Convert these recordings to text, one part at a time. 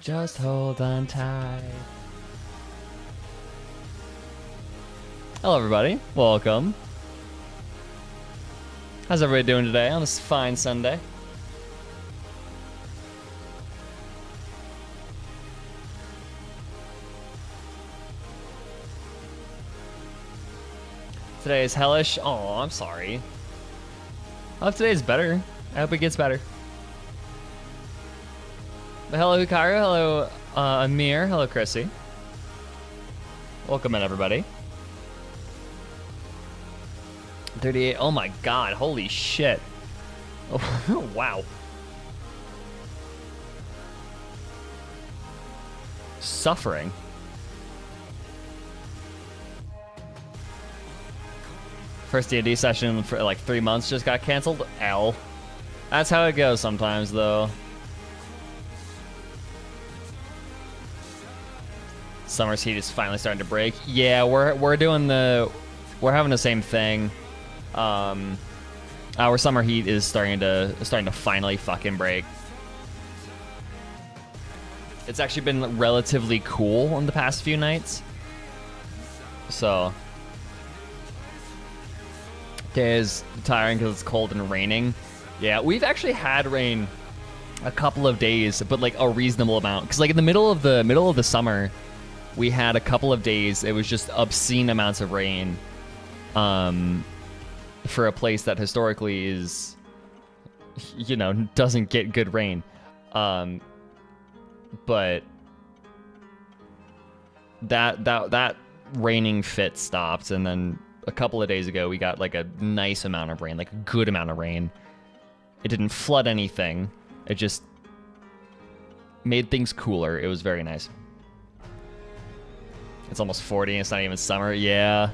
Just hold on tight. Hello, everybody. Welcome. How's everybody doing today on this fine Sunday? Today is hellish. Oh, I'm sorry. I hope today's better. I hope it gets better. But hello, Hikaru. Hello, Amir. Hello, Chrissy. Welcome in, everybody. 38. Oh my god. Holy shit. Oh, wow. Suffering. First D&D session for like 3 months just got canceled. L. That's how it goes sometimes, though. Summer's heat is finally starting to break. Yeah, we're having the same thing. Our summer heat is starting to finally fucking break. It's actually been relatively cool in the past few nights. So it is tiring because it's cold and raining. Yeah, we've actually had rain a couple of days, but like a reasonable amount. Because like in the middle of the summer, we had a couple of days. It was just obscene amounts of rain. For a place that historically is, you know, doesn't get good rain. But that raining fit stopped, and then a couple of days ago we got like a nice amount of rain, like a good amount of rain. It didn't flood anything. It just made things cooler. It was very nice. It's almost 40 and it's not even summer. Yeah.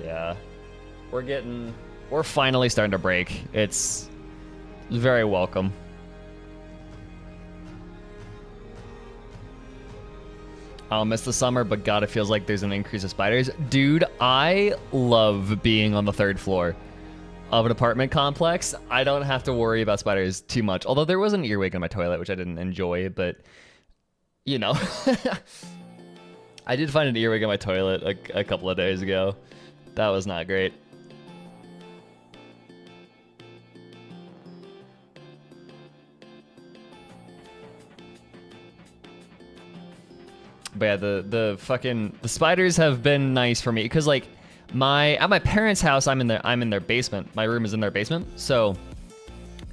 Yeah. We're finally starting to break. It's very welcome. I'll miss the summer, but God, it feels like there's an increase of spiders. Dude, I love being on the 3rd floor of an apartment complex. I don't have to worry about spiders too much. Although there was an earwig in my toilet, which I didn't enjoy, but, you know. I did find an earwig in my toilet a couple of days ago. That was not great. But yeah, the spiders have been nice for me because like at my parents' house, I'm in their basement. My room is in their basement, so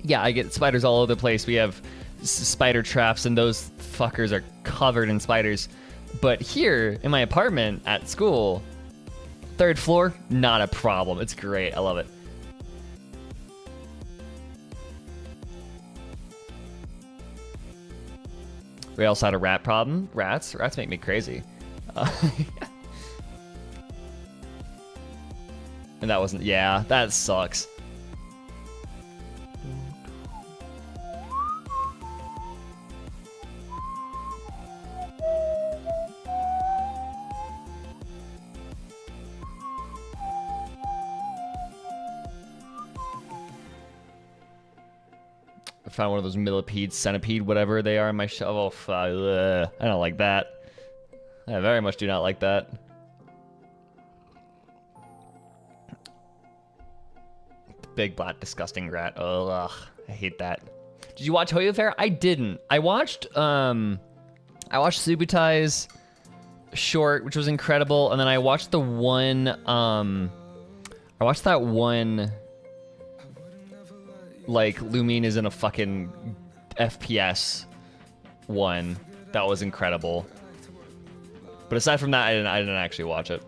yeah, I get spiders all over the place. We have spider traps, and those fuckers are covered in spiders. But here in my apartment at school, 3rd floor, not a problem. It's great. I love it. We also had a rat problem. Rats make me crazy. And that wasn't, yeah, that sucks. I found one of those millipedes, centipede, whatever they are in my shovel. Oh, I don't like that. I very much do not like that. Big black disgusting rat. Ugh, I hate that. Did you watch Hoyo Fair? I didn't. I watched Subutai's short, which was incredible, and then I watched the one I watched that one like Lumine is in a fucking FPS one. That was incredible. But aside from that, I didn't actually watch it.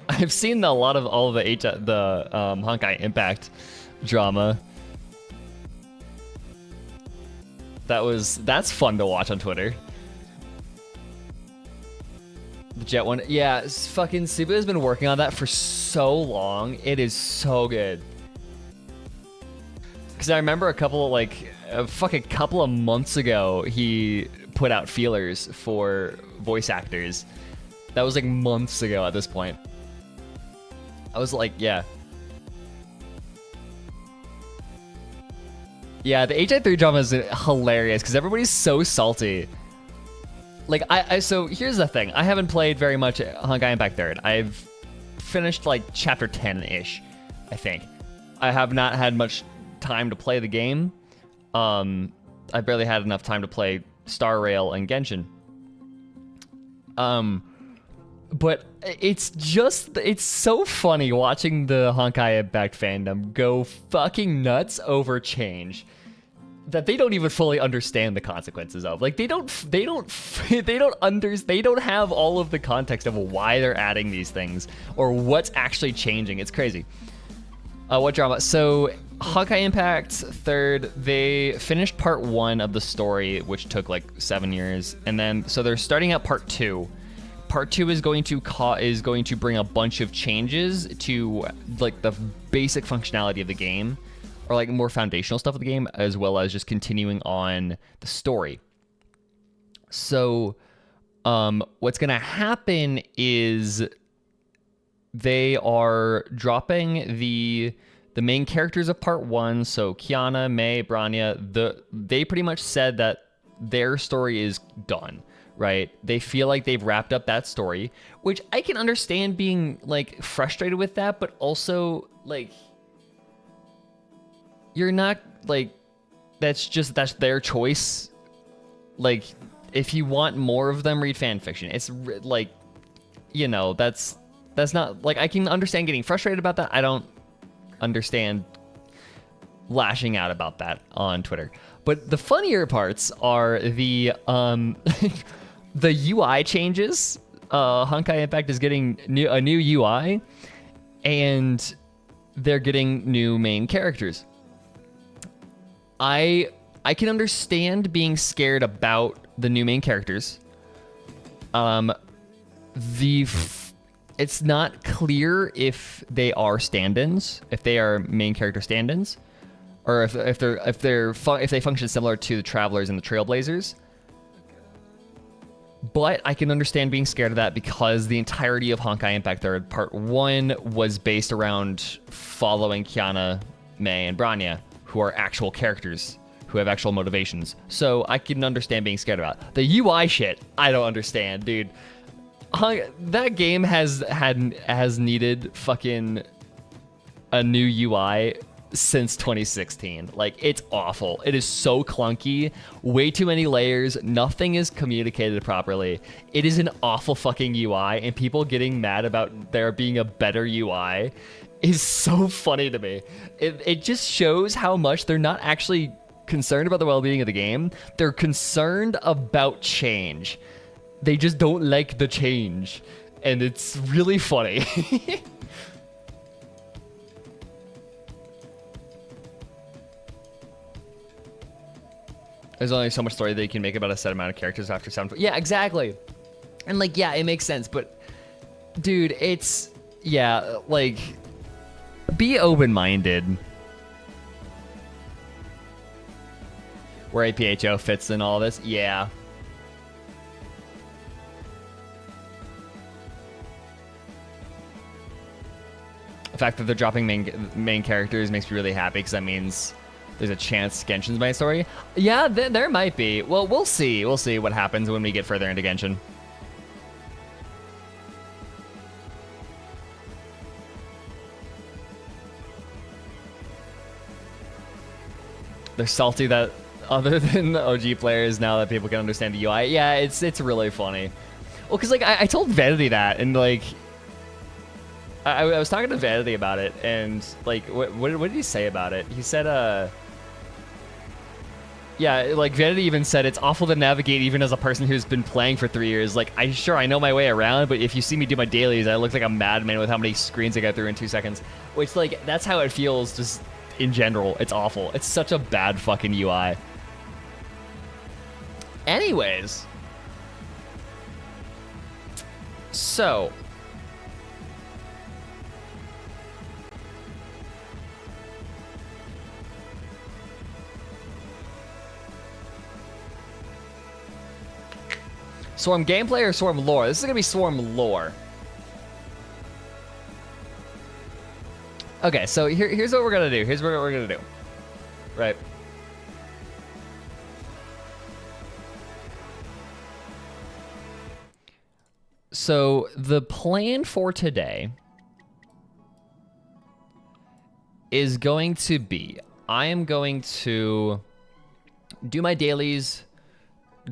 I've seen all of the Honkai Impact drama. That's fun to watch on Twitter. The Jet one, yeah, fucking Suba has been working on that for so long. It is so good. Because I remember a couple of months ago, he put out feelers for voice actors. That was like months ago at this point. I was like, yeah. Yeah, the HI3 drama is hilarious because everybody's so salty. Like, so here's the thing. I haven't played very much Honkai Impact 3rd. I've finished like chapter 10-ish, I think. I have not had much time to play the game. I barely had enough time to play Star Rail and Genshin. But it's so funny watching the Honkai Impact fandom go fucking nuts over change that they don't even fully understand the consequences of. Like, they don't have all of the context of why they're adding these things or what's actually changing. It's crazy. What drama? So Honkai Impact 3rd, they finished part 1 of the story, which took like 7 years, and then so they're starting out part 2. Part 2 is going to bring a bunch of changes to like the basic functionality of the game, or like more foundational stuff of the game, as well as just continuing on the story. So what's gonna happen is they are dropping the main characters of part 1, so Kiana, Mei, Branya. They pretty much said that their story is done. Right? They feel like they've wrapped up that story, which I can understand being like frustrated with that, but also like you're not like that's their choice. Like, if you want more of them, read fan fiction. It's like, you know, that's not like, I can understand getting frustrated about that. I don't understand lashing out about that on Twitter. But the funnier parts are the the UI changes. Honkai Impact is getting a new UI, and they're getting new main characters. I can understand being scared about the new main characters. It's not clear if they are stand-ins, if they are main character stand-ins, or if they function similar to the Travelers and the Trailblazers. But I can understand being scared of that because the entirety of Honkai Impact 3rd Part 1 was based around following Kiana, Mei, and Branya, who are actual characters, who have actual motivations. So I can understand being scared about. The UI shit, I don't understand, dude. That game has needed fucking a new UI since 2016. Like, it's awful. It is so clunky, way too many layers, nothing is communicated properly. It is an awful fucking UI, and people getting mad about there being a better UI is so funny to me. It just shows how much they're not actually concerned about the well-being of the game. They're concerned about change. They just don't like the change, and it's really funny. There's only so much story that you can make about a set amount of characters after 7. Yeah, exactly. And like, yeah, it makes sense, but dude, it's, yeah, like, be open-minded. Where APHO fits in all this, yeah. The fact that they're dropping main characters makes me really happy, because that means there's a chance Genshin's my story. Yeah, there might be. Well, we'll see. We'll see what happens when we get further into Genshin. They're salty that other than the OG players, now that people can understand the UI. Yeah, it's really funny. Well, because like I told Vanity that, and like I was talking to Vanity about it, and like what did he say about it? He said yeah, like Vanity even said it's awful to navigate even as a person who's been playing for 3 years. Like, I know my way around, but if you see me do my dailies, I look like a madman with how many screens I get through in 2 seconds. Which, like, that's how it feels just in general. It's awful. It's such a bad fucking UI. Anyways. So. Swarm gameplay or Swarm lore? This is going to be Swarm lore. Okay, so here's what we're gonna do. Here's what we're gonna do. Right. So the plan for today is going to be, I am going to do my dailies,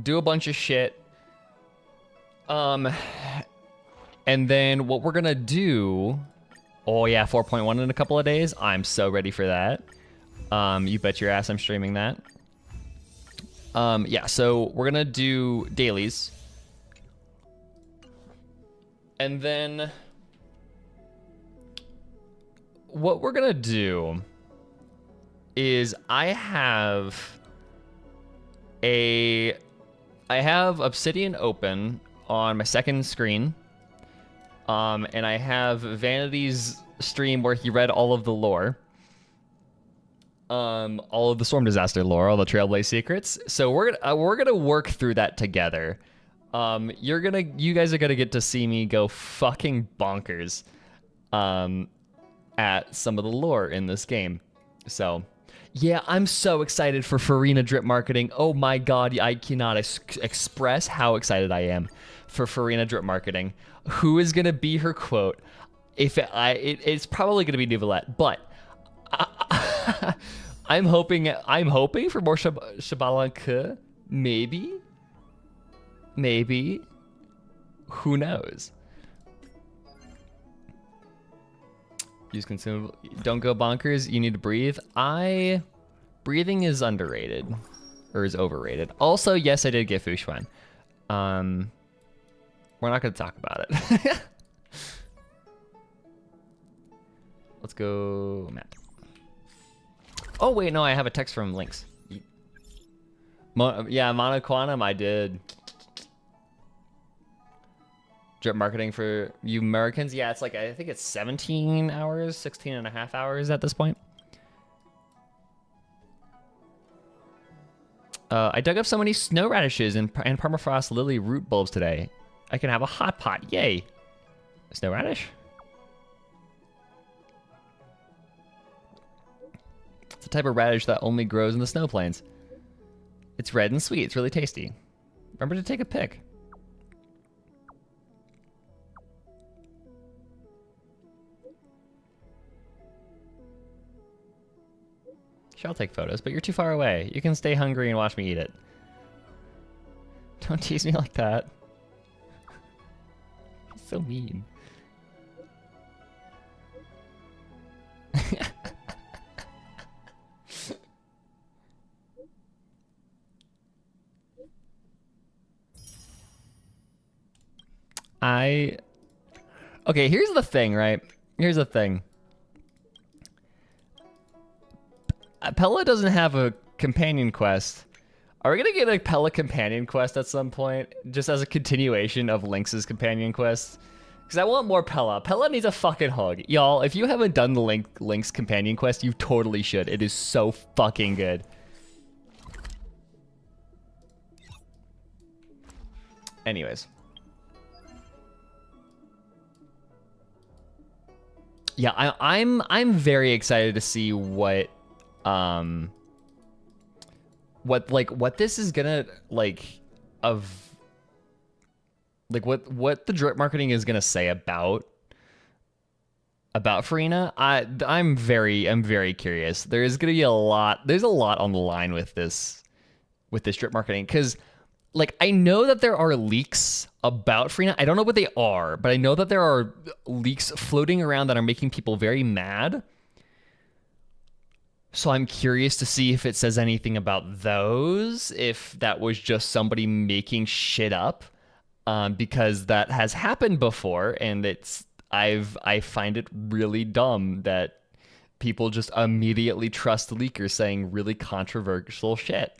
do a bunch of shit, and then what we're gonna do, oh yeah, 4.1 in a couple of days. I'm so ready for that. You bet your ass I'm streaming that. Yeah, so we're gonna do dailies. And then what we're gonna do is I have Obsidian open on my second screen. And I have Vanity's stream where he read all of the lore. All of the Storm Disaster lore, all the Trailblaze secrets. So we're gonna work through that together. You guys are gonna get to see me go fucking bonkers at some of the lore in this game. So yeah, I'm so excited for Farina drip marketing. Oh my god, I cannot express how excited I am for Farina drip marketing. Who is gonna be her quote? It's probably gonna be Nouvellette, but I'm hoping for more Shabalanka, maybe. Who knows? Use consumable. Don't go bonkers. You need to breathe. Breathing is underrated, or is overrated. Also, yes, I did get Fushwan. We're not gonna talk about it. Let's go, Matt. Oh wait, no, I have a text from Lynx. Yeah, Monoquantum, I did. Drip marketing for you Americans? Yeah, it's like, I think it's 17 hours, 16 and a half hours at this point. I dug up so many snow radishes and permafrost lily root bulbs today. I can have a hot pot, yay. Snow radish? It's a type of radish that only grows in the snow plains. It's red and sweet, it's really tasty. Remember to take a pic. Sure, I'll take photos, but you're too far away. You can stay hungry and watch me eat it. Don't tease me like that. So mean. Okay, here's the thing, right? Here's the thing. Pella doesn't have a companion quest. Are we gonna get a Pella companion quest at some point? Just as a continuation of Lynx's companion quest? Because I want more Pella. Pella needs a fucking hug. Y'all, if you haven't done the Lynx companion quest, you totally should. It is so fucking good. Anyways. Yeah, I'm very excited to see what this is gonna what the drip marketing is gonna say about Farina. I'm very curious. There's gonna be a lot on the line with this drip marketing, because like, I know that there are leaks about Farina. I don't know what they are, but I know that there are leaks floating around that are making people very mad. So I'm curious to see if it says anything about those, if that was just somebody making shit up, because that has happened before, and I find it really dumb that people just immediately trust leakers saying really controversial shit.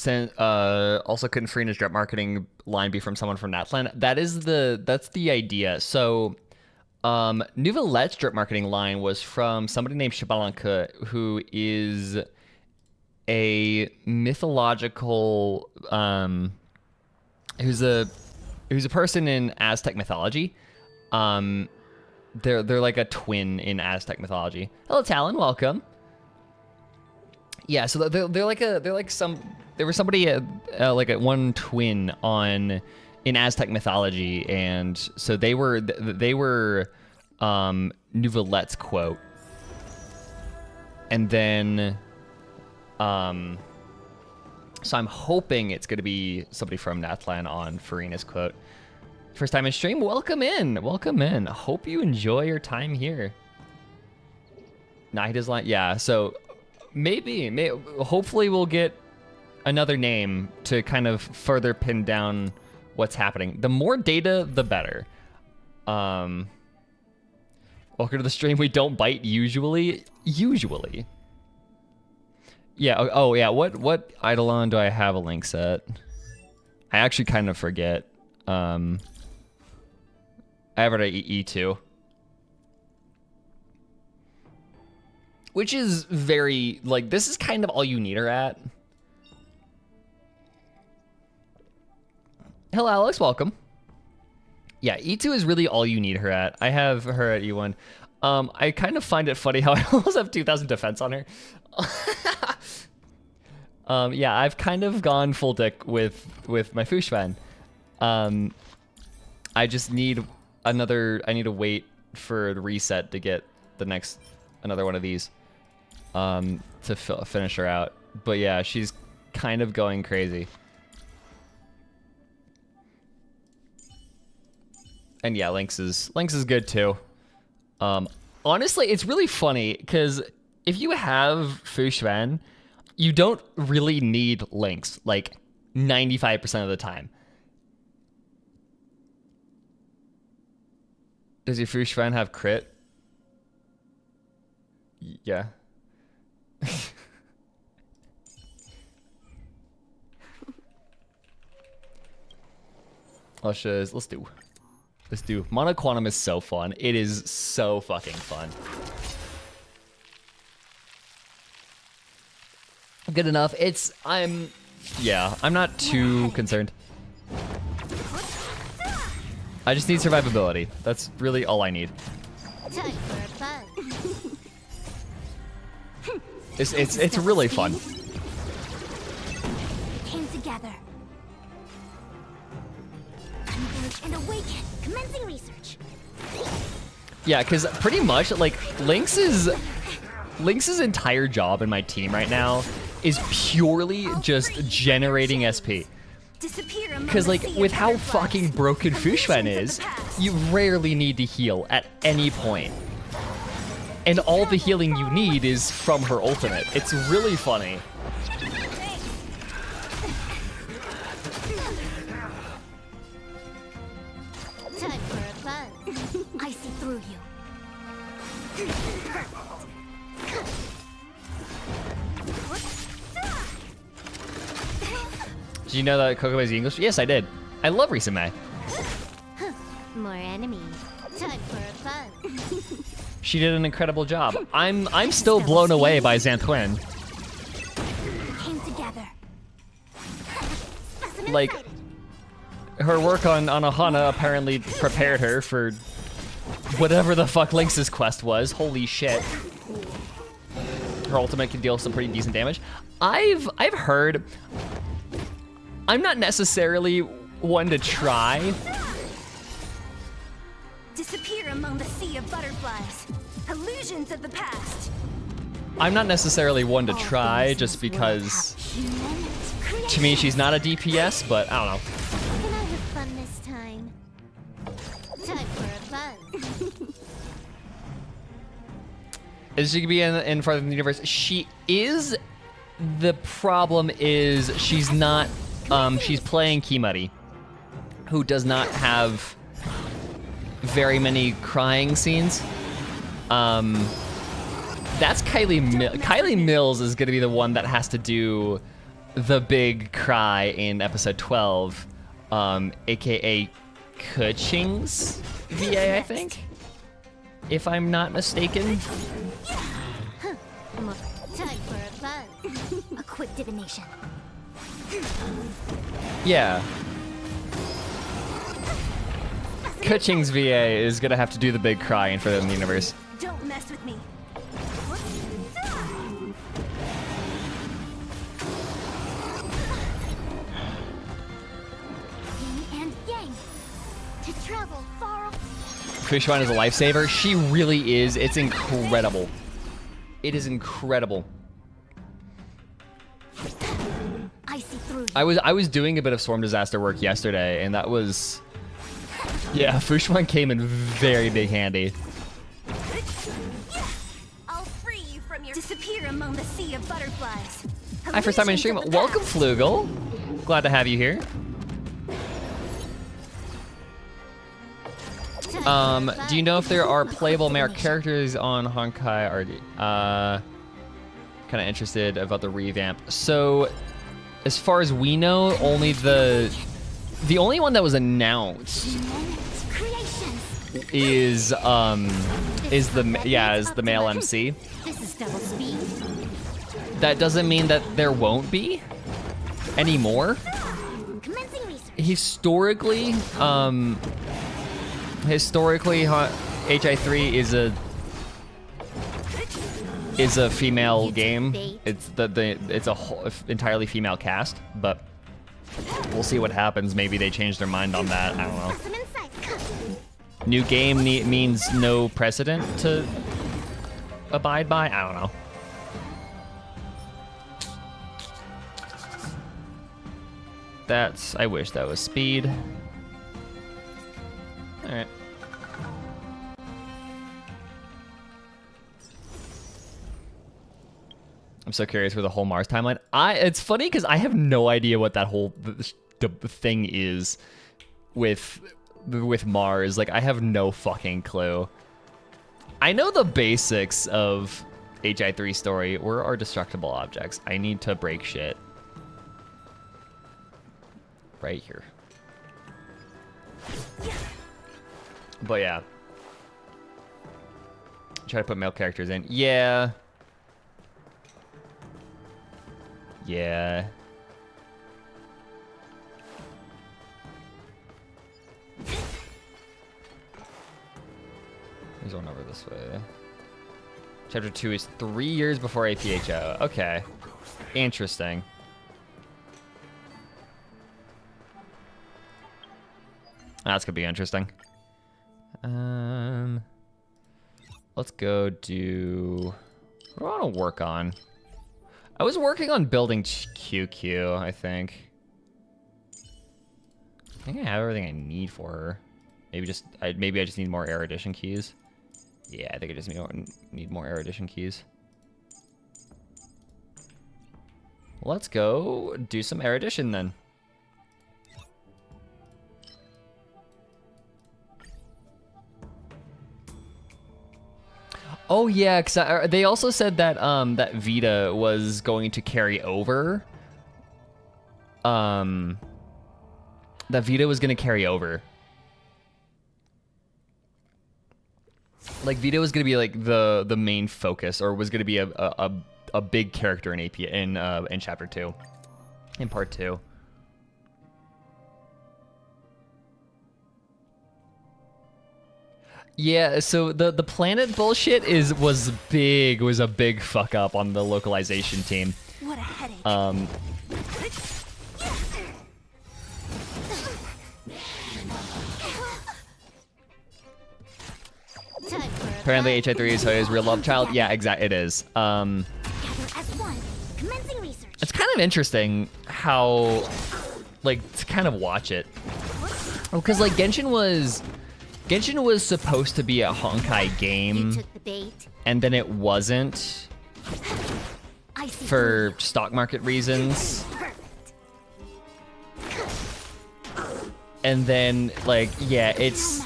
Also, couldn't Farina's drip marketing line be from someone from Natlan? That's the idea. So, Nouvellette's drip marketing line was from somebody named Shabalanka, who is a mythological who's a person in Aztec mythology. They're like a twin in Aztec mythology. Hello, Talon, welcome. Yeah, so there was somebody like a one twin in Aztec mythology, and so they were Nouvelette's quote, and then so I'm hoping it's gonna be somebody from Natlan on Farina's quote. First time in stream, welcome in, welcome in. Hope you enjoy your time here. Night is like, yeah, so hopefully we'll get another name to kind of further pin down what's happening. The more data, the better. Welcome to the stream. We don't bite usually. Usually. Yeah. Oh yeah. What Eidolon do I have a link set? I actually kind of forget. I have it at E2. Which is very, like, this is kind of all you need her at. Hello, Alex, welcome. Yeah, E2 is really all you need her at. I have her at E1. I kind of find it funny how I almost have 2,000 defense on her. Yeah, I've kind of gone full dick with my Fushvan. I just need I need to wait for the reset to get another one of these to finish her out. But yeah, she's kind of going crazy. And yeah, Lynx is good too. Honestly, it's really funny because if you have Fushvan, you don't really need Lynx like 95% of the time. Does your Fushvan have crit? Yeah. Let's do. Monoquantum is so fun. It is so fucking fun. Good enough. I'm not too concerned. I just need survivability. That's really all I need. Time for fun. It's really fun. Came together. Converge and awaken. Commencing research. Yeah, because pretty much like Lynx's entire job in my team right now is purely just generating SP. Because like with how fucking broken Fushvan is, you rarely need to heal at any point. And all the healing you need is from her ultimate. It's really funny. Time for a fun. I see through you. Did you know that Coco is English? Yes, I did. I love Risame. More enemies. Time for a fun. She did an incredible job. I'm still blown away by Xanthuin. Came together. Like, her work on Ohana apparently prepared her for whatever the fuck Lynx's quest was. Holy shit. Her ultimate can deal some pretty decent damage. I've heard. I'm not necessarily one to try. Disappear among the sea of butterflies. Illusions of the past. I'm not necessarily one to try just because to me she's not a DPS, but I don't know. Can I have fun this time? Time for a fun. Is she gonna be in Farther than the Universe? She is. The problem is she's not. She's playing Kimari, who does not have very many crying scenes. That's Kylie Mills is gonna be the one that has to do the big cry in episode 12, aka Kuching's VA, I think, if I'm not mistaken. Time for a cleanse. A quick divination. Yeah. Kuching's VA is gonna have to do the big cry in front of the universe. Don't mess with me. Yin and yang. To travel far. Fishwan is a lifesaver. She really is. It's incredible. It is incredible. I see through you. I was doing a bit of storm disaster work yesterday, and that was, yeah, Fushuan came in very big handy. I'll free you from your disappear among the sea of butterflies. Hi, first time in stream. Welcome, Flugel. Glad to have you here. Do you know if there are playable male characters on Honkai RD? Kind of interested about the revamp. So, as far as we know, only the only one that was announced is the male MC. This is double speed. That doesn't mean that there won't be anymore. Commencing research. Historically, HI3 is a female game. It's it's a whole, entirely female cast, but we'll see what happens. Maybe they change their mind on that. I don't know. Some insight. New game means no precedent to abide by. I don't know. I wish that was speed. All right. I'm so curious for the whole Mars timeline. It's funny because I have no idea what that whole the thing is with Mars. Like, I have no fucking clue. I know the basics of HI3 story. Where are destructible objects? I need to break shit. Right here. But yeah. Try to put male characters in. Yeah. Yeah. There's one over this way. Chapter 2 is 3 years before APHO. Okay. Interesting. That's gonna be interesting. Let's go do... What do I want to work on? I was working on building QQ, I think. I think I have everything I need for her. Maybe I just need more erudition keys. Yeah, I think I just need more erudition keys. Let's go do some erudition then. Oh yeah, because they also said that that Vita was going to carry over. That Vita was going to carry over. Like, Vita was going to be like the main focus, or was going to be a big character in AP in chapter 2, in part 2. Yeah, so the planet bullshit was a big fuck up on the localization team. What a headache. Apparently HI3 is Hoya's real love child. Yeah, exactly, it is. Gather as one. Commencing research. It's kind of interesting how, like, to kind of watch it. Because, like, Genshin was supposed to be a Honkai game, You took the bait. and then it wasn't I see for stock market reasons. Perfect. And then, like, yeah, it's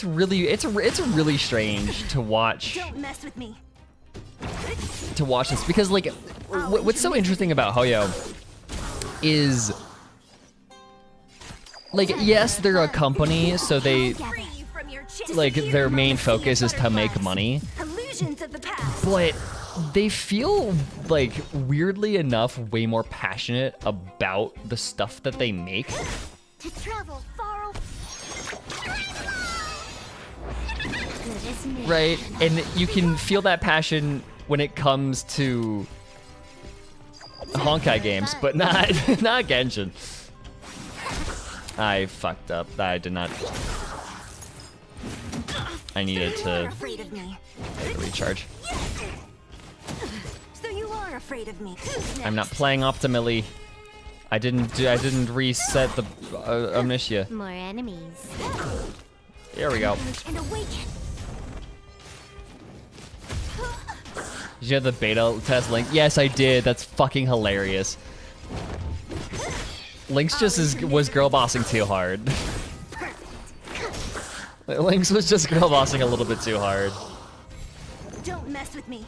really strange to watch. Don't mess with me. To watch this, because, like, what's so interesting about Hoyo is, like, yes, they're a company, so they, like, their main focus is to make money, Illusions of the past. but they feel like weirdly enough way more passionate about the stuff that they make. To travel far away. Right, and you can feel that passion when it comes to Honkai games, but not not Genshin. I fucked up. I did not. I needed to recharge. So you are afraid of me. I'm not playing optimally. I didn't reset the Omnitia. More enemies. There we go. And awaken. Did you have the beta test Link? Yes, I did. That's fucking hilarious. Link's just was girl bossing too hard. Link's was just girl bossing a little bit too hard. Don't mess with me.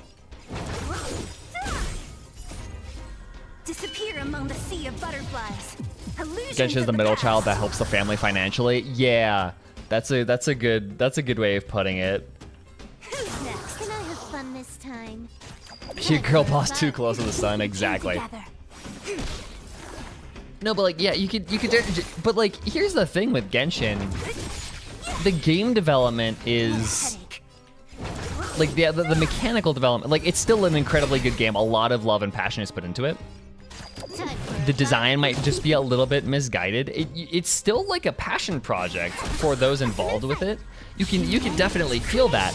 Disappear among the sea of butterflies. Genshin's the middle child that helps the family financially. Yeah, that's a good way of putting it. Who's next? Can I have fun this time? She girl boss too close to the sun. Exactly. No, but like, yeah, you could, but like, here's the thing with Genshin. The game development is, like, the mechanical development, like, it's still an incredibly good game. A lot of love and passion is put into it. The design might just be a little bit misguided. It's still like a passion project for those involved with it. You can definitely feel that.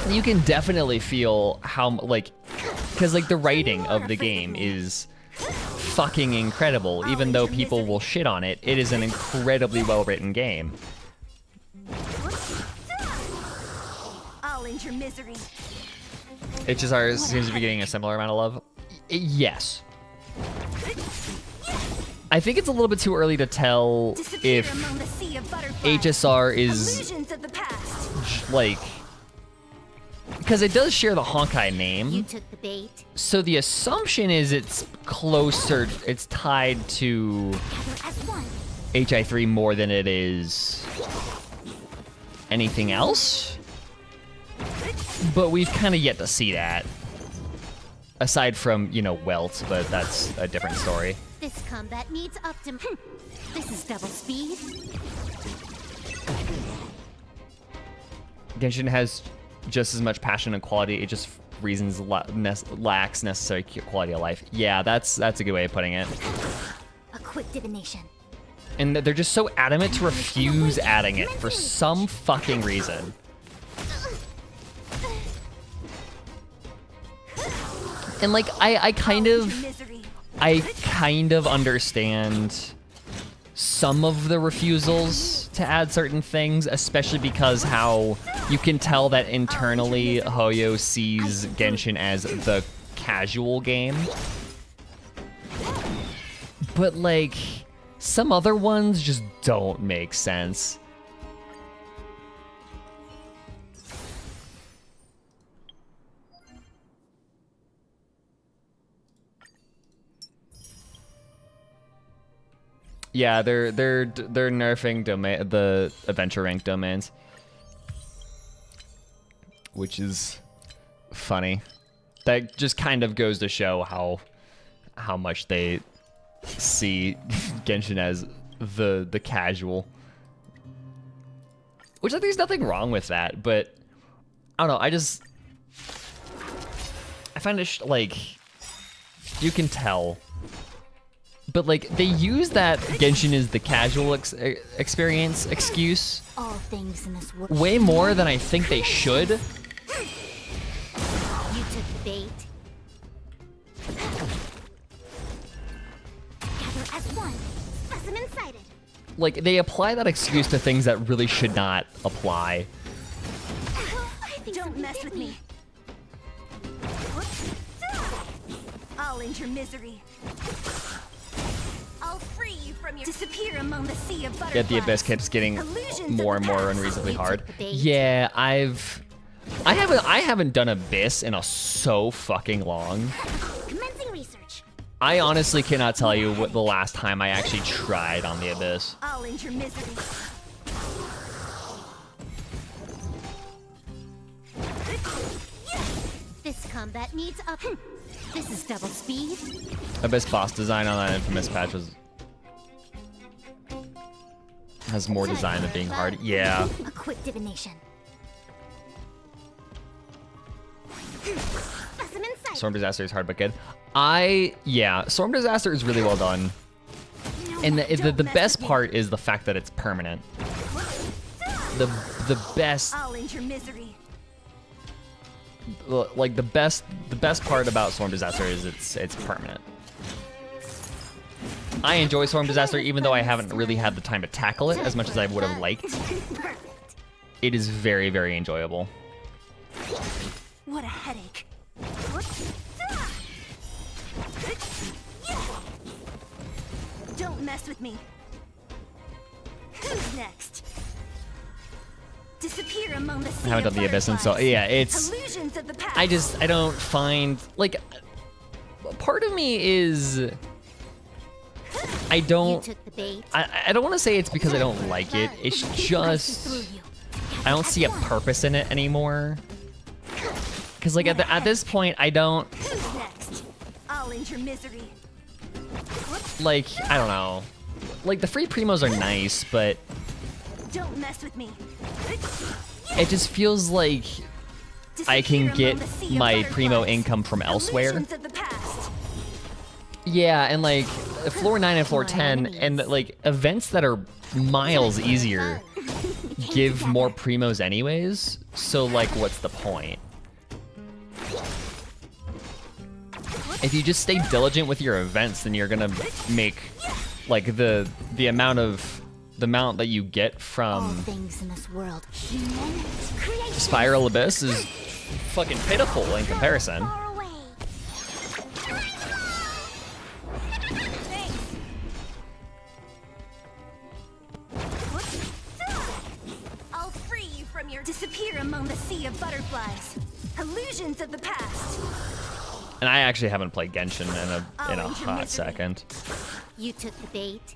You can definitely feel how, like, because like the writing of the game is fucking incredible. Even though people will shit on it, it is an incredibly well-written game. I'll end your misery. HSR seems to be getting a similar amount of love. Yes. I think it's a little bit too early to tell if HSR is like, because it does share the Honkai name. You took the bait. So the assumption is it's closer, it's tied to HI3 more than it is anything else. But we've kind of yet to see that. Aside from, you know, Welt, but that's a different story. This combat needs This is double speed. Genshin has just as much passion and quality. It just reasons lacks necessary quality of life. Yeah, that's a good way of putting it. A quick divination. And they're just so adamant to refuse adding it for some fucking reason. And like, I kind of understand some of the refusals to add certain things, especially because how you can tell that internally Hoyo sees Genshin as the casual game. But like, some other ones just don't make sense. Yeah, they're nerfing the adventure rank domains, which is funny. That just kind of goes to show how much they see Genshin as the casual. Which I think there's nothing wrong with that, but I don't know. I find it like, you can tell. But like, they use that Genshin is the casual experience excuse All things in this world. way more than I think they should. You took the bait. Gather as one. Specimen sighted. Like, they apply that excuse to things that really should not apply. Don't mess with me. I'll end your misery. I'll free you from your disappear among the sea of butterflies. Yet the Abyss keeps getting more and more unreasonably hard. Yeah, I haven't done Abyss in so fucking long. Commencing research. I honestly cannot tell you what the last time I actually tried on the Abyss. I'll end your misery. This combat needs up. This is double speed. The best boss design on that infamous patch has more design than being hard. Yeah. A quick divination. Storm Disaster is hard but good. Yeah, Storm Disaster is really well done. And the best part is the fact that it's permanent. The best, I'll end your misery. like the best part about Storm Disaster is it's permanent. I enjoy Storm Disaster even though I haven't really had the time to tackle it as much as I would have liked. It is very, very enjoyable. What a headache. Don't mess with me. Who's next? Disappear among the sea. I haven't done the Abyss, and so yeah, it's. Illusions of the past. I don't find like. Part of me is. I don't. I don't want to say it's because I don't like it. It's just. I don't see a purpose in it anymore. Because like at this point, I don't. Who's next? I'll end your misery. Like, I don't know. Like, the free primos are nice, but Don't mess with me. it just feels like I can get my primo income from elsewhere. Illusions of the past. Yeah, and like floor 9 and floor 10 and like events that are miles easier give more primos anyways. So like, what's the point? If you just stay diligent with your events, then you're gonna make like the amount that you get All from things in this world. Human creation. Spiral Abyss is fucking pitiful in comparison. Far away. I'll free you from your disappear among the sea of butterflies. Illusions of the past. And I actually haven't played Genshin in a hot second. You took the bait.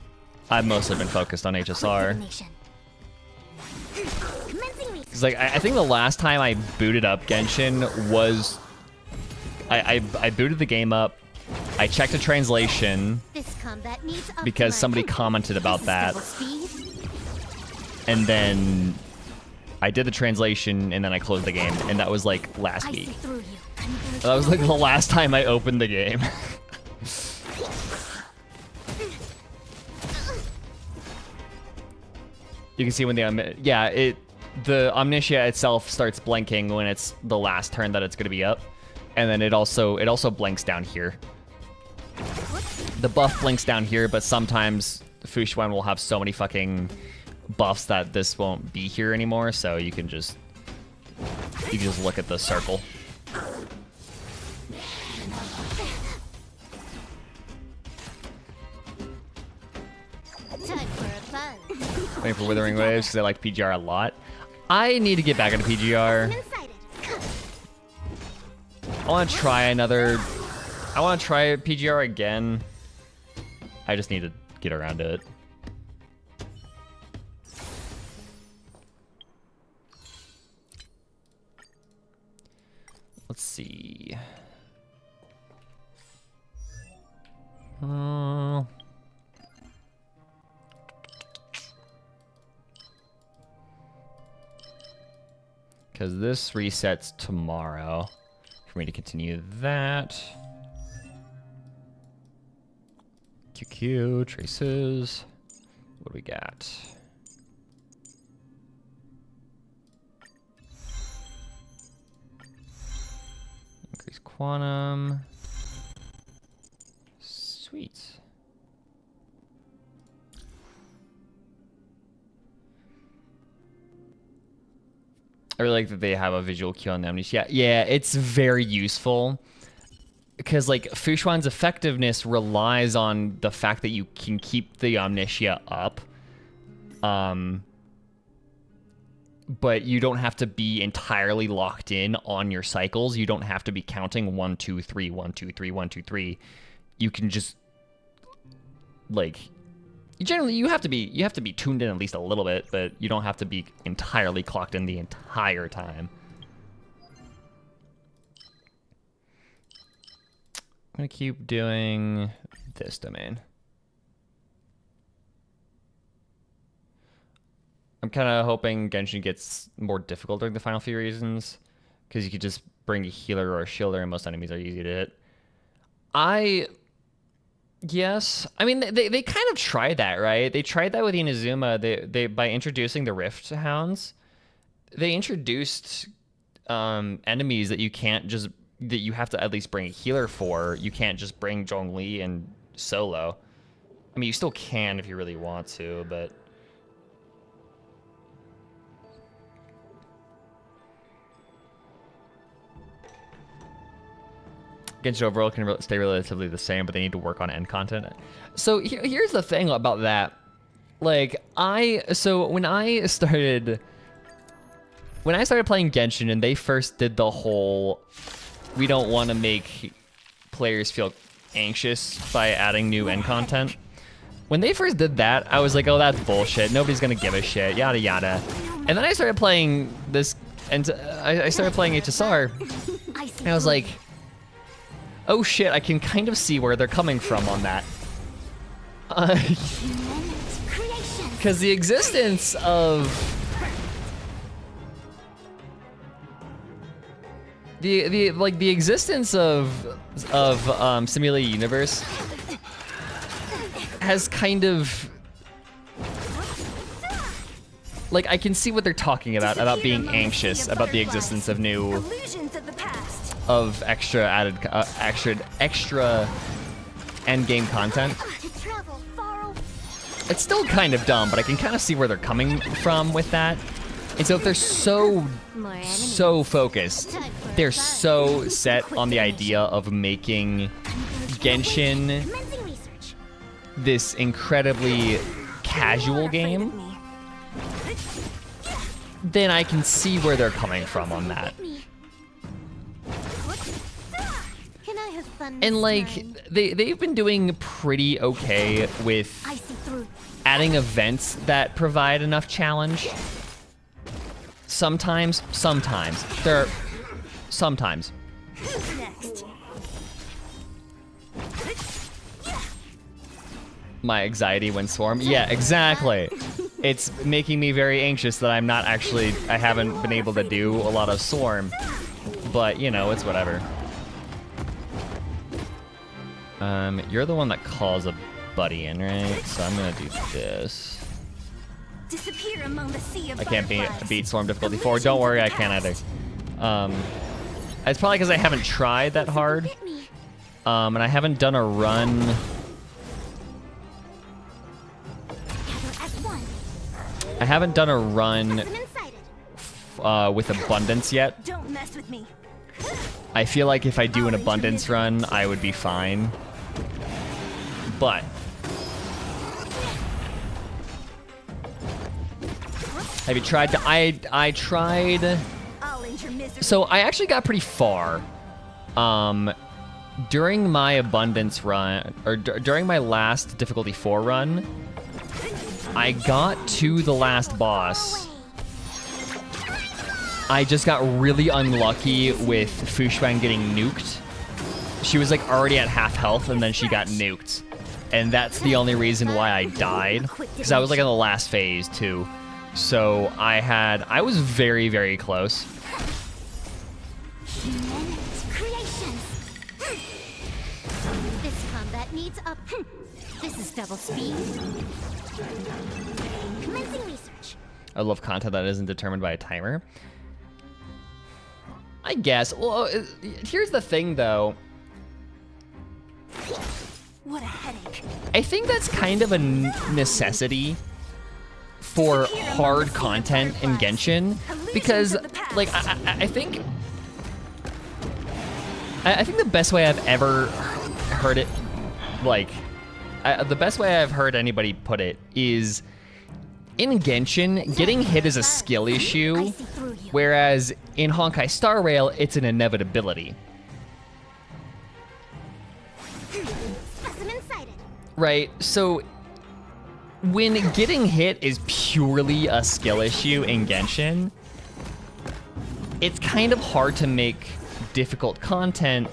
I've mostly been focused on HSR. Divination. Commencing me. It's like I think the last time I booted up Genshin was I booted the game up. I checked a translation This combat needs because somebody optimization. commented about This is that, double speed. and then I did the translation and then I closed the game, and that was like last I see week. through you. That was like the last time I opened the game. You can see when the Omnitia itself starts blinking when it's the last turn that it's going to be up, and then it also blinks down here. The buff blinks down here, but sometimes Fushuan will have so many fucking buffs that this won't be here anymore, so you can just look at the circle. Time for a buzz. Waiting for Withering Waves because I like PGR a lot. I need to get back into PGR. I'm excited. I want to try PGR again. I just need to get around to it. Let's see. Because this resets tomorrow. For me to continue that. QQ, traces. What do we got? Increase quantum. Sweet. I really like that they have a visual cue on the Amnesia. Yeah, it's very useful. Because, like, Fushuan's effectiveness relies on the fact that you can keep the Omnitia up. But you don't have to be entirely locked in on your cycles. You don't have to be counting 1, 2, 3, 1, 2, 3, 1, 2, 3. You can just, like... Generally, you have to be tuned in at least a little bit, but you don't have to be entirely clocked in the entire time. gonna keep doing this domain. I'm kind of hoping Genshin gets more difficult during the final few seasons, because you could just bring a healer or a shielder and most enemies are easy to hit. Yes. I mean, they kind of tried that, right? They tried that with Inazuma. They by introducing the Rift Hounds, they introduced enemies that you have to at least bring a healer for. You can't just bring Zhongli and solo. I mean, you still can if you really want to, but... Genshin overall can stay relatively the same, but they need to work on end content. So here's the thing about that. Like, when I started playing Genshin and they first did the whole, we don't want to make players feel anxious by adding new end content. When they first did that, I was like, oh, that's bullshit. Nobody's gonna give a shit, yada yada. And then I started playing this, and I started playing HSR, and I was like, oh shit, I can kind of see where they're coming from on that. Because the existence of... The existence of Simulated Universe has kind of... Like, I can see what they're talking about being anxious about the existence of new... of extra end game content. It's still kind of dumb, but I can kind of see where they're coming from with that. And so if they're so focused, they're so set on the idea of making Genshin this incredibly casual game, then I can see where they're coming from on that. And like, they've been doing pretty okay with adding events that provide enough challenge. Sometimes. My anxiety when swarm. Yeah, exactly. It's making me very anxious that I haven't been able to do a lot of swarm. But, you know, it's whatever. You're the one that calls a buddy in, right? So I'm gonna do this. Disappear among the sea of I can't beat Swarm difficulty 4. Don't worry, I can't either. It's probably because I haven't tried that hard. And I haven't done a run. I haven't done a run with abundance yet. Don't mess with me. I feel like if I do an abundance run, I would be fine. But have you tried to? I tried. So I actually got pretty far. During my abundance run, or during my last difficulty 4 run, I got to the last boss. I just got really unlucky with Fu Xuan getting nuked. She was like already at half health and then she got nuked. And that's the only reason why I died. Because I was like in the last phase too. So I was very, very close. This combat needs up. This is double speed. Commencing research. I love content that isn't determined by a timer. I guess. Well, here's the thing, though. What a headache. I think that's kind of a necessity for hard content in Genshin, because, like, I think the best way I've ever heard it, like, the best way I've heard anybody put it is, in Genshin, getting hit is a skill issue, whereas in Honkai Star Rail, it's an inevitability. Right, so when getting hit is purely a skill issue in Genshin, it's kind of hard to make difficult content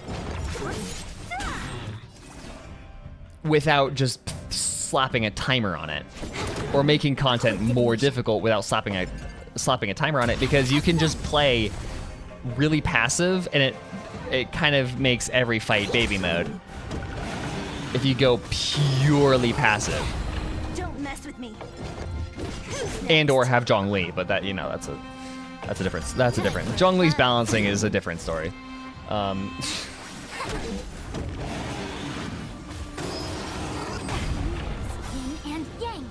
without just slapping a timer on it, or making content more difficult without slapping a timer on it, because you can just play really passive, and it kind of makes every fight baby mode if you go purely passive. Don't mess with me. And or have Zhongli, but that, you know, that's a different. Zhongli's balancing is a different story. Yin and yang.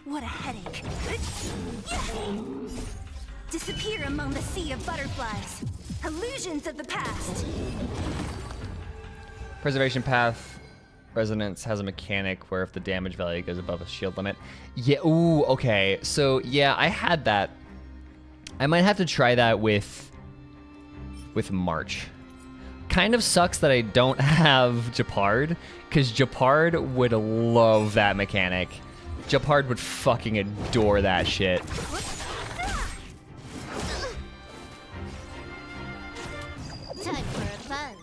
What a headache. Disappear among the sea of butterflies. Illusions of the past. Preservation Path Resonance has a mechanic where if the damage value goes above a shield limit. Yeah, ooh, okay. So yeah, I had that. I might have to try that with March. Kind of sucks that I don't have Japard, because Japard would love that mechanic. Japard would fucking adore that shit. Time for a fun.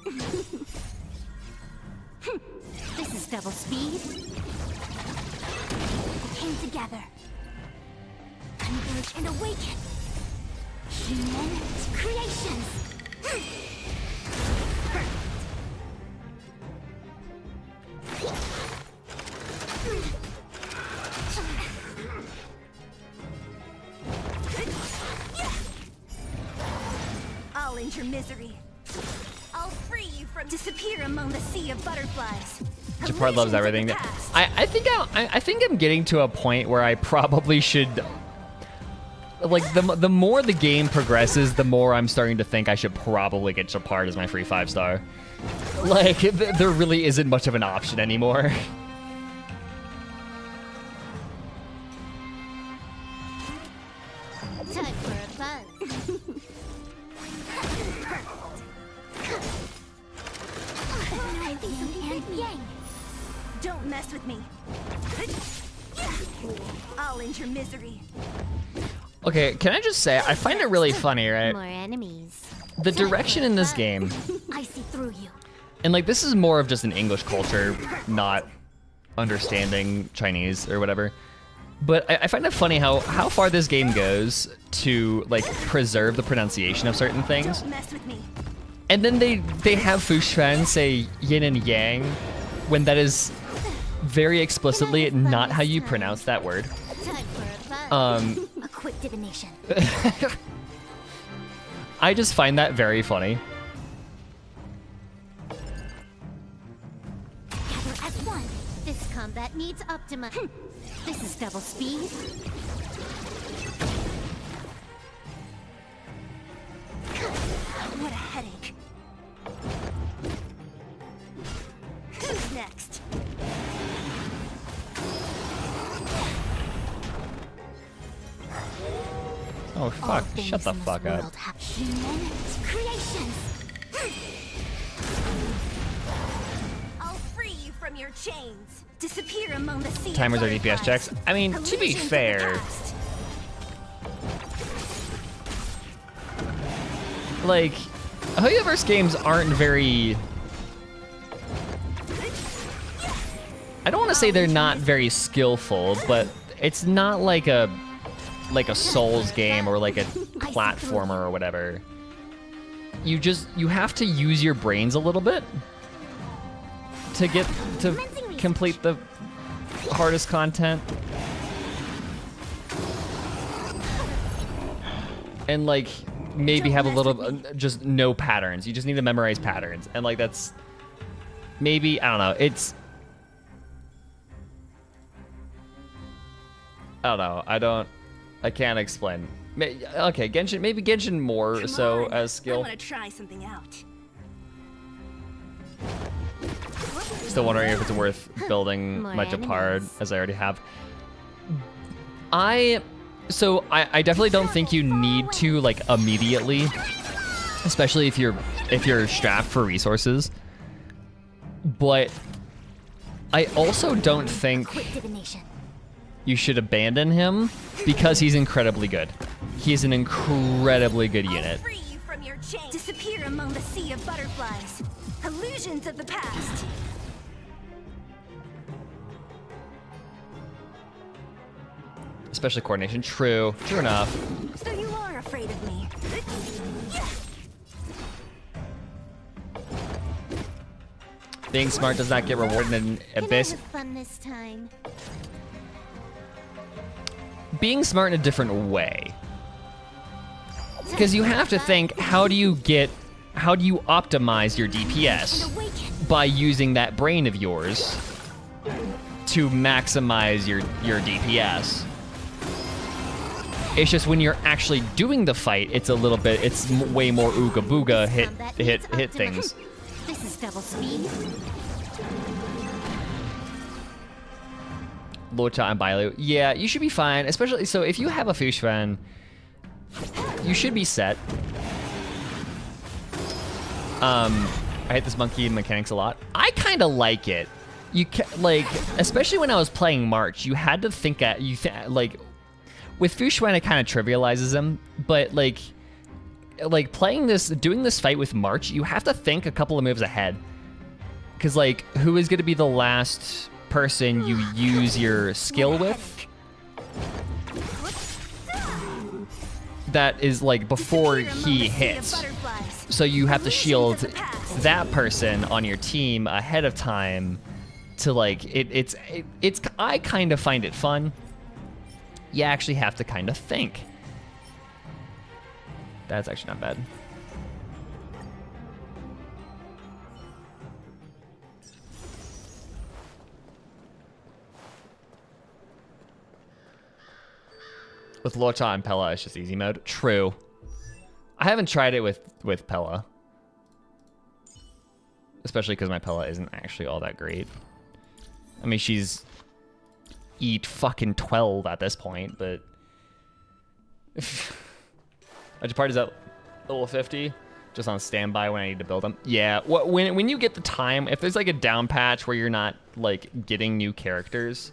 This is double speed. Came together. Converge and awaken. Human creations. I'll end your misery. I'll free you from disappear among the sea of butterflies. Japard loves everything. I think I'm getting to a point where I probably should, like, the more the game progresses, the more I'm starting to think I should probably get Japard as my free 5-star. Like, there really isn't much of an option anymore. Time for a fun. Yin and yang. Don't mess with me. I'll end your misery. Okay, can I just say, I find it really funny, right? More enemies. The direction in this game, I see through you. and like this is more of just an English culture, not understanding Chinese or whatever. But I find it funny how far this game goes to like preserve the pronunciation of certain things. Don't mess with me. And then they have Fu Xuan say yin and yang when that is very explicitly not how you pronounce that word. Time for a fun. A quick divination. I just find that very funny. Gather as one. This combat needs optima. This is double speed. What a headache. Who's next? Oh fuck, shut the fuck up. Human creations. I'll free you from your chains. Disappear among the sea. Timers are of DPS butterflies. checks. I mean, to be Illusions of the fair, past. like, Hoyoverse games aren't very... I don't want to say they're not very skillful, but it's not like a Souls game or like a platformer or whatever. You have to use your brains a little bit to complete the hardest content. And like maybe have a little just no patterns. You just need to memorize patterns. And like that's maybe, I don't know, it's I don't know. I can't explain. Okay, Genshin, maybe Genshin more Come so on, as skill. I want to try something out. Still wondering if it's worth building More my Japard enemies. as I already have. I definitely don't think you need to like immediately, especially if you're strapped for resources. But I also don't think Quick divination. you should abandon him because he's incredibly good. He's an incredibly good unit. Free you change. Disappear among the sea of butterflies. Illusions of the past. Especially coordination. True. True enough. So you are afraid of me. Being smart does not get rewarded in Abyss. Can I have fun this time? Being smart in a different way. Because you have to think, how do you optimize your DPS by using that brain of yours to maximize your DPS. It's just when you're actually doing the fight, it's way more ooga booga hit things. This is double speed. Locha and Bailu. Yeah, you should be fine. Especially, so if you have a Fushran, you should be set. I hate this monkey mechanics a lot. I kind of like it. Especially when I was playing March, you had to think with Fushran, it kind of trivializes him, but like doing this fight with March, you have to think a couple of moves ahead. Because who is going to be the last person you use your skill with? That is before he hits. So you have to shield that person on your team ahead of time to I kind of find it fun. You actually have to kind of think. That's actually not bad. With Locha and Pella, it's just easy mode. True. I haven't tried it with Pella. Especially because my Pella isn't actually all that great. I mean, she's eat fucking 12 at this point, but... Which part is at level 50? Just on standby when I need to build them? Yeah, when you get the time, if there's a down patch where you're not getting new characters,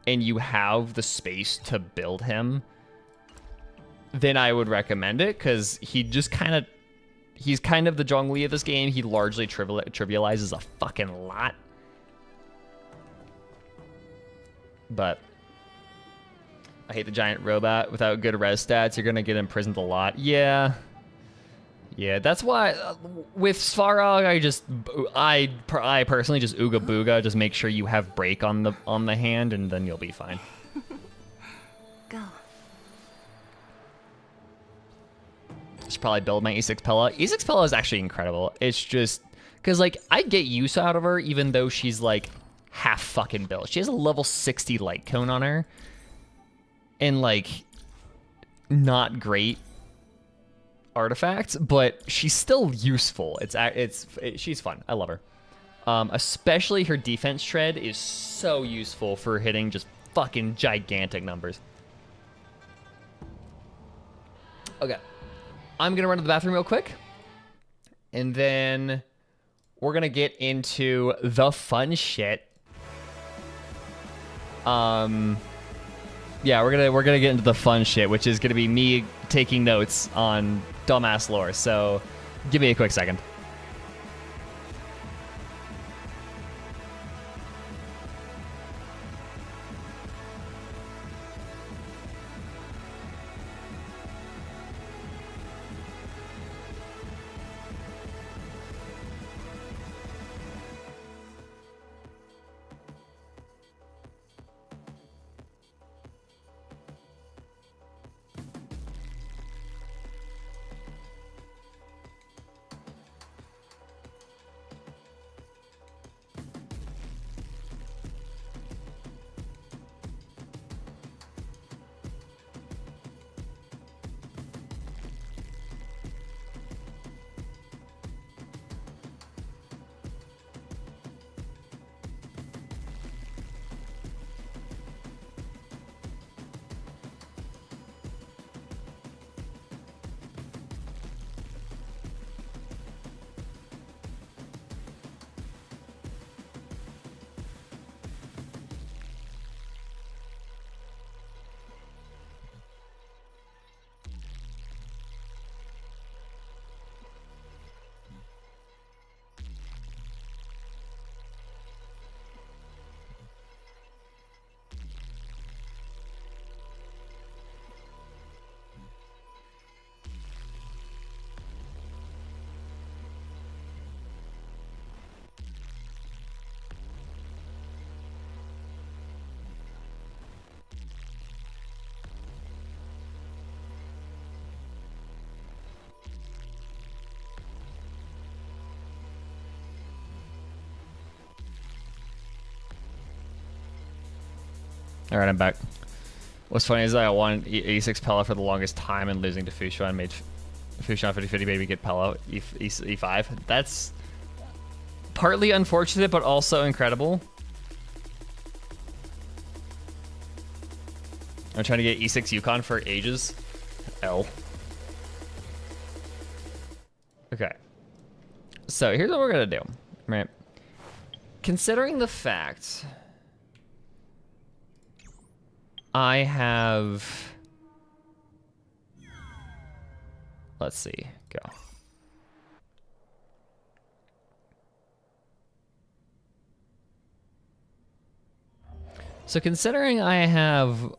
and you have the space to build him, then I would recommend it, because he's kind of the Zhongli of this game. He largely trivializes a fucking lot. But I hate the giant robot. Without good res stats, you're gonna get imprisoned a lot. Yeah, that's why with Svarog, I personally just ooga booga, just make sure you have break on the hand, and then you'll be fine. Go. Should probably build my E6 Pella. E6 Pella is actually incredible. It's just because I get use out of her, even though she's half fucking built. She has a level 60 light cone on her, and not great artifacts, but she's still useful. She's fun. I love her. Especially her defense tread is so useful for hitting just fucking gigantic numbers. Okay, I'm gonna run to the bathroom real quick, and then we're gonna get into the fun shit. Yeah, we're gonna get into the fun shit, which is gonna be me taking notes on dumbass lore. So, give me a quick second. All right, I'm back. What's funny is that I won E6 Pella for the longest time and losing to Fusha and made Fusha 50-50 baby get Pella E5. That's partly unfortunate, but also incredible. I'm trying to get E6 Yukon for ages. L. Okay. So here's what we're gonna do, right? Considering the fact I have, let's see, go. So considering I have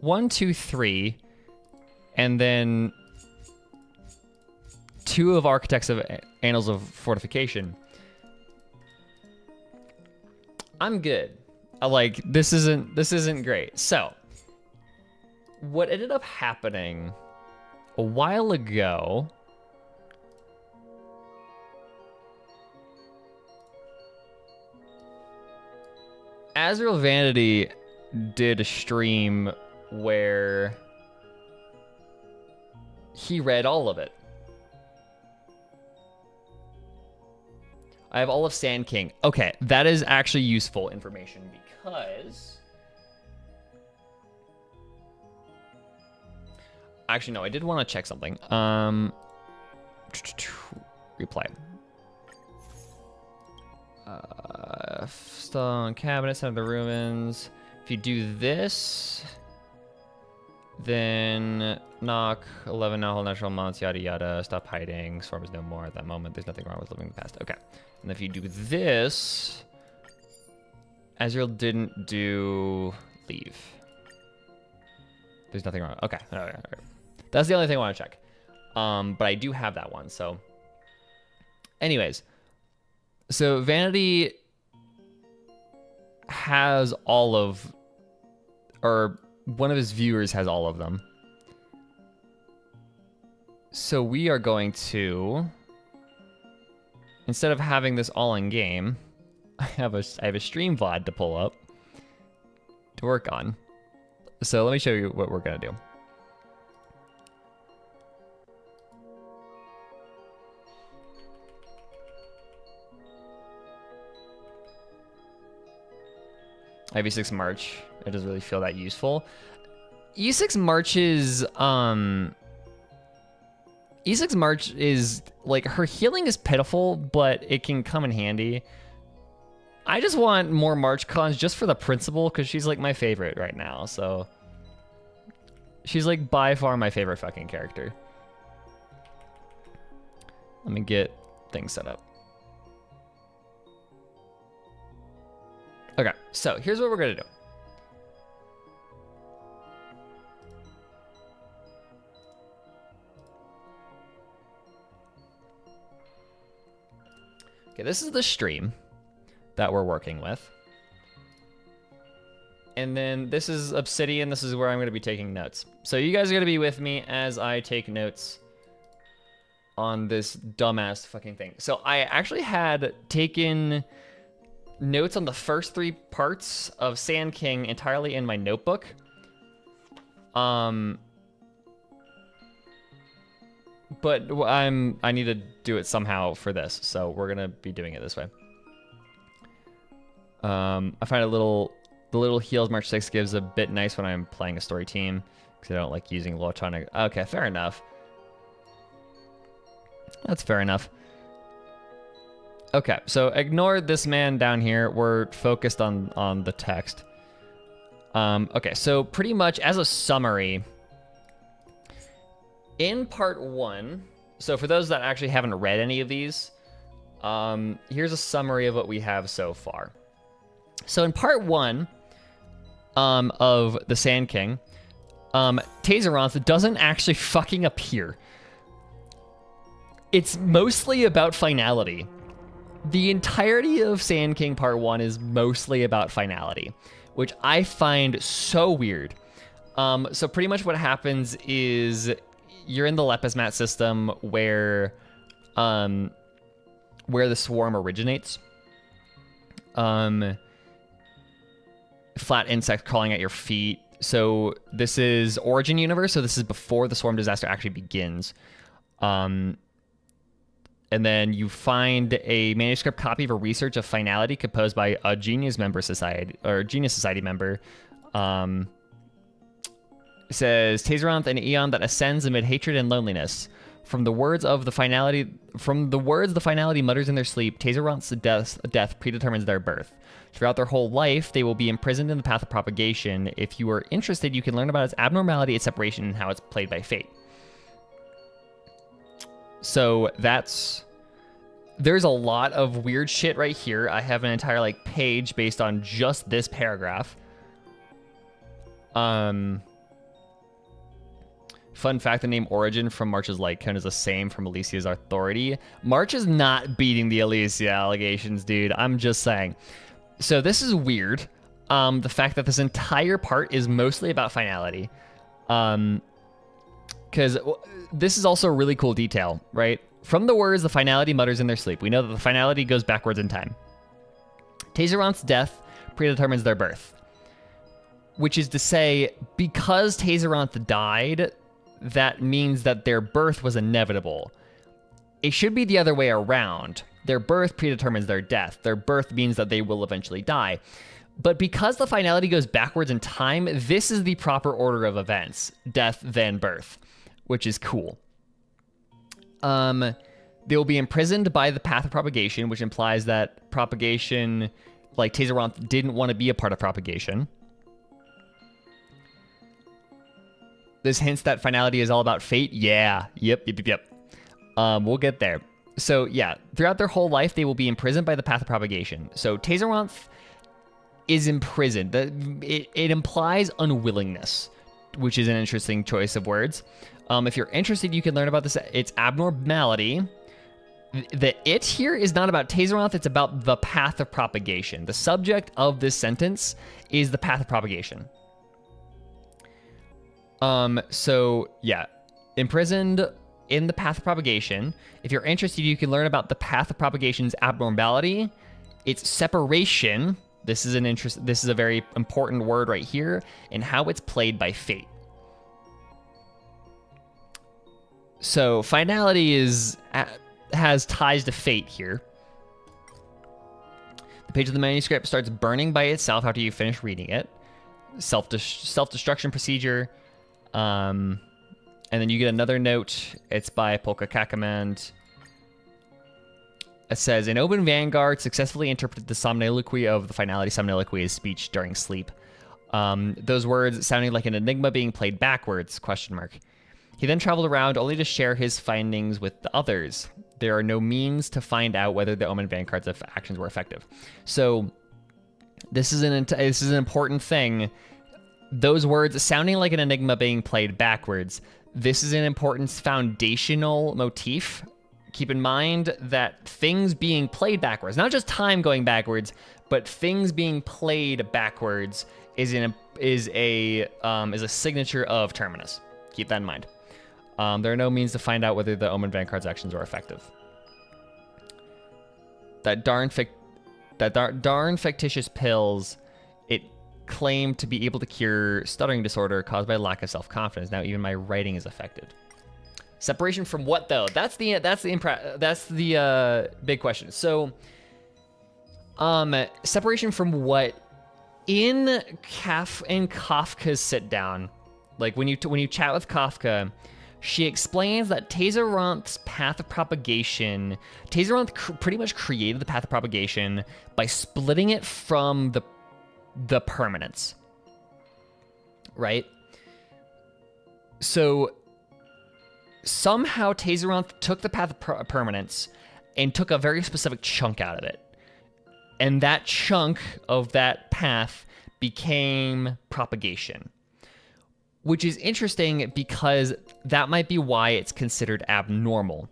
1, 2, 3, and then 2 of Architects of Annals of Fortification, I'm good. Like, this isn't great. So what ended up happening a while ago, Azrael Vanity did a stream where he read all of it. I have all of Sand King. Okay, that is actually useful information because... Actually, no, I did want to check something. Replay. Stone cabinets under the ruins. If you do this, then knock 11 now, whole natural months, yada yada. Stop hiding. Storm is no more at that moment. There's nothing wrong with living in the past. Okay. And if you do this, Azrael didn't do leave. There's nothing wrong. Okay. All right. That's the only thing I want to check. But I do have that one. So, anyways, so Vanity has all of, or one of his viewers has all of them. So we are going to, instead of having this all in game, I have a stream VOD to pull up to work on. So let me show you what we're gonna do. I have E6 March. It doesn't really feel that useful. E6 March is E6 March is like, her healing is pitiful, but it can come in handy. I just want more March cons just for the principle, because she's like my favorite right now. So she's like by far my favorite fucking character. Let me get things set up. Okay, so here's what we're gonna do. Okay, this is the stream that we're working with. And then this is Obsidian. This is where I'm going to be taking notes. So you guys are going to be with me as I take notes on this dumbass fucking thing. So I actually had taken notes on the first 3 parts of Sand King entirely in my notebook. But I need to do it somehow for this, so we're gonna be doing it this way. I find the little heals March 6 gives a bit nice when I'm playing a story team, because I don't like using Lotonic. Okay, fair enough. That's fair enough. Okay, so ignore this man down here. We're focused on the text. Okay, so pretty much as a summary, in part 1, so for those that actually haven't read any of these, here's a summary of what we have so far. So in part 1 of the Sand King, Tazeronth doesn't actually fucking appear. It's mostly about finality. The entirety of Sand King Part 1 is mostly about finality, which I find so weird. So pretty much what happens is you're in the Lepusmat system where the swarm originates. flat insect crawling at your feet. So this is Origin Universe, so this is before the Swarm Disaster actually begins. And then you find a manuscript copy of a research of finality composed by a Genius Society member. It says Tazeranth, an eon that ascends amid hatred and loneliness. From the words the finality mutters in their sleep, Tazeranth's death predetermines their birth. Throughout their whole life, they will be imprisoned in the path of propagation. If you are interested, you can learn about its abnormality, its separation, and how it's played by fate. So there's a lot of weird shit right here. I have an entire like page based on just this paragraph. Fun fact, the name Origin from March's Light Cone is the same from Alicia's Authority. March is not beating the Alicia allegations, dude. I'm just saying. So this is weird. The fact that this entire part is mostly about finality. Because this is also a really cool detail, right? From the words the finality mutters in their sleep, we know that the finality goes backwards in time. Tazeranth's death predetermines their birth. Which is to say, because Tazeranth died, that means that their birth was inevitable. It should be the other way around. Their birth predetermines their death. Their birth means that they will eventually die. But because the finality goes backwards in time, this is the proper order of events. Death, then birth. Which is cool. They will be imprisoned by the path of propagation, which implies that propagation, like Tazeranth didn't want to be a part of propagation. This hints that finality is all about fate. Yeah. Yep. We'll get there. So yeah, throughout their whole life, they will be imprisoned by the path of propagation. So Tazeranth is imprisoned. It implies unwillingness, which is an interesting choice of words. If you're interested, you can learn about this. Its abnormality. The it here is not about Tazeranth, it's about the path of propagation. The subject of this sentence is the path of propagation. So yeah, imprisoned in the path of propagation. If you're interested, you can learn about the path of propagation's abnormality, its separation. This is a very important word right here, and how it's played by fate. So finality has ties to fate here. The page of the manuscript starts burning by itself after you finish reading it. Self-destruction procedure. And then you get another note. It's by Polka Kakamand. It says, an open vanguard successfully interpreted the somniloquy of the finality. Somniloquy is speech during sleep. Those words sounding like an enigma being played backwards, ? He then traveled around only to share his findings with the others. There are no means to find out whether the Omen Vanguard's actions were effective. So this is an important thing. Those words sounding like an enigma being played backwards. This is an important foundational motif. Keep in mind that things being played backwards, not just time going backwards, but things being played backwards is a signature of Terminus. Keep that in mind. There are no means to find out whether the Omen Vanguard's actions are effective. That darn fictitious pills, it claimed to be able to cure stuttering disorder caused by lack of self-confidence. Now even my writing is affected. Separation from what though? That's the big question. So, separation from what? In Kafka's sit down, like when you chat with Kafka, she explains that Tazeranth's path of propagation, Tazeranth pretty much created the path of propagation by splitting it from the permanence, right? So somehow Tazeranth took the path of permanence and took a very specific chunk out of it. And that chunk of that path became propagation. Which is interesting because that might be why it's considered abnormal.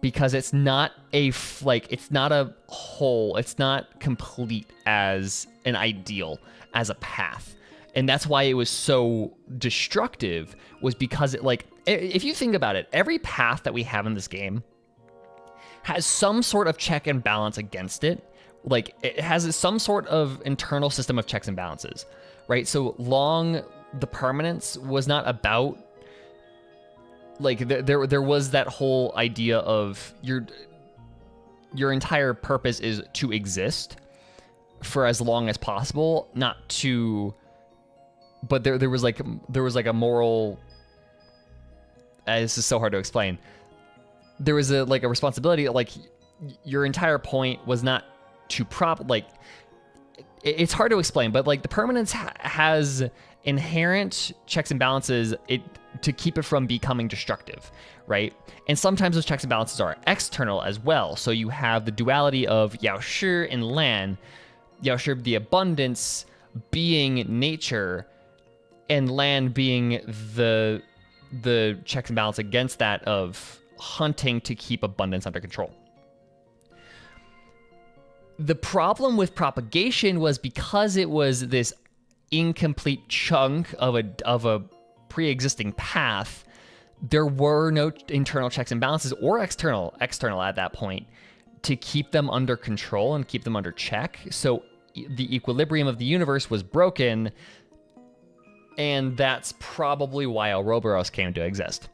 Because it's not it's not a whole, it's not complete as an ideal, as a path. And that's why it was so destructive, was because if you think about it, every path that we have in this game has some sort of check and balance against it, like it has some sort of internal system of checks and balances, right? So long, the permanence was not about, like there was that whole idea of your entire purpose is to exist for as long as possible, not to, but there was like a moral, this is so hard to explain. There was a responsibility, like your entire point was not to it's hard to explain, but like the permanence has inherent checks and balances to keep it from becoming destructive, right? And sometimes those checks and balances are external as well. So you have the duality of Yao Shi and Lan. Yao Shi, the abundance, being nature, and Lan being the checks and balance against that of hunting to keep abundance under control. The problem with propagation was because it was this incomplete chunk of a pre-existing path, there were no internal checks and balances or external at that point to keep them under control and keep them under check. So the equilibrium of the universe was broken, and that's probably why Ouroboros came to exist.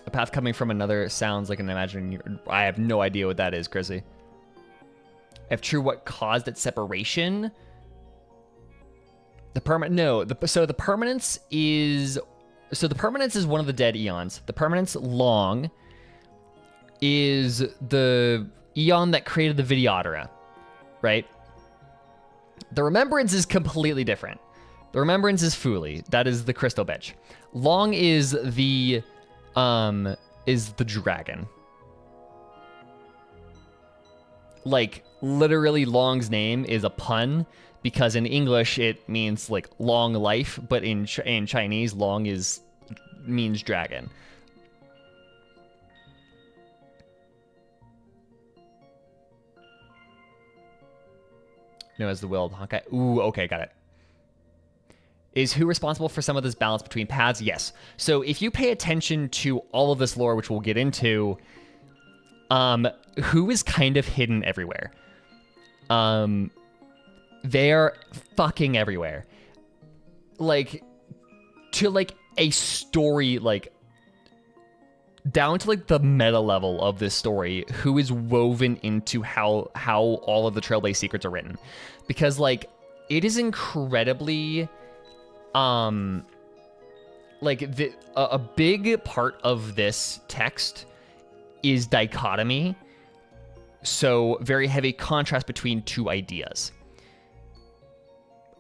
A path coming from another sounds like an imaginary. I have no idea what that is, Chrissy. If true, what caused its separation? The permanent. No. So the permanence is one of the dead eons. The permanence long is the eon that created the Videodora, right? The remembrance is completely different. The remembrance is Fuli. That is the crystal bitch. Long is the dragon. Like, literally Long's name is a pun because in English it means like long life, but in Chinese Long means dragon. No, as the will of Honkai. Ooh, okay, got it. Is who responsible for some of this balance between paths? Yes. So if you pay attention to all of this lore, which we'll get into, who is kind of hidden everywhere. They are fucking everywhere. Like, to like a story, like down to like the meta level of this story, who is woven into how all of the Trailblaze secrets are written. Because like, it is incredibly... like a big part of this text is dichotomy, so very heavy contrast between two ideas.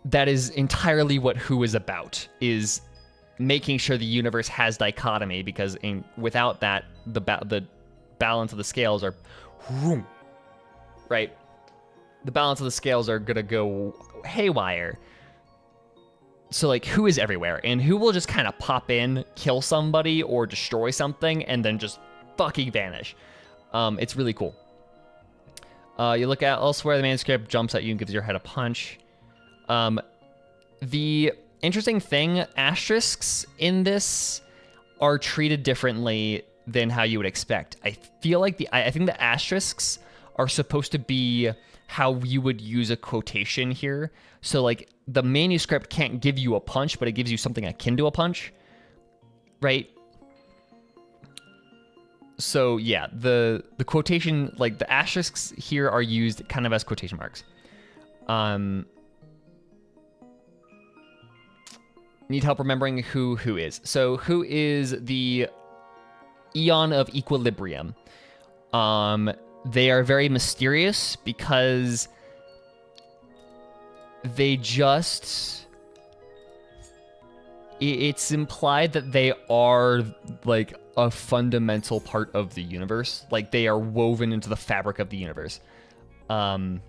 That is entirely what Who is about, is making sure the universe has dichotomy, because without that, the balance of the scales are, right? The balance of the scales are gonna go haywire. So like, Who is everywhere, and Who will just kind of pop in, kill somebody, or destroy something, and then just fucking vanish. It's really cool. You look at elsewhere, the manuscript jumps at you and gives your head a punch. The interesting thing, asterisks in this are treated differently than how you would expect. I feel like I think the asterisks are supposed to be how you would use a quotation here. So like, the manuscript can't give you a punch, but it gives you something akin to a punch, right? So yeah, the quotation, like the asterisks here are used kind of as quotation marks. Need help remembering who is. So Who is the Eon of Equilibrium. They are very mysterious because they just... It's implied that they are like a fundamental part of the universe. Like, they are woven into the fabric of the universe. I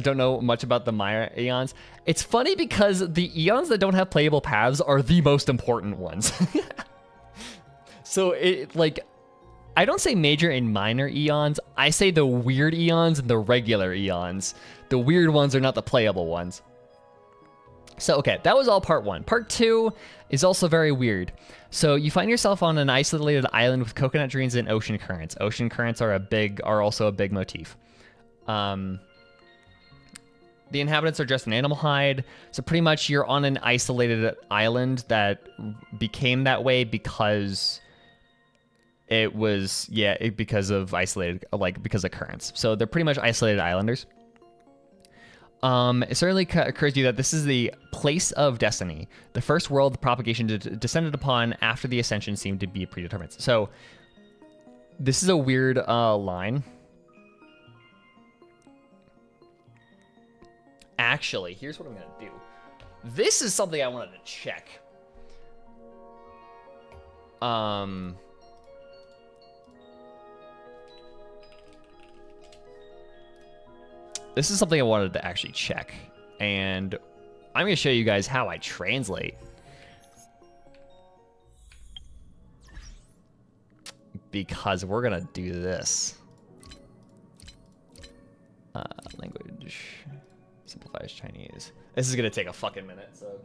don't know much about the Maya eons. It's funny because the eons that don't have playable paths are the most important ones. So it like, I don't say major and minor eons. I say the weird eons and the regular eons. The weird ones are not the playable ones. So, okay, that was all part 1. Part 2 is also very weird. So you find yourself on an isolated island with coconut trees and ocean currents. Ocean currents are also a big motif. The inhabitants are dressed in animal hide. So pretty much you're on an isolated island that became that way because it was, because of because of currents. So they're pretty much isolated islanders. It certainly occurs to you that this is the place of destiny, the first world the propagation descended upon after the ascension seemed to be predetermined. So this is a weird line. Actually, here's what I'm gonna do. This is something I wanted to check. This is something I wanted to actually check, and I'm gonna show you guys how I translate. Because we're gonna do this. Language simplifies Chinese. This is gonna take a fucking minute, so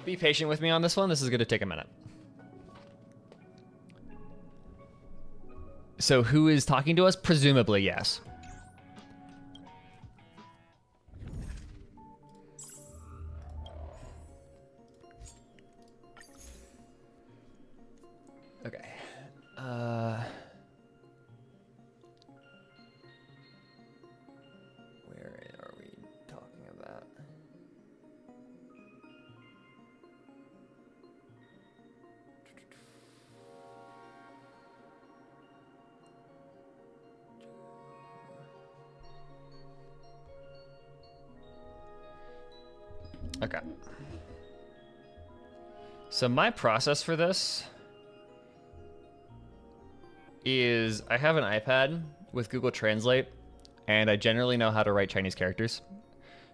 be patient with me on this one. This is gonna take a minute. So who is talking to us? Presumably, yes. Okay. Where are we talking about? Okay. So my process for this is I have an iPad with Google Translate, and I generally know how to write Chinese characters.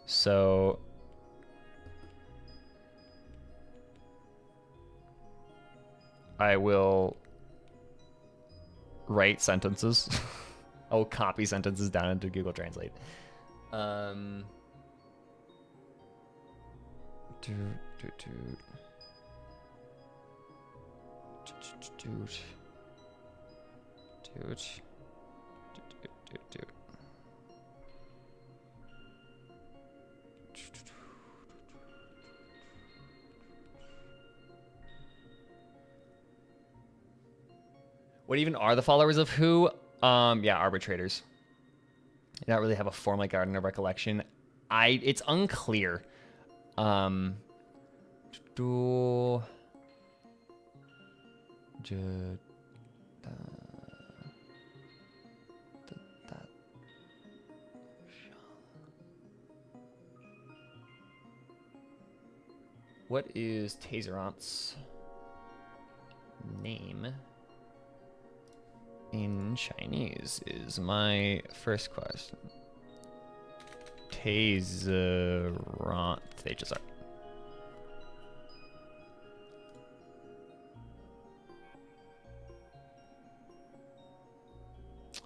So I will write sentences. I will copy sentences down into Google Translate. What even are the followers of who? Yeah, arbitrators. I don't really have a form like Garden of Recollection. It's unclear. What is Taserant's name in Chinese is my first question. Taserant. HSR.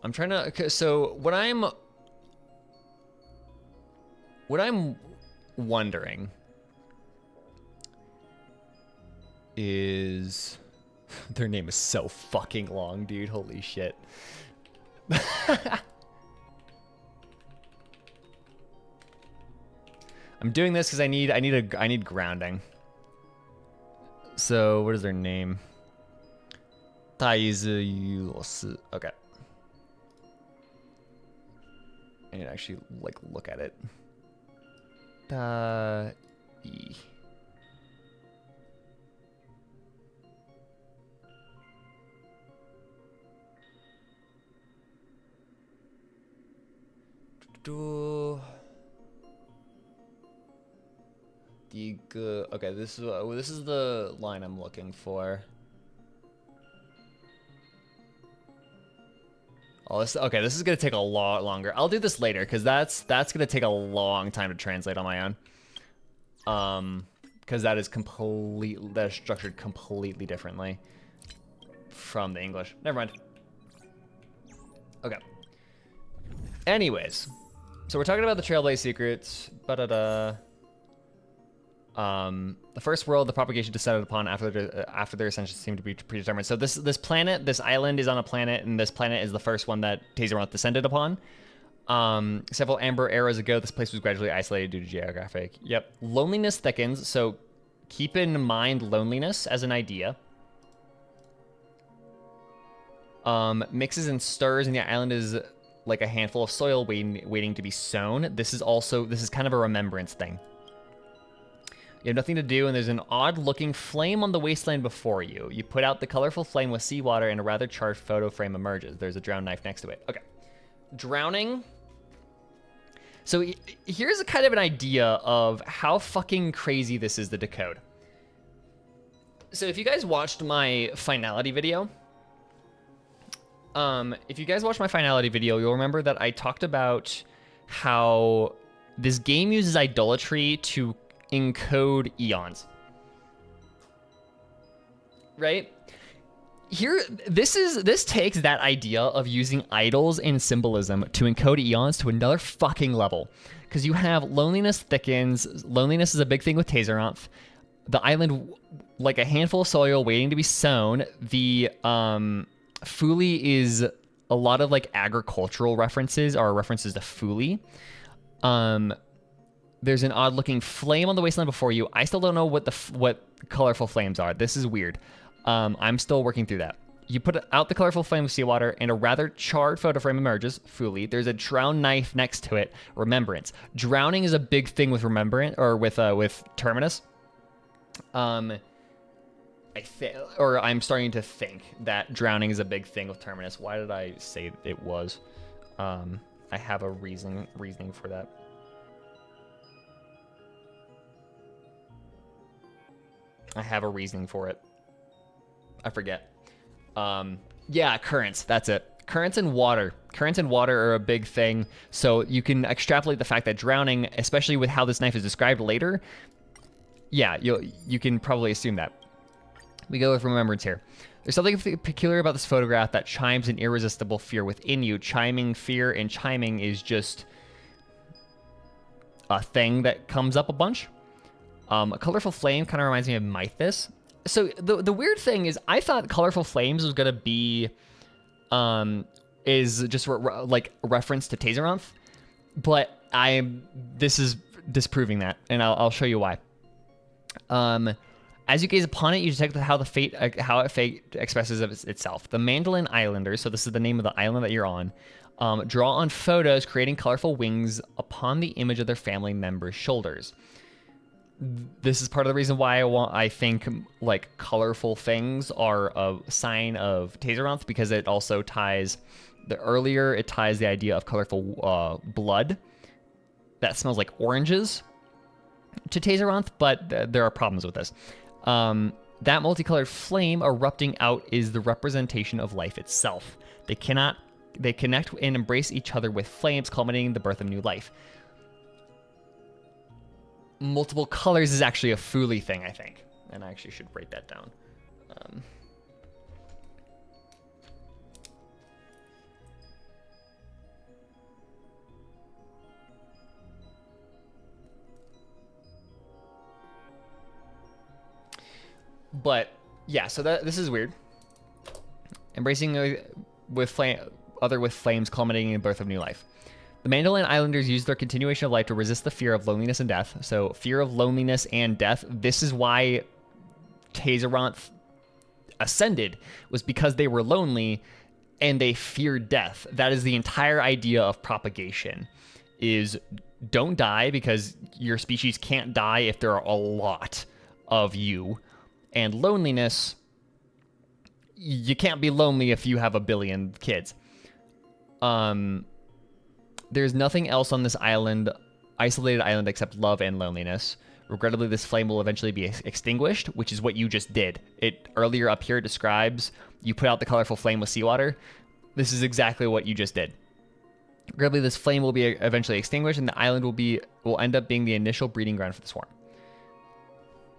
I'm trying to. Okay, so what I'm wondering is their name is so fucking long, dude. Holy shit. I'm doing this because I need grounding. So what is their name? Okay. I need to actually like look at it. Okay, this is the line I'm looking for. Oh, okay, this is gonna take a lot longer. I'll do this later because that's gonna take a long time to translate on my own. Because because that is structured completely differently from the English. Never mind. Okay. Anyways, so we're talking about the Trailblaze secrets. Ba-da-da. The first world, the propagation descended upon after their ascension seemed to be predetermined. So this planet, this island is on a planet, and this planet is the first one that Tazeroth descended upon. Several amber eras ago, this place was gradually isolated due to geographic. Yep. Loneliness thickens, so keep in mind loneliness as an idea. Mixes and stirs, and the island is like a handful of soil waiting to be sown. This is kind of a remembrance thing. You have nothing to do, and there's an odd-looking flame on the wasteland before you. You put out the colorful flame with seawater, and a rather charged photo frame emerges. There's a drowned knife next to it. Okay. Drowning. So here's a kind of an idea of how fucking crazy this is to decode. So if you guys watched my finality video, you'll remember that I talked about how this game uses idolatry to encode eons. Right? Here, this takes that idea of using idols and symbolism to encode eons to another fucking level. Because you have loneliness thickens. Loneliness is a big thing with Tazeroth. The island, like a handful of soil waiting to be sown. The Fuli is a lot of like agricultural references or references to Fuli. There's an odd-looking flame on the wasteland before you. I still don't know what colorful flames are. This is weird. I'm still working through that. You put out the colorful flame with seawater, and a rather charred photo frame emerges. Fuli. There's a drowned knife next to it. Remembrance. Drowning is a big thing with remembrance or with Terminus. I'm starting to think that drowning is a big thing with Terminus. Why did I say it was? I have a reasoning for that. I have a reasoning for it. I forget. Yeah, currents. That's it. Currents and water. Currents and water are a big thing. So you can extrapolate the fact that drowning, especially with how this knife is described later, yeah, you can probably assume that. We go with remembrance here. There's something peculiar about this photograph that chimes an irresistible fear within you. Chiming fear, and chiming is just a thing that comes up a bunch. A colorful flame kind of reminds me of Mythos. So the weird thing is, I thought colorful flames was gonna be, is just like a reference to Tazeroth, but this is disproving that, and I'll show you why. As you gaze upon it, you detect how it fate expresses itself. The Mandolin Islanders, so this is the name of the island that you're on, draw on photos, creating colorful wings upon the image of their family members' shoulders. This is part of the reason why I think like colorful things are a sign of Tazeroth, because it also ties the idea of colorful blood that smells like oranges to Tazeroth, but there are problems with this. That multicolored flame erupting out is the representation of life itself. They connect and embrace each other with flames, culminating in the birth of new life. Multiple colors is actually a Fuli thing, I think. And I actually should write that down. But yeah, so this is weird. Embracing with flames, culminating in the birth of new life. The Mandolin Islanders use their continuation of life to resist the fear of loneliness and death. So fear of loneliness and death. This is why Tazeroth ascended, was because they were lonely and they feared death. That is the entire idea of propagation, is don't die, because your species can't die if there are a lot of you. And loneliness, you can't be lonely if you have a billion kids. There's nothing else on this isolated island except love and loneliness. Regrettably, this flame will eventually be extinguished, which is what you just did. It earlier up here describes you put out the colorful flame with seawater. This is exactly what you just did. Regrettably, this flame will be eventually extinguished, and the island will end up being the initial breeding ground for the swarm.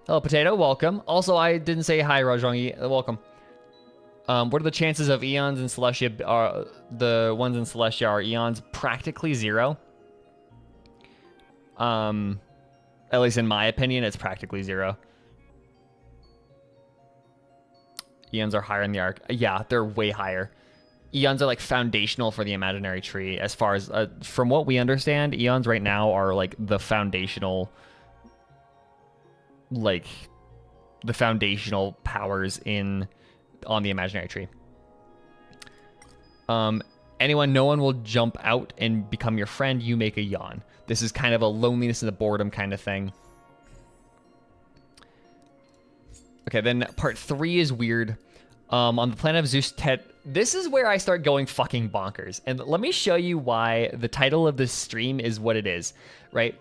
Hello, Potato. Welcome. Also, I didn't say hi, Rajangi. Welcome. What are the chances of eons in Celestia? Are the ones in Celestia are eons practically 0? At least in my opinion, it's practically 0. Eons are higher in the arc. Yeah, they're way higher. Eons are like foundational for the imaginary tree. As far as from what we understand, eons right now are like the foundational, like the foundational powers on the imaginary tree. No one will jump out and become your friend. You make a yawn. This is kind of a loneliness and a boredom kind of thing. Okay, then part 3 is weird. On the planet of Zeus this is where I start going fucking bonkers. And let me show you why the title of this stream is what it is, right?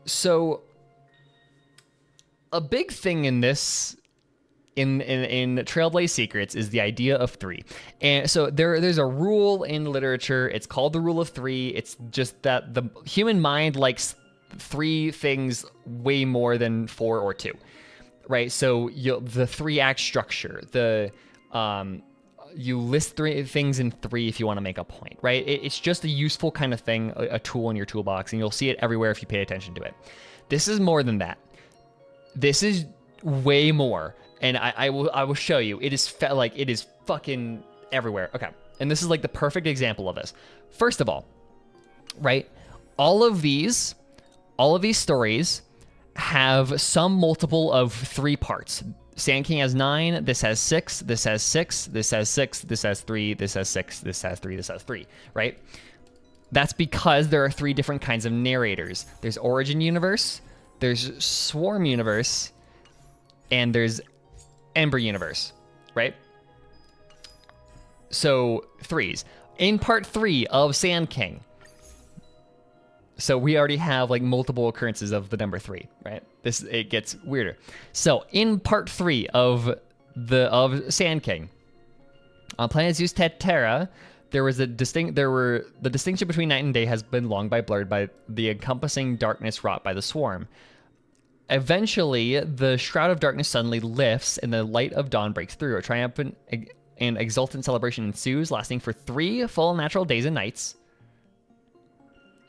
So a big thing in this in Trailblaze Secrets is the idea of 3. And so there's a rule in literature. It's called the rule of 3. It's just that the human mind likes 3 things way more than 4 or 2. Right, so the 3-act structure, you list 3 things in 3 if you want to make a point, right? It's just a useful kind of thing, a tool in your toolbox, and you'll see it everywhere if you pay attention to it. This is more than that. This is way more, and I will show you. It is it is fucking everywhere. Okay, and this is like the perfect example of this. First of all, right, all of these stories have some multiple of 3 parts. Sand King has 9, this has 6, this has 6, this has 6, this has 3, this has 6, this has 3, this has 3, right? That's because there are 3 different kinds of narrators. There's Origin Universe, there's Swarm Universe, and there's Ember Universe, right? So 3s. In part 3 of Sand King, so we already have like multiple occurrences of the number 3, right? It gets weirder. So in part 3 of Sand King, on planet Zeus Terra, the distinction between night and day has been long blurred by the encompassing darkness wrought by the swarm. Eventually, the shroud of darkness suddenly lifts and the light of dawn breaks through. A triumphant and exultant celebration ensues, lasting for 3 full natural days and nights.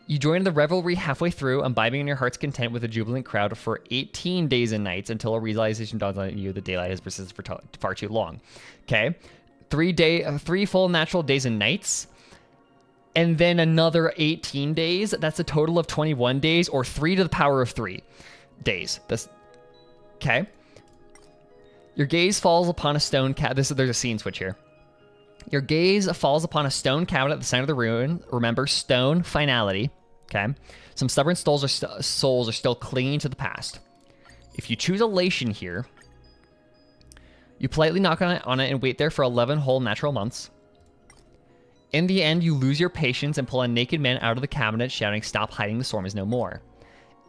You join the revelry halfway through, imbibing in your heart's content with a jubilant crowd for 18 days and nights until a realization dawns on you: the daylight has persisted for far too long. Okay, 3 full natural days and nights, and then another 18 days. That's a total of 21 days, or 3 to the power of 3 days. That's okay. Your gaze falls upon a stone there's a scene switch here. Your gaze falls upon a stone cabinet at the center of the ruin. Remember, stone, finality. Okay. Some stubborn souls are still clinging to the past. If you choose elation here, you politely knock on it and wait there for 11 whole natural months. In the end, you lose your patience and pull a naked man out of the cabinet, shouting, "Stop hiding, the storm is no more."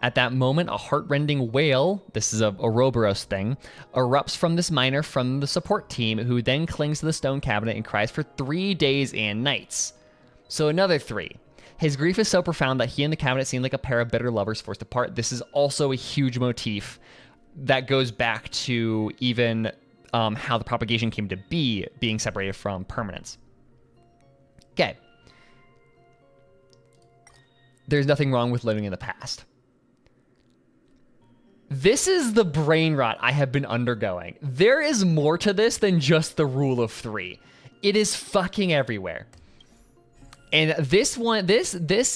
At that moment, a heart-rending wail, this is a Ouroboros thing, erupts from this miner from the support team, who then clings to the stone cabinet and cries for 3 days and nights. So another 3. His grief is so profound that he and the cabinet seem like a pair of bitter lovers forced apart. This is also a huge motif that goes back to even how the propagation came to be, being separated from permanence. Okay. There's nothing wrong with living in the past. This is the brain rot I have been undergoing. There is more to this than just the rule of 3. It is fucking everywhere. And this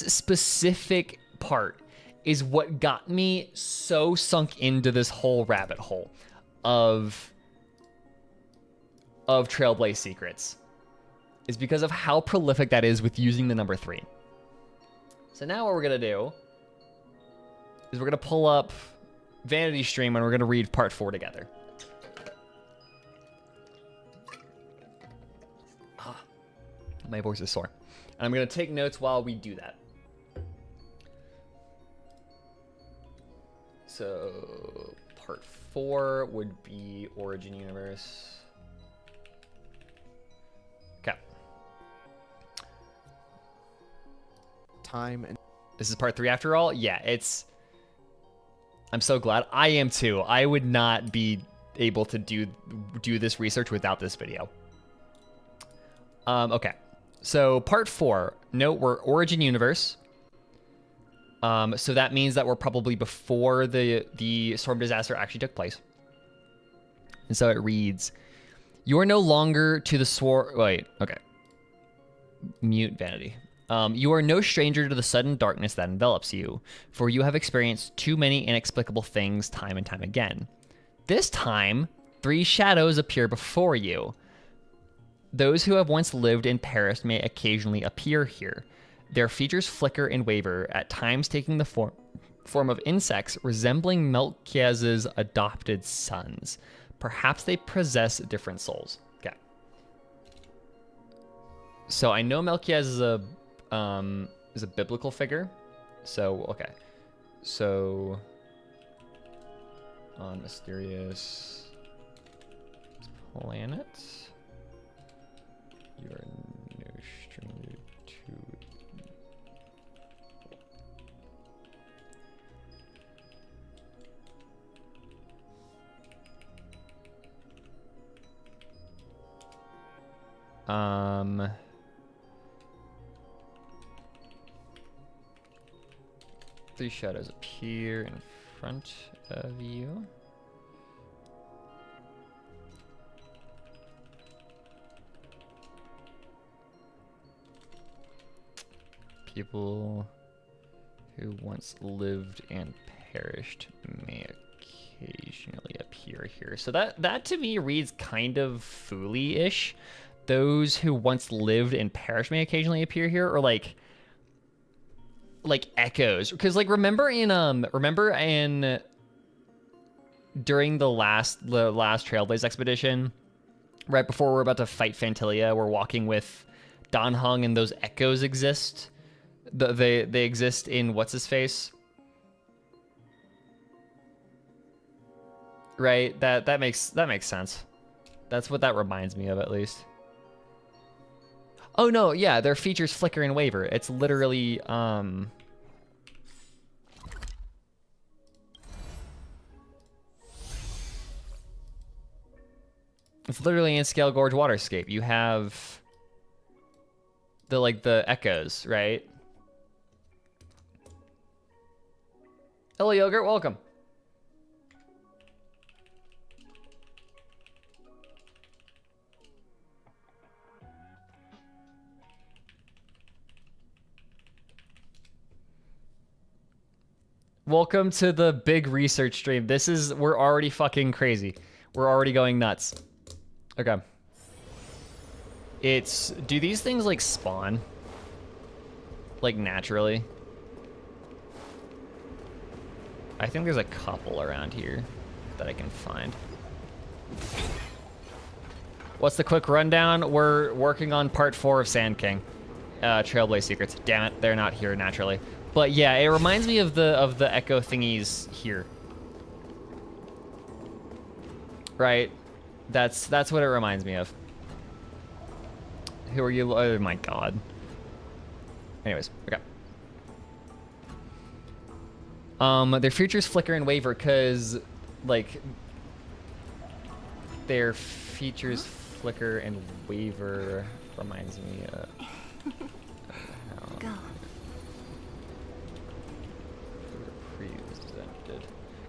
specific part is what got me so sunk into this whole rabbit hole of Trailblaze Secrets, is because of how prolific that is with using the number 3. So now what we're gonna do is we're gonna pull up Vanity Stream and we're gonna read part 4 together. My voice is sore. And I'm gonna take notes while we do that. So part 4 would be Origin Universe. Okay. Time and this is part 3 after all? Yeah, it's I'm so glad. I am too. I would not be able to do this research without this video. Okay. So part 4. Note we're Origin Universe. So that means that we're probably before the storm disaster actually took place. And so it reads, you are no longer to the wait, okay. Mute vanity. You are no stranger to the sudden darkness that envelops you, for you have experienced too many inexplicable things time and time again. This time, 3 shadows appear before you. Those who have once lived in Paris may occasionally appear here. Their features flicker and waver, at times taking the form of insects resembling Melchiaz's adopted sons. Perhaps they possess different souls. Okay. So I know Melchiaz is a biblical figure. So okay. So on mysterious planet, you are no stranger to. Three shadows appear in front of you. People who once lived and perished may occasionally appear here. So that to me reads kind of Fooly-ish. Those who once lived and perished may occasionally appear here, or like echoes. Because like remember in during the last Trailblaze expedition, right before we're about to fight Phantilia, we're walking with Dan Heng and those echoes exist. They exist in what's his face? Right? That makes sense. That's what that reminds me of, at least. Oh no, yeah, their features flicker and waver. It's literally it's literally in Scale Gorge Waterscape. You have the echoes, right? Hello, Yogurt, welcome. Welcome to the big research stream. We're already fucking crazy. We're already going nuts. Okay. Do these things like spawn? Like naturally? I think there's a couple around here that I can find. What's the quick rundown? We're working on part 4 of Sand King. Trailblaze Secrets. Damn it, they're not here naturally. But yeah, it reminds me of the echo thingies here. Right? That's what it reminds me of. Who are you? Oh my god. Anyways, okay. Their features flicker and waver because, like, their features flicker and waver reminds me of. Go.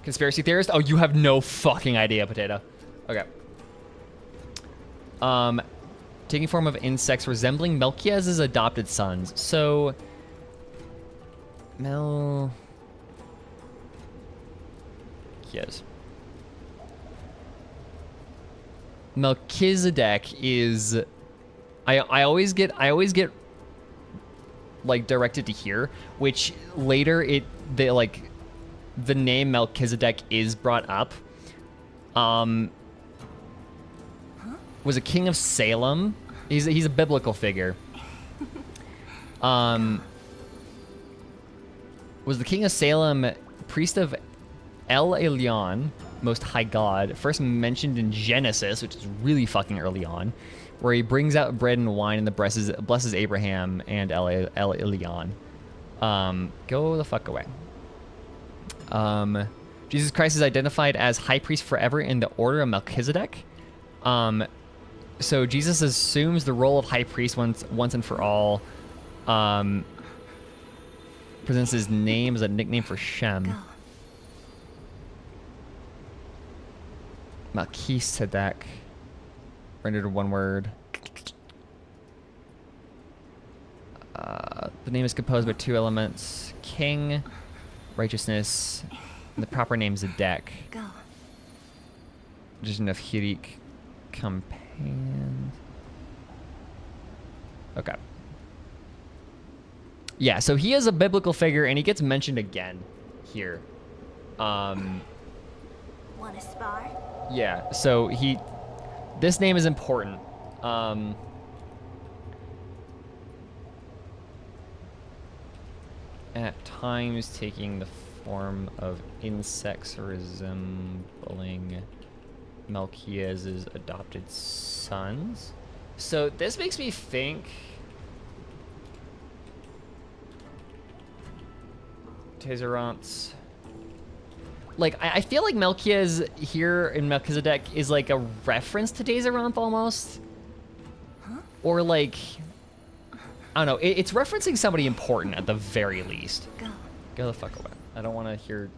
Conspiracy theorist? Oh, you have no fucking idea, Potato. Okay. Taking form of insects resembling Melchiaz's adopted sons. So, Yes. Melchizedek is. I always get like directed to here, which later the name Melchizedek is brought up. Was a king of Salem. He's a biblical figure. Was the king of Salem, priest of El Elyon, Most High God, first mentioned in Genesis, which is really fucking early on, where he brings out bread and wine and blesses Abraham and El Elyon. Go the fuck away. Jesus Christ is identified as high priest forever in the order of Melchizedek. So Jesus assumes the role of high priest once and for all. Presents his name as a nickname for Shem. Go. Melchizedek. Rendered in one word. The name is composed by two elements: king, righteousness, and the proper name is Zedek. Go. Just enough Hirik companions. Okay. Yeah, so he is a biblical figure, and he gets mentioned again here. Want to spar? Yeah, so this name is important. At times taking the form of insects resembling Melchiez's adopted sons. So this makes me think Tezerant's, like, I feel like Melchiez here in Melchizedek is like a reference to Tezerant almost. Huh? Or like, I don't know, it's referencing somebody important at the very least. Go. Go the fuck away. I don't want to hear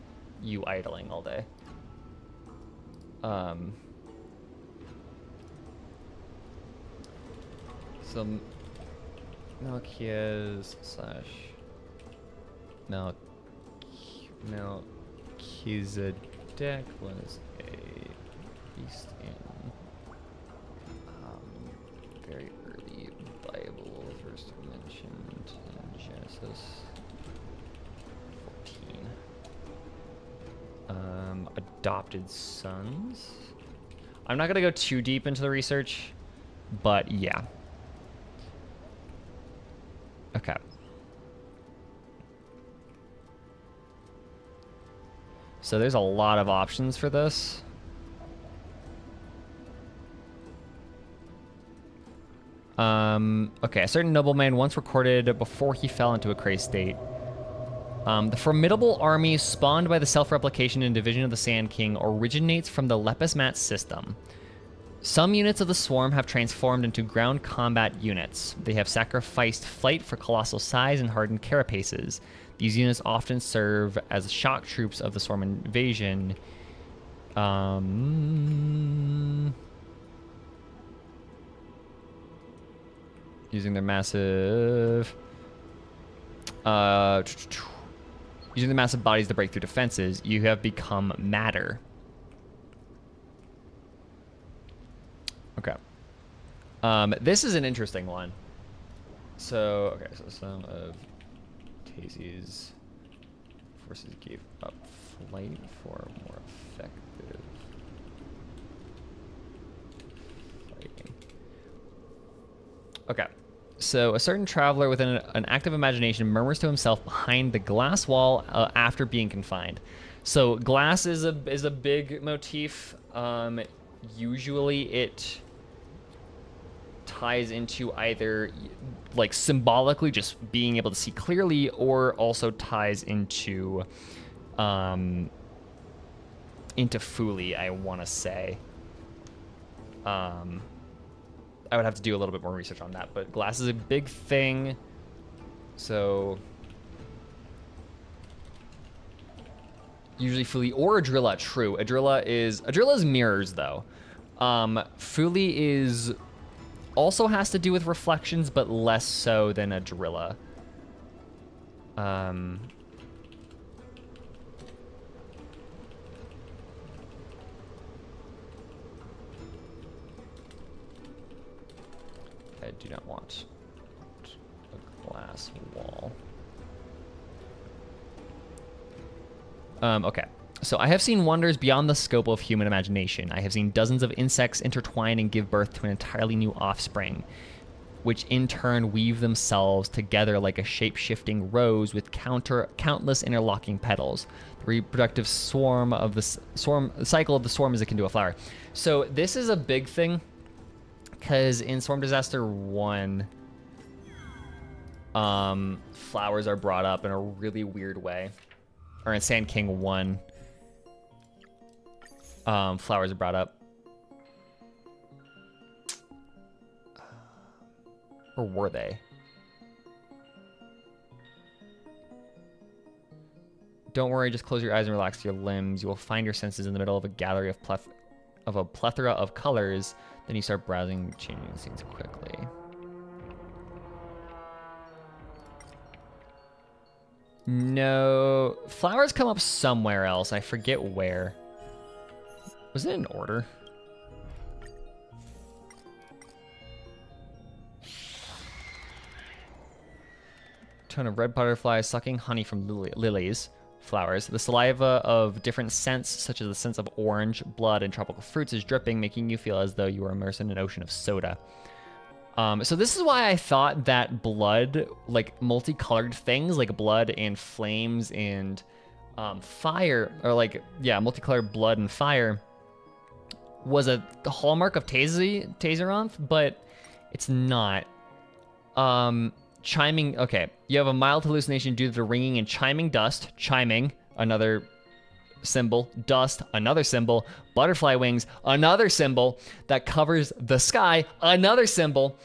you idling all day. So Melchiez slash Melchizedek was a beast in very early Bible, first mentioned in Genesis 14. Adopted sons. I'm not gonna go too deep into the research, but yeah. Okay. So there's a lot of options for this. Okay, a certain nobleman once recorded before he fell into a crazed state. The formidable army spawned by the self-replication and division of the Sand King originates from the Lepus Mat system. Some units of the swarm have transformed into ground combat units. They have sacrificed flight for colossal size and hardened carapaces. These units often serve as shock troops of the swarm invasion. Using their massive bodies to break through defenses, you have become matter. Okay. This is an interesting one. So, okay, so some of Tazy's forces gave up flight for more effective fighting. Okay. So a certain traveler with an active imagination murmurs to himself behind the glass wall after being confined. So glass is a big motif. Usually it ties into either like symbolically just being able to see clearly, or also ties into Fuli, I want to say. I would have to do a little bit more research on that, but glass is a big thing. So usually Fuli or Adrilla, true. Adrilla is mirrors though. Fuli is also has to do with reflections, but less so than Adrilla. I do not want a glass wall. Okay. So I have seen wonders beyond the scope of human imagination. I have seen dozens of insects intertwine and give birth to an entirely new offspring, which in turn weave themselves together like a shape-shifting rose with countless interlocking petals. The reproductive cycle of the swarm is akin to a flower. So this is a big thing, because in Swarm Disaster 1, flowers are brought up in a really weird way. Or in Sand King 1. flowers are brought up. Or were they? Don't worry, just close your eyes and relax your limbs. You will find your senses in the middle of a gallery of a plethora of colors. Then you start browsing, changing scenes quickly. No, flowers come up somewhere else. I forget where. Was it in order? Ton of red butterflies sucking honey from lilies. Flowers. The saliva of different scents, such as the scents of orange, blood, and tropical fruits, is dripping, making you feel as though you are immersed in an ocean of soda. So this is why I thought that blood, like multicolored things, like blood and flames and fire, or like, yeah, multicolored blood and fire, was the hallmark of Tazeroth, but it's not. Chiming, okay. You have a mild hallucination due to the ringing and chiming dust. Chiming, another symbol. Dust, another symbol. Butterfly wings, another symbol that covers the sky, another symbol.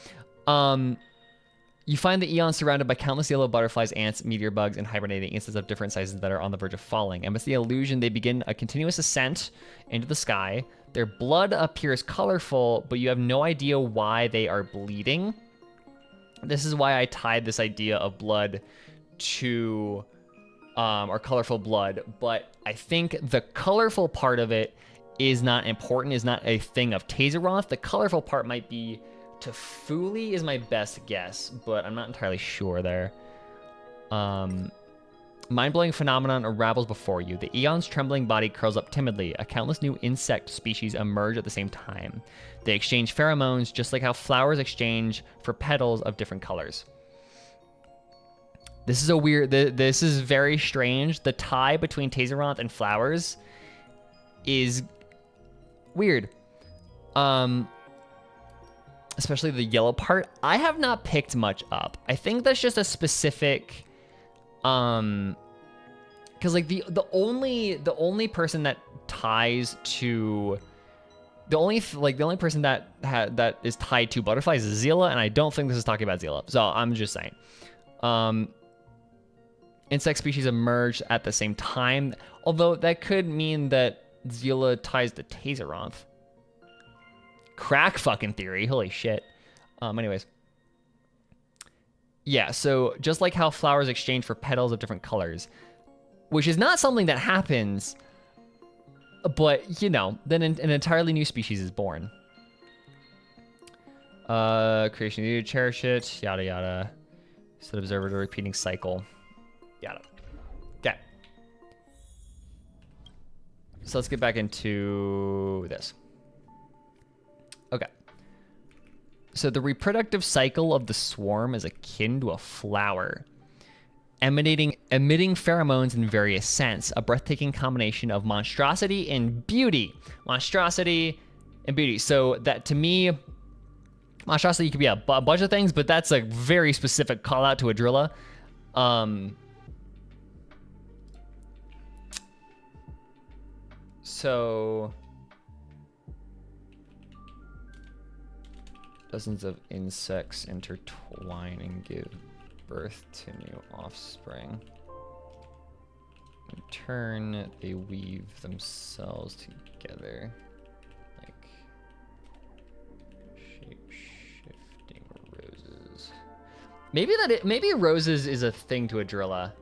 You find the Eon surrounded by countless yellow butterflies, ants, meteor bugs, and hibernating insects of different sizes that are on the verge of falling. Amidst the illusion, they begin a continuous ascent into the sky. Their blood appears colorful, but you have no idea why they are bleeding. This is why I tied this idea of blood to, or colorful blood, but I think the colorful part of it is not important, is not a thing of Tazeroth. The colorful part might be to Fuli is my best guess, but I'm not entirely sure there. Mind-blowing phenomenon unravels before you. The Eon's trembling body curls up timidly. A countless new insect species emerge at the same time. They exchange pheromones, just like how flowers exchange for petals of different colors. This is a weird... This is very strange. The tie between Tazeroth and flowers is weird. Especially the yellow part. I have not picked much up. I think that's just a specific... because like the only person that ties to the only person that is tied to butterflies is Zila, and I don't think this is talking about Zila. So I'm just saying. Insect species emerge at the same time, although that could mean that Zila ties to Tazeroth. Crack fucking theory. Holy shit. Anyways. Yeah, so just like how flowers exchange for petals of different colors, which is not something that happens, but, you know, then an entirely new species is born. Creation, you cherish it, yada yada. Set observer to repeating cycle, yada. Okay. So let's get back into this. Okay. So the reproductive cycle of the swarm is akin to a flower, emitting pheromones in various scents, a breathtaking combination of monstrosity and beauty. Monstrosity and beauty. So that, to me, monstrosity could be a bunch of things, but that's a very specific call out to Adrilla. So dozens of insects intertwine and give birth to new offspring. In turn, they weave themselves together like shape-shifting roses. Maybe roses is a thing to Adrilla.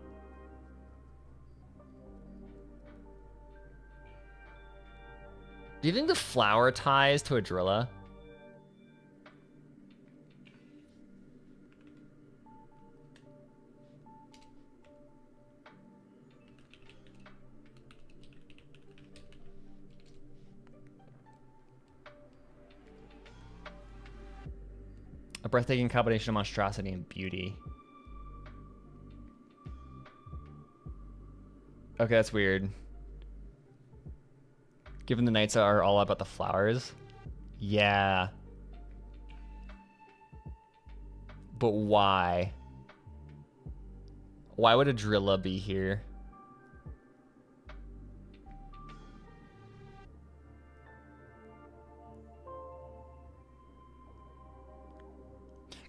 Do you think the flower ties to Adrilla? A breathtaking combination of monstrosity and beauty. Okay, that's weird. Given the nights are all about the flowers. Yeah. But why? Why would Adrilla be here?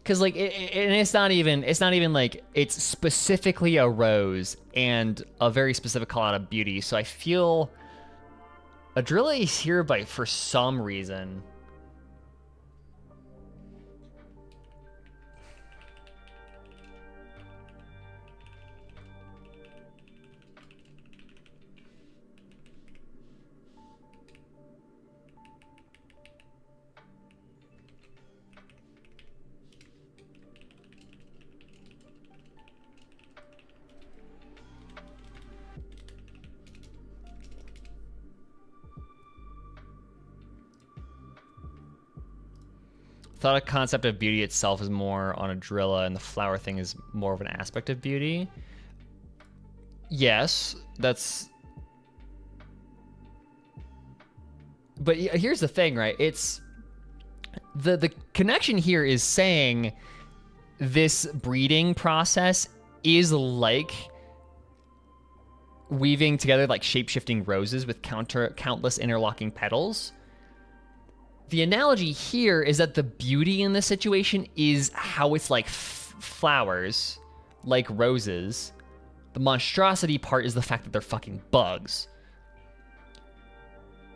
Because like and it's not even like it's specifically a rose and a very specific call out of beauty. So I feel Adrilla is here by for some reason. Thought a concept of beauty itself is more on Adrilla, and the flower thing is more of an aspect of beauty. Yes, that's... But here's the thing, right? It's... The connection here is saying this breeding process is like weaving together like shape-shifting roses with countless interlocking petals. The analogy here is that the beauty in this situation is how it's like flowers, like roses. The monstrosity part is the fact that they're fucking bugs.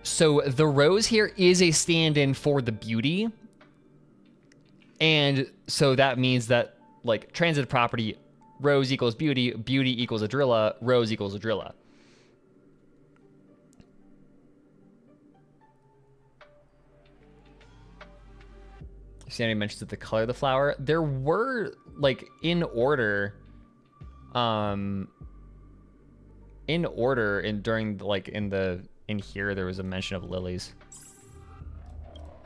So the rose here is a stand-in for the beauty. And so that means that like transitive property, rose equals beauty, beauty equals Adrilla, rose equals Adrilla. Sandy mentions that the color of the flower. There were like in order in during like in here there was a mention of lilies.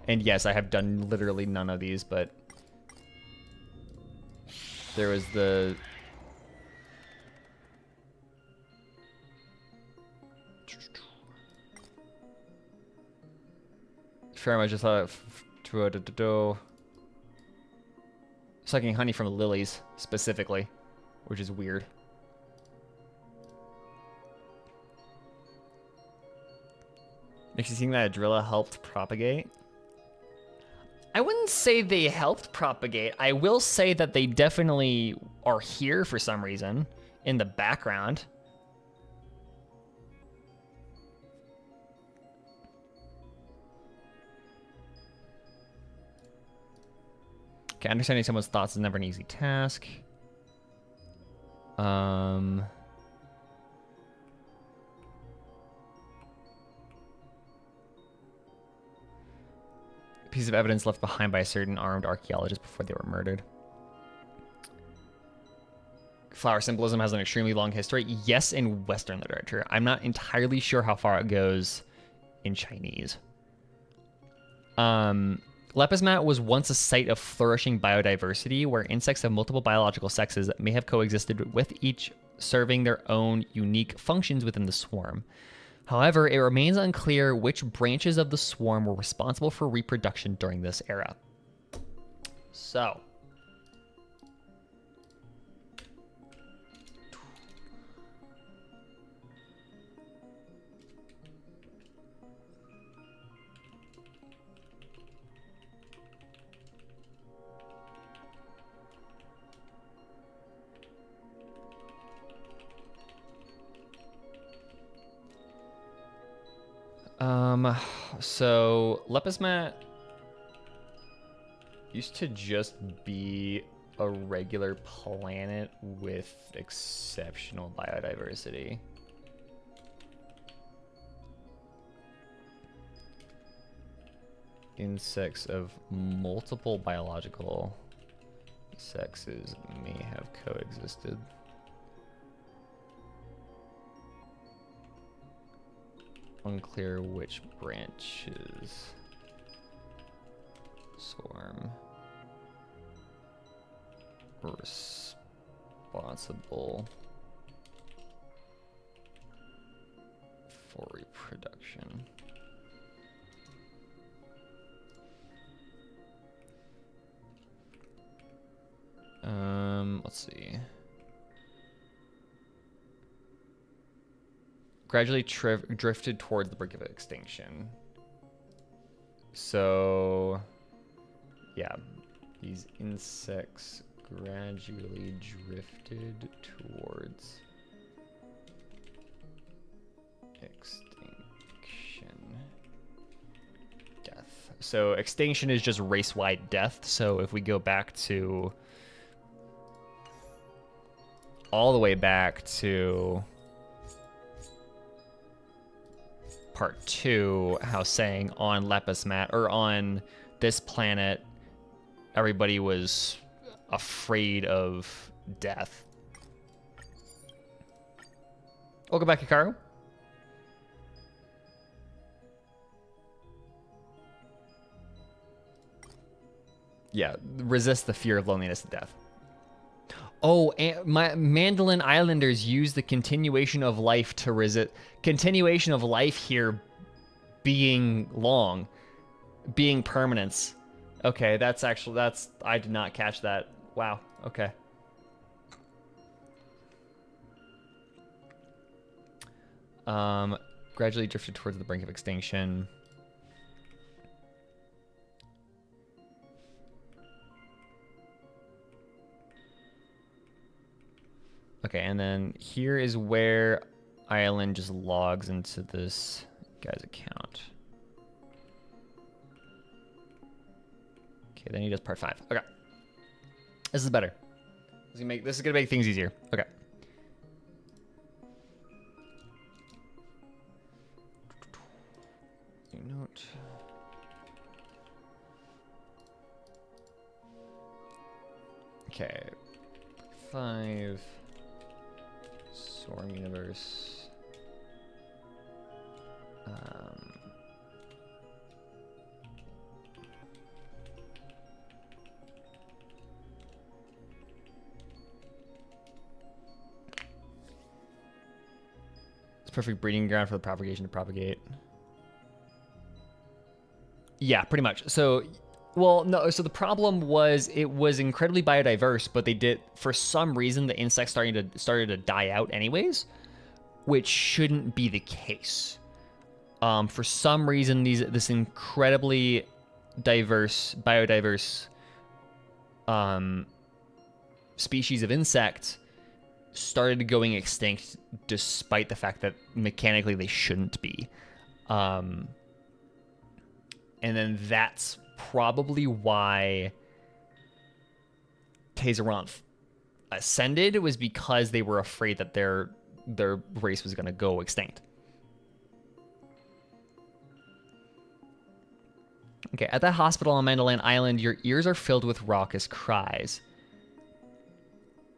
And yes, I have done literally none of these, but there was the very much just thought sucking honey from lilies, specifically, which is weird. Makes you think that Adrilla helped propagate? I wouldn't say they helped propagate. I will say that they definitely are here for some reason in the background. Okay, understanding someone's thoughts is never an easy task. Piece of evidence left behind by a certain armed archaeologist before they were murdered. Flower symbolism has an extremely long history. Yes, in Western literature. I'm not entirely sure how far it goes in Chinese. Lepus mat was once a site of flourishing biodiversity where insects of multiple biological sexes may have coexisted with each serving their own unique functions within the swarm. However, it remains unclear which branches of the swarm were responsible for reproduction during this era. So, so Lepus mat used to just be a regular planet with exceptional biodiversity. Insects of multiple biological sexes may have coexisted. Unclear which branches. Swarm. Responsible for reproduction. Let's see. Gradually drifted towards the brink of extinction. So, yeah. These insects gradually drifted towards extinction. Death. So extinction is just race-wide death. So if we go back to all the way back to part 2, how saying on Lepus or on this planet, everybody was afraid of death. Welcome back, Hikaru. Yeah, resist the fear of loneliness and death. Oh, and my Mandolin Islanders use the continuation of life to resist. Continuation of life here being long, being permanence. Okay, that's I did not catch that. Wow, okay. Gradually drifted towards the brink of extinction. Okay, and then here is where Island just logs into this guy's account. Okay, then he does part 5. Okay. This is better. This is gonna make things easier. Okay. Note. Okay. 5. Swarm Universe. It's perfect breeding ground for the propagation to propagate. Yeah, pretty much. So, well, no. So the problem was it was incredibly biodiverse, but they did, for some reason, the insects started to die out anyways, which shouldn't be the case. For some reason, this incredibly biodiverse species of insect started going extinct, despite the fact that mechanically they shouldn't be. And then that's probably why Tazeranth ascended, was because they were afraid that their race was going to go extinct. Okay, at that hospital on Mandolin Island, your ears are filled with raucous cries.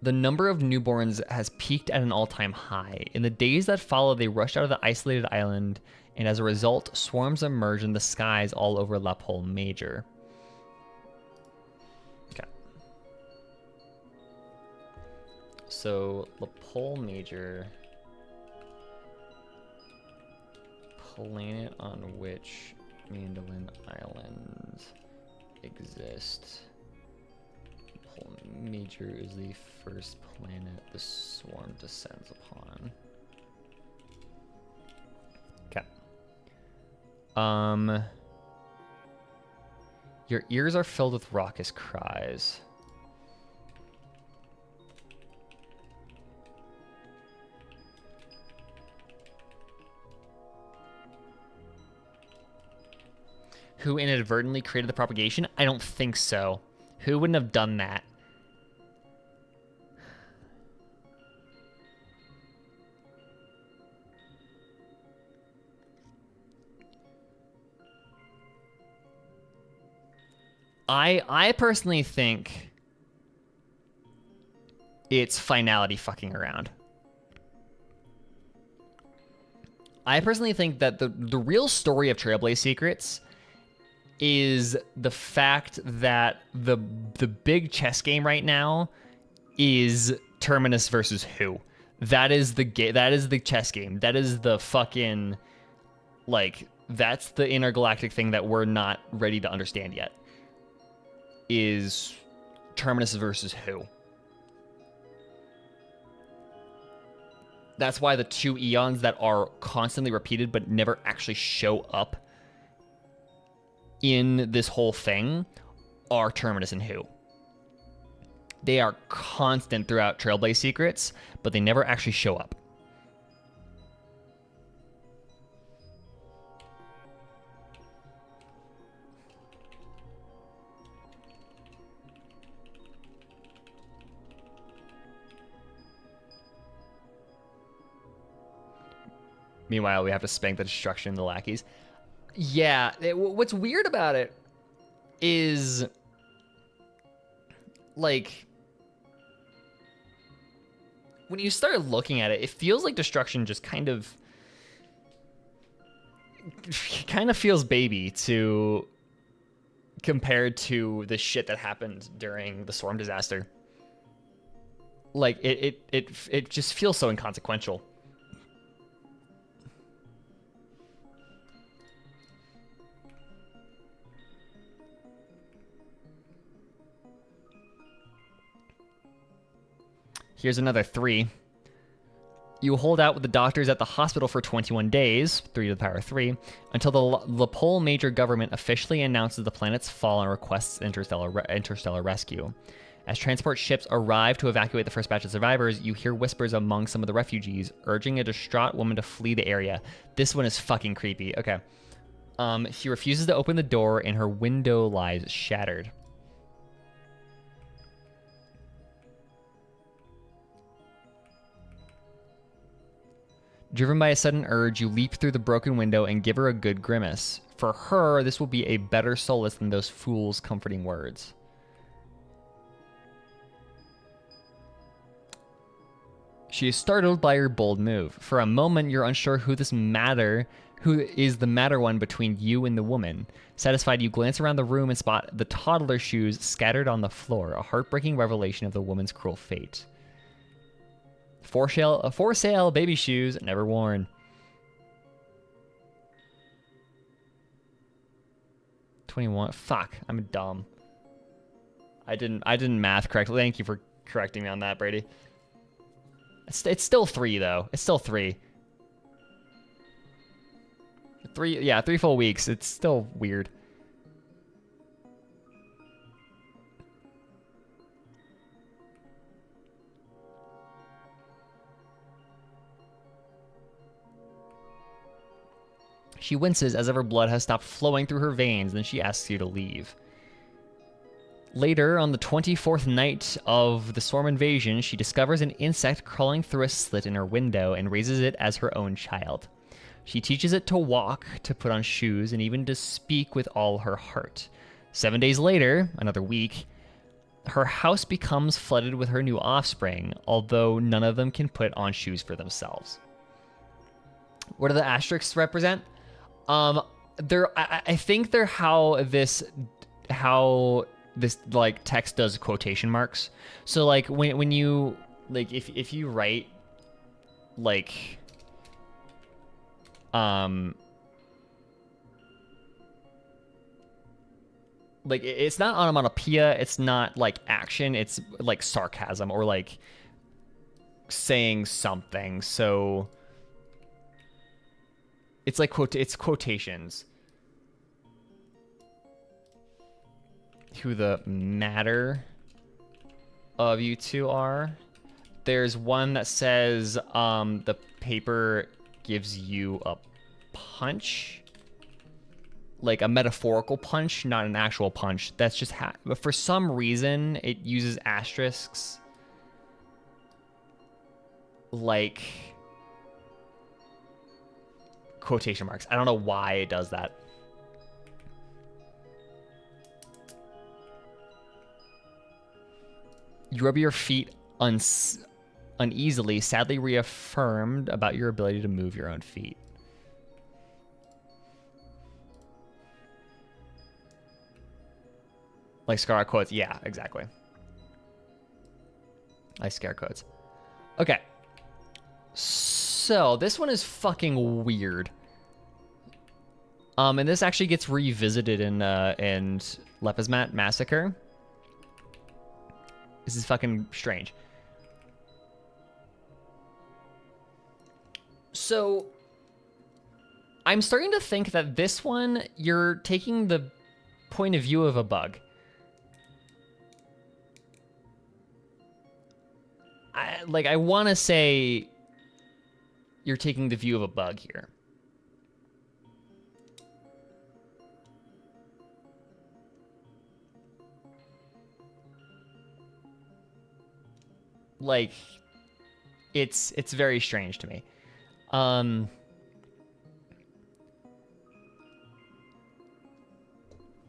The number of newborns has peaked at an all-time high. In the days that follow, they rushed out of the isolated island, and as a result, swarms emerge in the skies all over La Pole Major. Okay. So, La Pole Major, planet on which Mandolin Islands exist. Pole Major is the first planet the swarm descends upon. Okay. Your ears are filled with raucous cries. Who inadvertently created the propagation? I don't think so. Who wouldn't have done that? I personally think it's finality fucking around. I personally think that the real story of Trailblaze Secrets is the fact that the big chess game right now is Terminus versus who. That is the chess game. That is the fucking, like, that's the intergalactic thing that we're not ready to understand yet. Is Terminus versus who. That's why the two eons that are constantly repeated but never actually show up in this whole thing are Terminus and who. They are constant throughout Trailblaze Secrets, but they never actually show up. Meanwhile, we have to spank the destruction of the lackeys. Yeah, what's weird about it is, like, when you start looking at it, it feels like destruction just kind of feels baby to compared to the shit that happened during the storm disaster. Like it just feels so inconsequential. Here's another 3. You hold out with the doctors at the hospital for 21 days, 3 to the power 3, until the Lepole major government officially announces the planet's fall and requests interstellar rescue. As transport ships arrive to evacuate the first batch of survivors, you hear whispers among some of the refugees, urging a distraught woman to flee the area. This one is fucking creepy. Okay. She refuses to open the door, and her window lies shattered. Driven by a sudden urge, you leap through the broken window and give her a good grimace. For her, this will be a better solace than those fools' comforting words. She is startled by your bold move. For a moment, you're unsure who is the matter one between you and the woman. Satisfied, you glance around the room and spot the toddler shoes scattered on the floor, a heartbreaking revelation of the woman's cruel fate. For sale baby shoes, never worn. $21. Fuck, I'm dumb. I didn't math correctly. Thank you for correcting me on that, Brady. It's still 3 though. It's still 3. 3 full weeks. It's still weird. She winces as if her blood has stopped flowing through her veins, then she asks you to leave. Later, on the 24th night of the storm invasion, she discovers an insect crawling through a slit in her window and raises it as her own child. She teaches it to walk, to put on shoes, and even to speak with all her heart. 7 days later, another week, her house becomes flooded with her new offspring, although none of them can put on shoes for themselves. What do the asterisks represent? I think they're how this like text does quotation marks. So like when you like if you write like like it's not onomatopoeia, it's not like action, it's like sarcasm or like saying something. So it's like it's quotations. Who the matter of you two are. There's one that says the paper gives you a punch, like a metaphorical punch, not an actual punch. That's just but for some reason it uses asterisks like quotation marks. I don't know why it does that. You rub your feet uneasily, sadly reaffirmed about your ability to move your own feet. Like scare quotes. Yeah, exactly. I scare quotes. Okay. So this one is fucking weird. And this actually gets revisited in Lepizmat Massacre. This is fucking strange. So I'm starting to think that this one, you're taking the point of view of a bug. I want to say you're taking the view of a bug here. Like, it's very strange to me.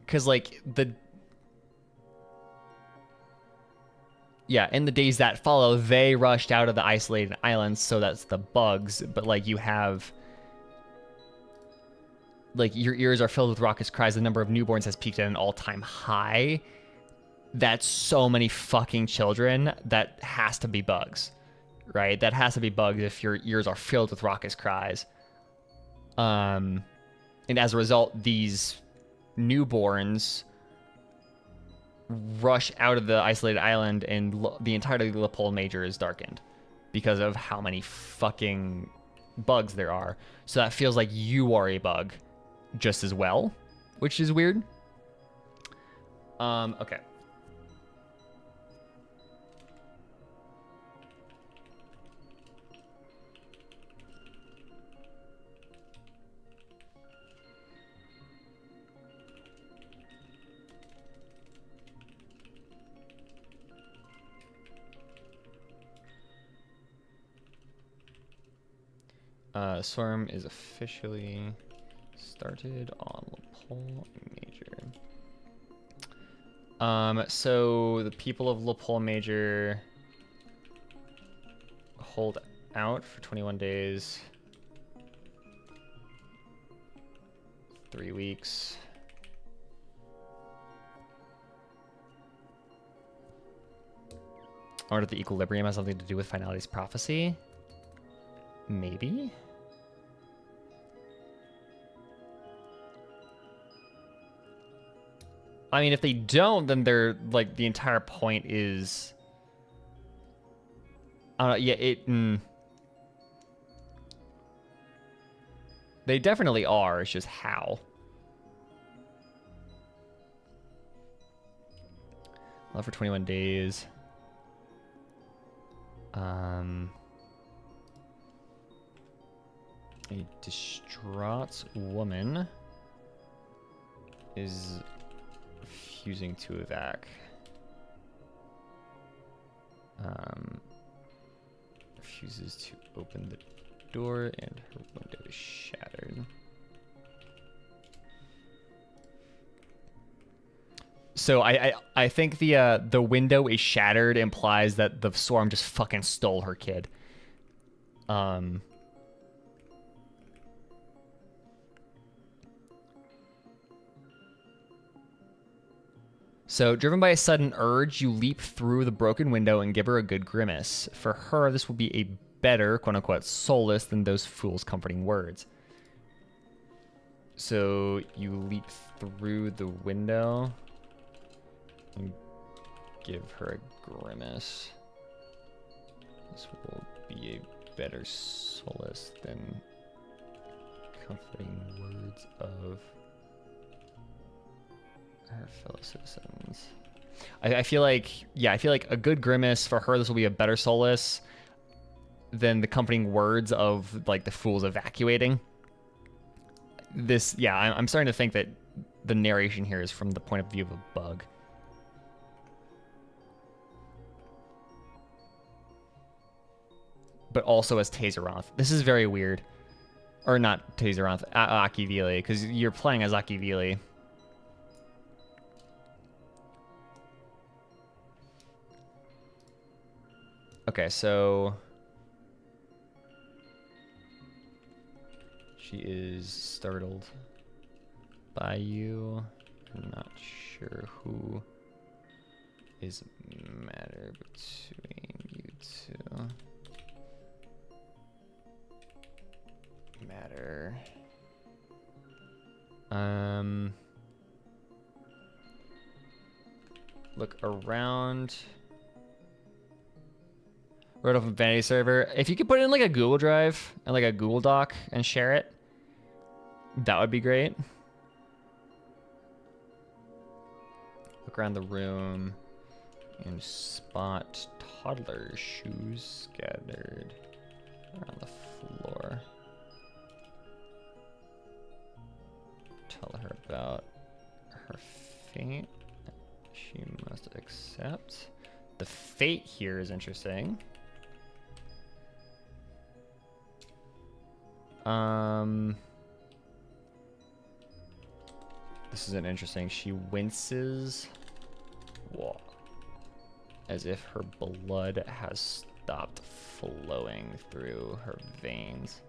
Because, like, in the days that follow, they rushed out of the isolated islands, so that's the bugs. But, like, you have... Like, your ears are filled with raucous cries. The number of newborns has peaked at an all-time high. That's so many fucking children. That has to be bugs, right? That has to be bugs if your ears are filled with raucous cries. And as a result, these newborns rush out of the isolated island, and the entirety of the Lipole Major is darkened because of how many fucking bugs there are. So that feels like you are a bug just as well, which is weird. Okay. Swarm is officially started on Lipole Major. So the people of Lipole Major hold out for 21 days, 3 weeks. I wonder if the equilibrium has something to do with Finality's prophecy. Maybe? I mean, if they don't, then they're, like, the entire point is... I don't know, yeah, They definitely are, it's just how. Love for 21 days. A distraught woman is refusing to evac. Refuses to open the door, and her window is shattered. So I think the window is shattered implies that the swarm just fucking stole her kid. So, driven by a sudden urge, you leap through the broken window and give her a good grimace. For her, this will be a better, quote-unquote, solace than those fool's comforting words. So, you leap through the window and give her a grimace. This will be a better solace than comforting words of her fellow citizens. I feel like, yeah, I feel like a good grimace for her, this will be a better solace than the comforting words of, like, the fools evacuating. This, yeah, I'm starting to think that the narration here is from the point of view of a bug. But also as Tazeroth. This is very weird. Or not Tazeroth, Akivili, because you're playing as Akivili. Okay, so she is startled by you. I'm not sure who is matter between you two. Matter. Look around. Wrote off a vanity server. If you could put it in like a Google Drive and like a Google Doc and share it, that would be great. Look around the room. And spot toddler shoes scattered around the floor. Tell her about her fate. She must accept. The fate here is interesting. This is an interesting. She winces. Whoa. As if her blood has stopped flowing through her veins.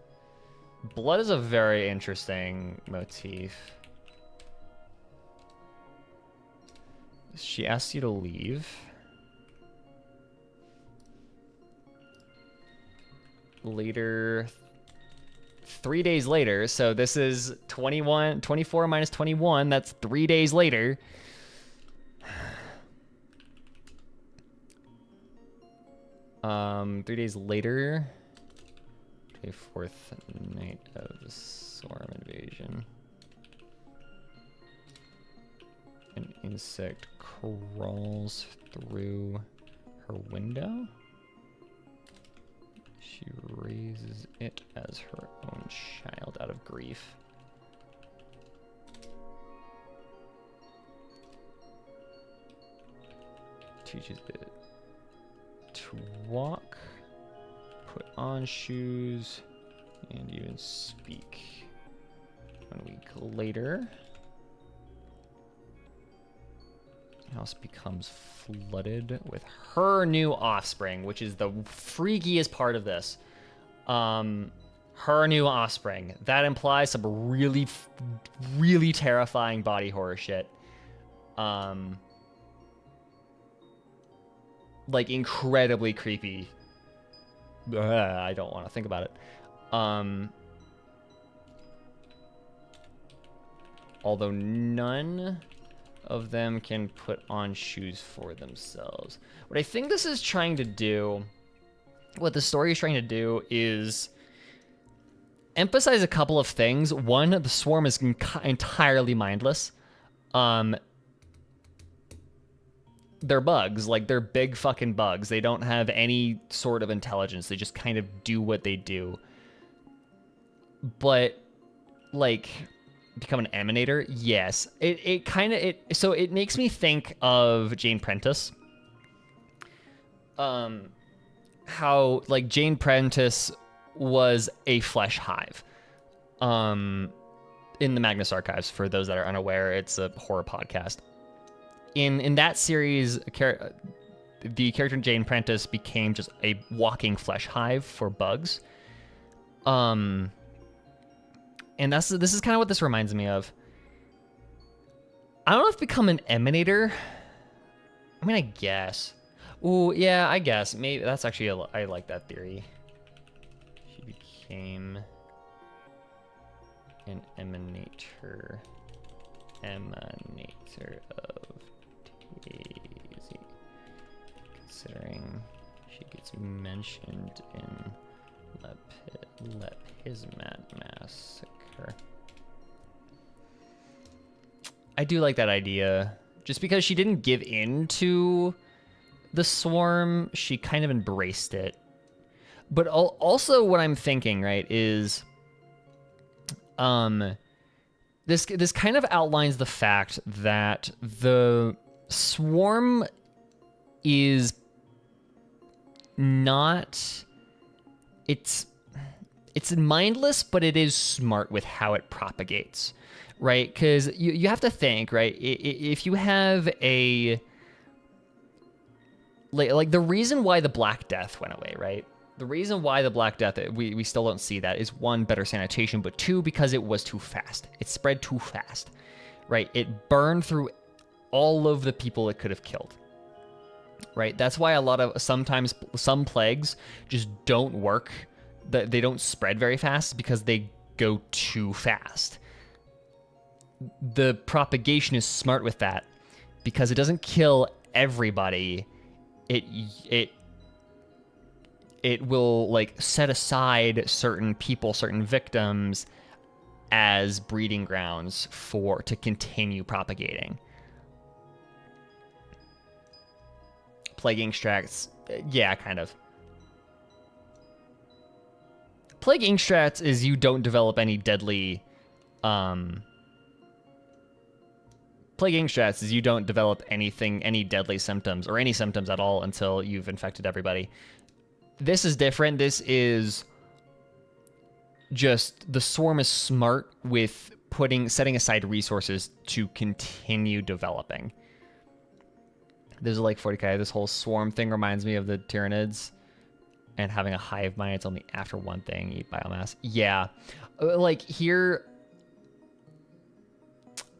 Blood is a very interesting motif. She asks you to leave. Later, 3 days later, so this is 24 minus 21, that's 3 days later. 3 days later, 24th night of the Swarm invasion. An insect crawls through her window. She raises it as her own child out of grief. Teaches it to walk, put on shoes, and even speak. 1 week later, the house becomes flooded with her new offspring, which is the freakiest part of this. Her new offspring. That implies some really, really terrifying body horror shit. Like incredibly creepy. I don't want to think about it. Although none of them can put on shoes for themselves. What I think this is trying to do, what the story is trying to do, is emphasize a couple of things. One, the swarm is entirely mindless. They're bugs, like they're big fucking bugs. They don't have any sort of intelligence. They just kind of do what they do. But like become an emanator, yes. So it makes me think of Jane Prentice. How like Jane Prentice was a flesh hive. In the Magnus Archives, for those that are unaware, it's a horror podcast. In that series, the character Jane Prentice became just a walking flesh hive for bugs. And this is kind of what this reminds me of. I don't know if become an emanator. I mean, I guess. Ooh, yeah, I guess. Maybe that's actually I like that theory. She became an emanator of Daisy. Considering she gets mentioned in Lepismat Massacre. I do like that idea. Just because she didn't give in to the swarm, she kind of embraced it. But also what I'm thinking, right, is this kind of outlines the fact that the swarm is not, it's mindless, but it is smart with how it propagates, right? Because you have to think, right? If you have a, like the reason why the Black Death went away, right? The reason why the Black Death, we still don't see that, is one, better sanitation, but two, because it was too fast. It spread too fast, right? It burned through all of the people it could have killed, right? That's why sometimes some plagues just don't work. They don't spread very fast because they go too fast. The propagation is smart with that because it doesn't kill everybody. It will like set aside certain people, certain victims as breeding grounds to continue propagating. Plague extracts, yeah, kind of. Plague extracts is you don't develop any deadly. Plague extracts is you don't develop any deadly symptoms or any symptoms at all until you've infected everybody. This is different. This is just the swarm is smart with setting aside resources to continue developing. There's like 40k. This whole swarm thing reminds me of the Tyranids and having a hive mind. It's only after one thing, eat biomass. Yeah, like here,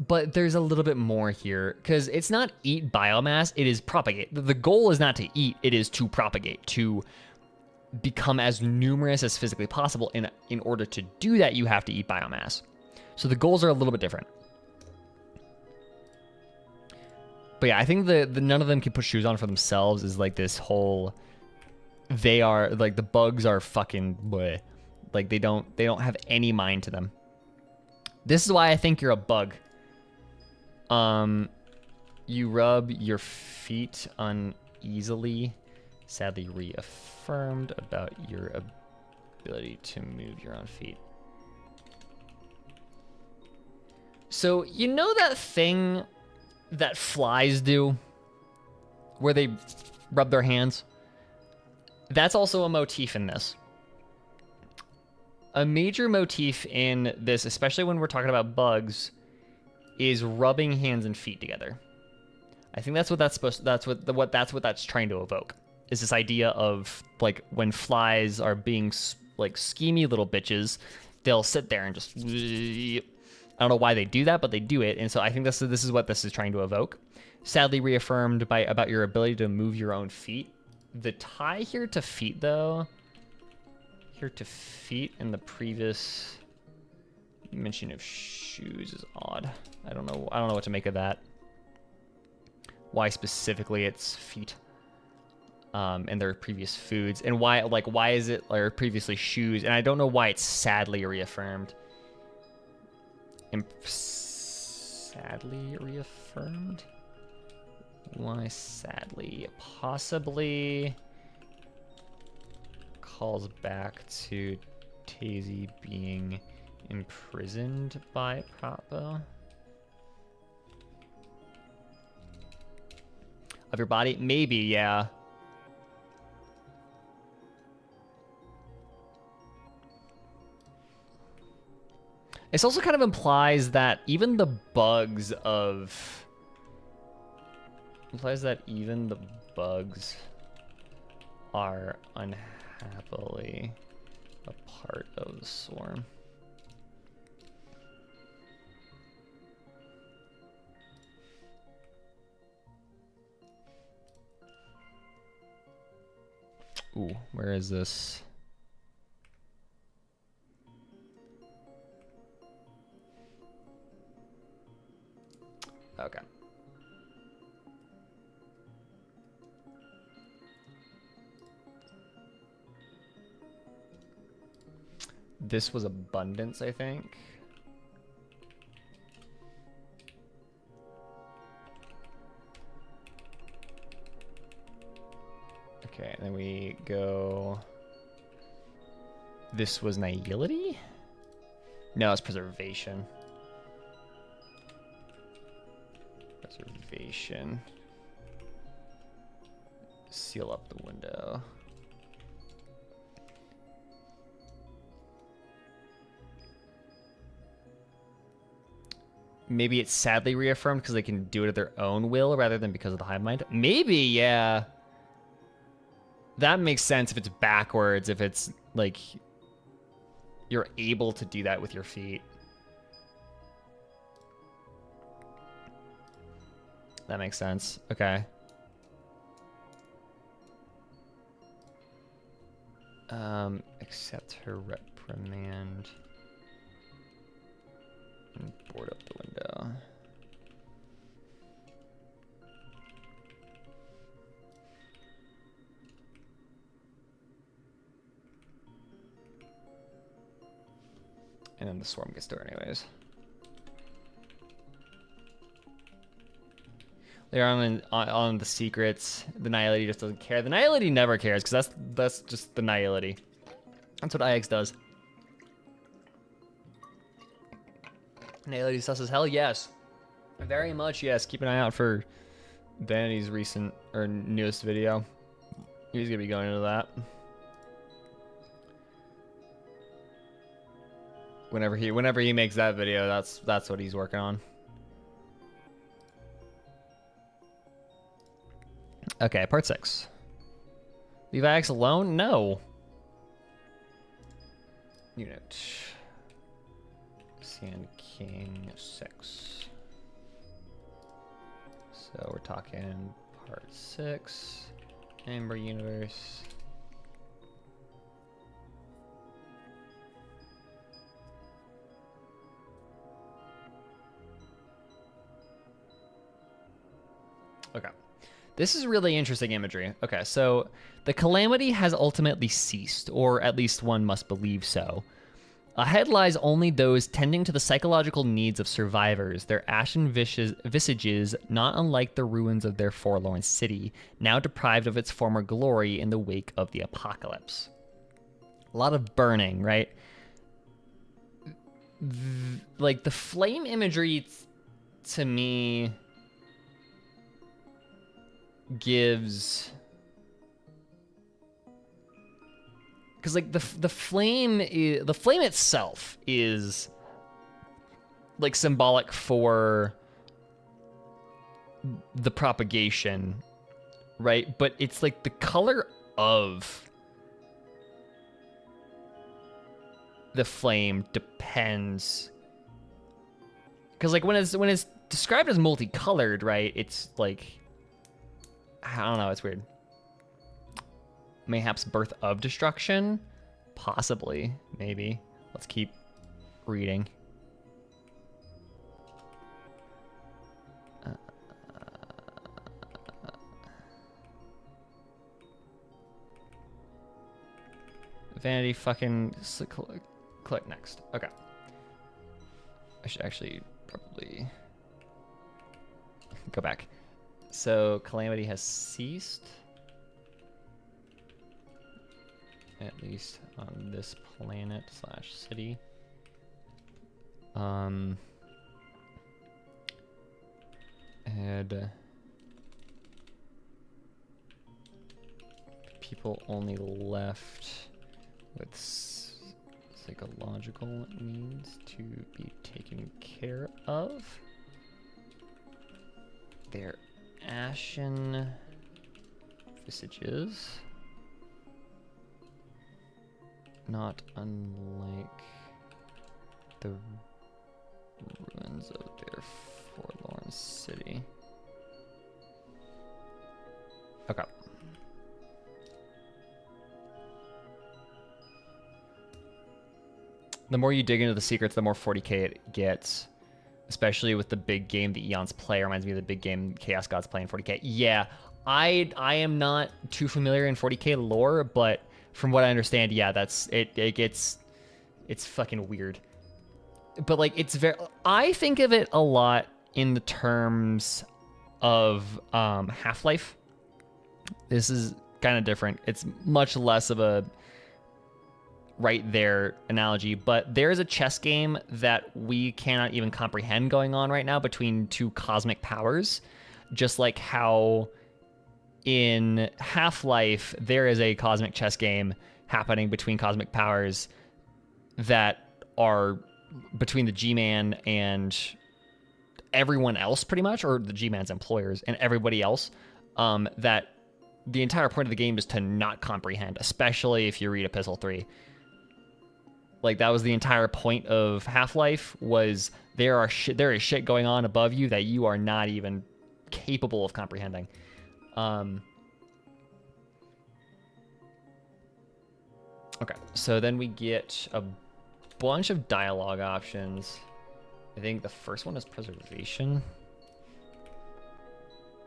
but there's a little bit more here because it's not eat biomass. It is propagate. The goal is not to eat. It is to propagate, to become as numerous as physically possible. In order to do that, you have to eat biomass. So the goals are a little bit different. But yeah, I think the none of them can put shoes on for themselves is like this whole. They are like the bugs are fucking bleh. Like they don't have any mind to them. This is why I think you're a bug. You rub your feet uneasily. Sadly reaffirmed about your ability to move your own feet. So you know that thing that flies do, where they rub their hands? That's also a motif in this. A major motif in this, especially when we're talking about bugs, is rubbing hands and feet together. I think that's what that's supposed. That's what that's trying to evoke. Is this idea of like when flies are being like schemy little bitches, they'll sit there and just. I don't know why they do that, but they do it, and so I think this is what this is trying to evoke. Sadly reaffirmed about your ability to move your own feet. The tie here to feet, though, here to feet in the previous mention of shoes is odd. I don't know what to make of that. Why specifically it's feet, and their previous foods, and why is it or previously shoes, and I don't know why it's sadly reaffirmed. Sadly reaffirmed? Why sadly? Possibly calls back to Tazy being imprisoned by Propo. Of your body? Maybe, yeah. This also kind of implies that even the bugs are unhappily a part of the swarm. Ooh, where is this? Okay. This was abundance, I think. Okay, and then we go. This was nihility? No, it's preservation. Preservation. Seal up the window. Maybe it's sadly reaffirmed because they can do it at their own will rather than because of the hive mind. Maybe, yeah. That makes sense if it's backwards, if it's like you're able to do that with your feet. That makes sense. Okay. Accept her reprimand. And board up the window. And then the swarm gets there anyways. They're on the secrets. The Nihility just doesn't care. The Nihility never cares because that's just the Nihility. That's what IX does. Nihility sus as hell. Yes, very much yes. Keep an eye out for Vanity's recent or newest video. He's gonna be going into that. Whenever he makes that video, that's what he's working on. Okay, part 6. Leave IX alone? No. Unit. Sand King 6. So we're talking part 6. Amber Universe. Okay. This is really interesting imagery. Okay, so the calamity has ultimately ceased, or at least one must believe so. Ahead lies only those tending to the psychological needs of survivors, their ashen visages not unlike the ruins of their forlorn city, now deprived of its former glory in the wake of the apocalypse. A lot of burning, right? Like, the flame imagery, to me, gives... Because like the flame itself is like symbolic for the propagation, right? But it's like the color of the flame depends. Because like when it's described as multicolored, right? It's like, I don't know, it's weird. Mayhaps Birth of Destruction? Possibly, maybe. Let's keep reading. Vanity fucking... Click next. Okay. I should actually probably go back. So, Calamity has ceased. At least on this planet / city. And people only left with psychological needs to be taken care of. Their ashen visages. Not unlike the ruins of their forlorn city. Okay. The more you dig into the secrets, the more 40k it gets. Especially with the big game the Eons play. Reminds me of the big game Chaos Gods play in 40k. Yeah, I am not too familiar in 40k lore, but from what I understand, yeah, that's it. It's fucking weird. But like, it's very. I think of it a lot in the terms of Half-Life. This is kind of different. It's much less of a right there analogy, but there's a chess game that we cannot even comprehend going on right now between two cosmic powers, just like how in Half-Life, there is a cosmic chess game happening between cosmic powers that are between the G-Man and everyone else, pretty much, or the G-Man's employers and everybody else, that the entire point of the game is to not comprehend, especially if you read Epistle 3. Like, that was the entire point of Half-Life, was there is shit going on above you that you are not even capable of comprehending. Okay, so then we get a bunch of dialogue options. I think the first one is preservation.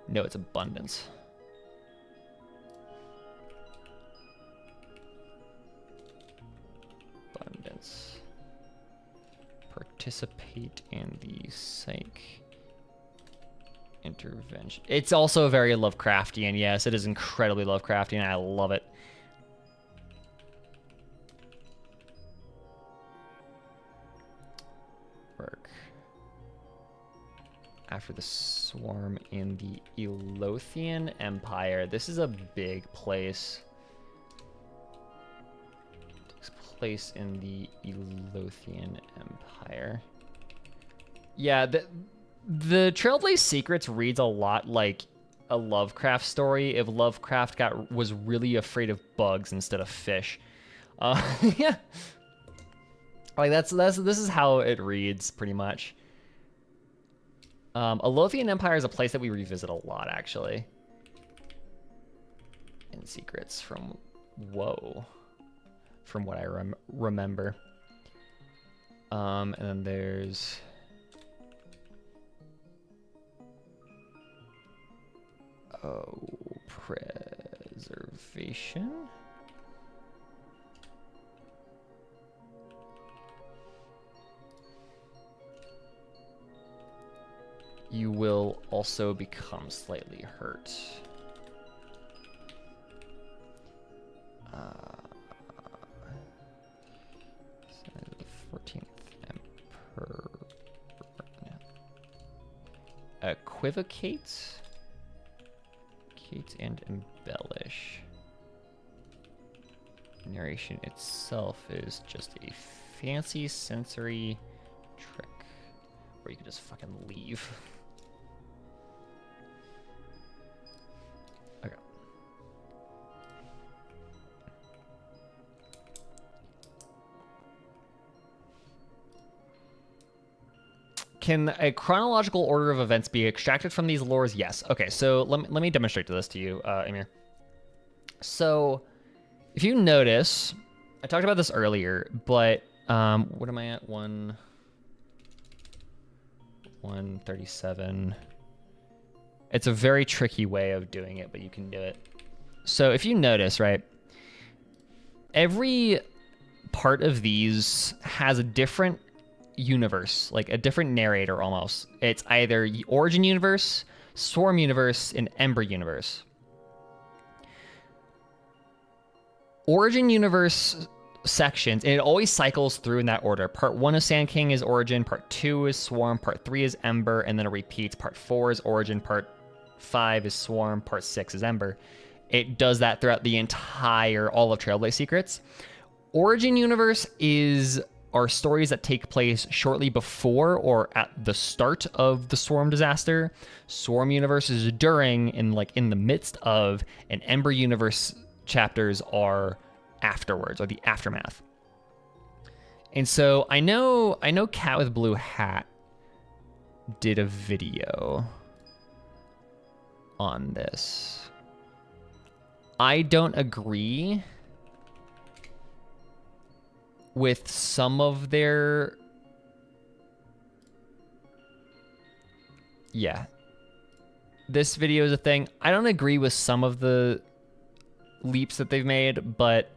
No, it's abundance. Abundance. Participate in the psych Intervention. It's also very Lovecraftian. Yes, it is incredibly Lovecraftian. I love it. Work. After the swarm in the Elothian Empire. This is a big place. Takes place in the Elothian Empire. Yeah, the Trailblaze Secrets reads a lot like a Lovecraft story if Lovecraft was really afraid of bugs instead of fish. Yeah. Like this is how it reads pretty much. Elothian Empire is a place that we revisit a lot, actually. In Secrets from from what I remember. And then there's preservation. You will also become slightly hurt. The 14th Emperor. Equivocate. And embellish. Narration itself is just a fancy sensory trick where you can just fucking leave. Okay. Can a chronological order of events be extracted from these lores? Yes. Okay, so let me demonstrate this to you, Amir. So, if you notice, I talked about this earlier, but what am I at? 137. It's a very tricky way of doing it, but you can do it. So if you notice, right, every part of these has a different universe, like a different narrator almost. It's either Origin Universe, Swarm Universe, and Ember Universe. Origin Universe sections, and it always cycles through in that order. Part 1 of Sand King is Origin, Part 2 is Swarm, Part 3 is Ember, and then it repeats. Part 4 is Origin, Part 5 is Swarm, Part 6 is Ember. It does that throughout the entire, all of Trailblaze Secrets. Origin Universe are stories that take place shortly before or at the start of the Swarm disaster. Swarm Universe is during and like in the midst of, and Ember Universe chapters are afterwards, or the aftermath. And so I know Cat with Blue Hat did a video on this. I don't agree with some of their... Yeah. This video is a thing. I don't agree with some of the leaps that they've made, but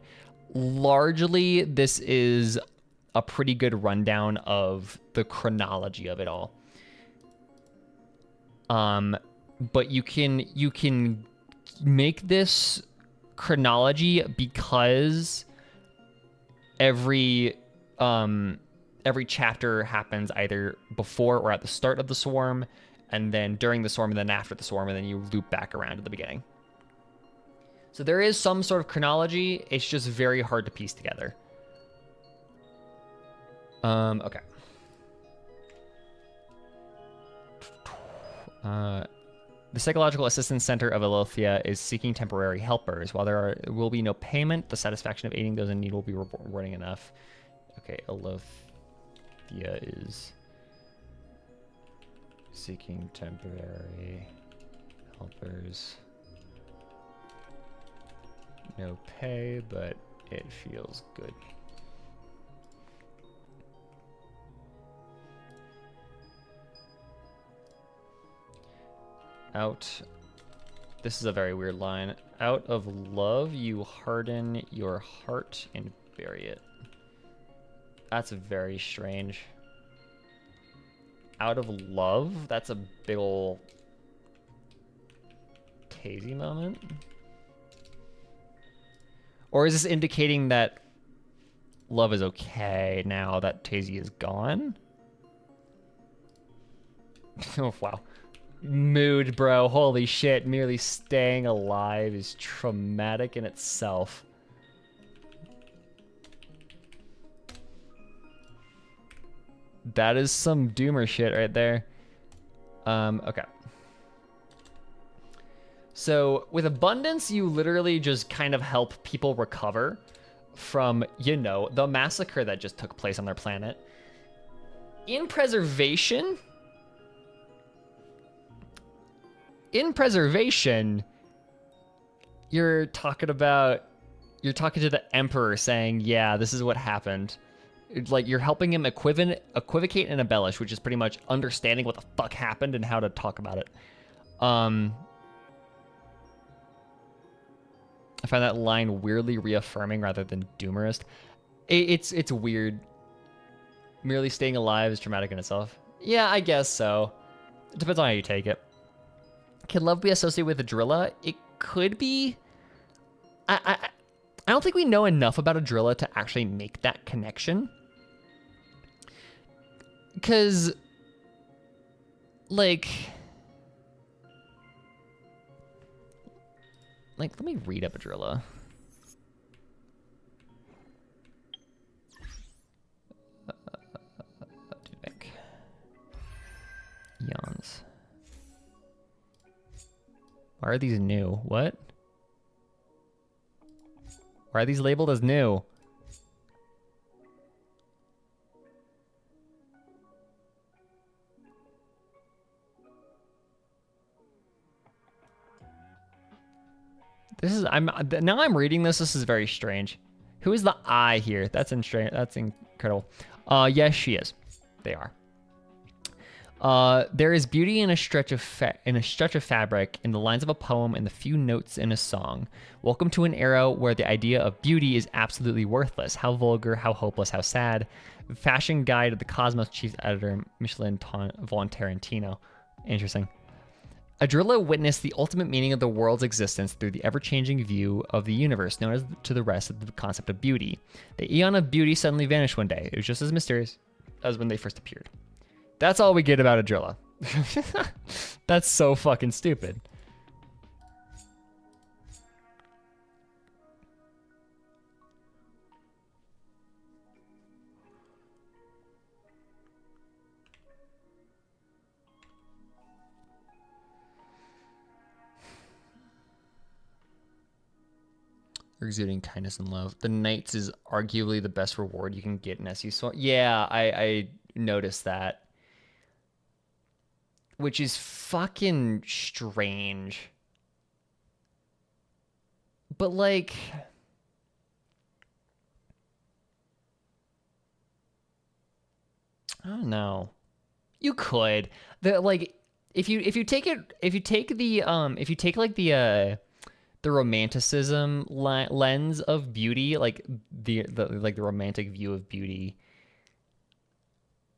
largely this is a pretty good rundown of the chronology of it all. But you can make this chronology because every chapter happens either before or at the start of the Swarm, and then during the Swarm, and then after the Swarm, and then you loop back around to the beginning. So there is some sort of chronology. It's just very hard to piece together. Okay. The Psychological Assistance Center of Elothia is seeking temporary helpers. While there will be no payment, the satisfaction of aiding those in need will be rewarding enough. Okay, Elothia is seeking temporary helpers. No pay, but it feels good. This is a very weird line. Out of love, you harden your heart and bury it. That's very strange. Out of love? That's a big ol' Casey moment? Or is this indicating that love is okay now that Tazy is gone? Oh, wow. Mood, bro. Holy shit. Merely staying alive is traumatic in itself. That is some doomer shit right there. Okay. So with abundance, you literally just kind of help people recover from, you know, the massacre that just took place on their planet. In preservation, you're talking to the Emperor saying, yeah, this is what happened. It's like you're helping him equivocate and embellish, which is pretty much understanding what the fuck happened and how to talk about it. I find that line weirdly reaffirming rather than doomerist. It's weird. Merely staying alive is traumatic in itself. Yeah, I guess so. It depends on how you take it. Can love be associated with Adrilla? It could be. I don't think we know enough about Adrilla to actually make that connection. Because, like, let me read up Adrilla. Eons. Why are these new? What? Why are these labeled as new? This is now I'm reading this. This is very strange. Who is the I here? That's incredible. Yes, she is. They are. There is beauty in a stretch of fabric, in the lines of a poem, and the few notes in a song. Welcome to an era where the idea of beauty is absolutely worthless. How vulgar, how hopeless, how sad. Fashion Guide of the Cosmos chief editor Michelin von Tarantino. Interesting. Adrilla witnessed the ultimate meaning of the world's existence through the ever-changing view of the universe known as to the rest of the concept of beauty. The eon of beauty suddenly vanished one day. It was just as mysterious as when they first appeared. That's all we get about Adrilla. That's so fucking stupid. Exuding kindness and love. The Knights is arguably the best reward you can get in SU Swan. Yeah, I noticed that. Which is fucking strange. But like, I don't know. You could. If you take the romanticism lens of beauty, like the romantic view of beauty,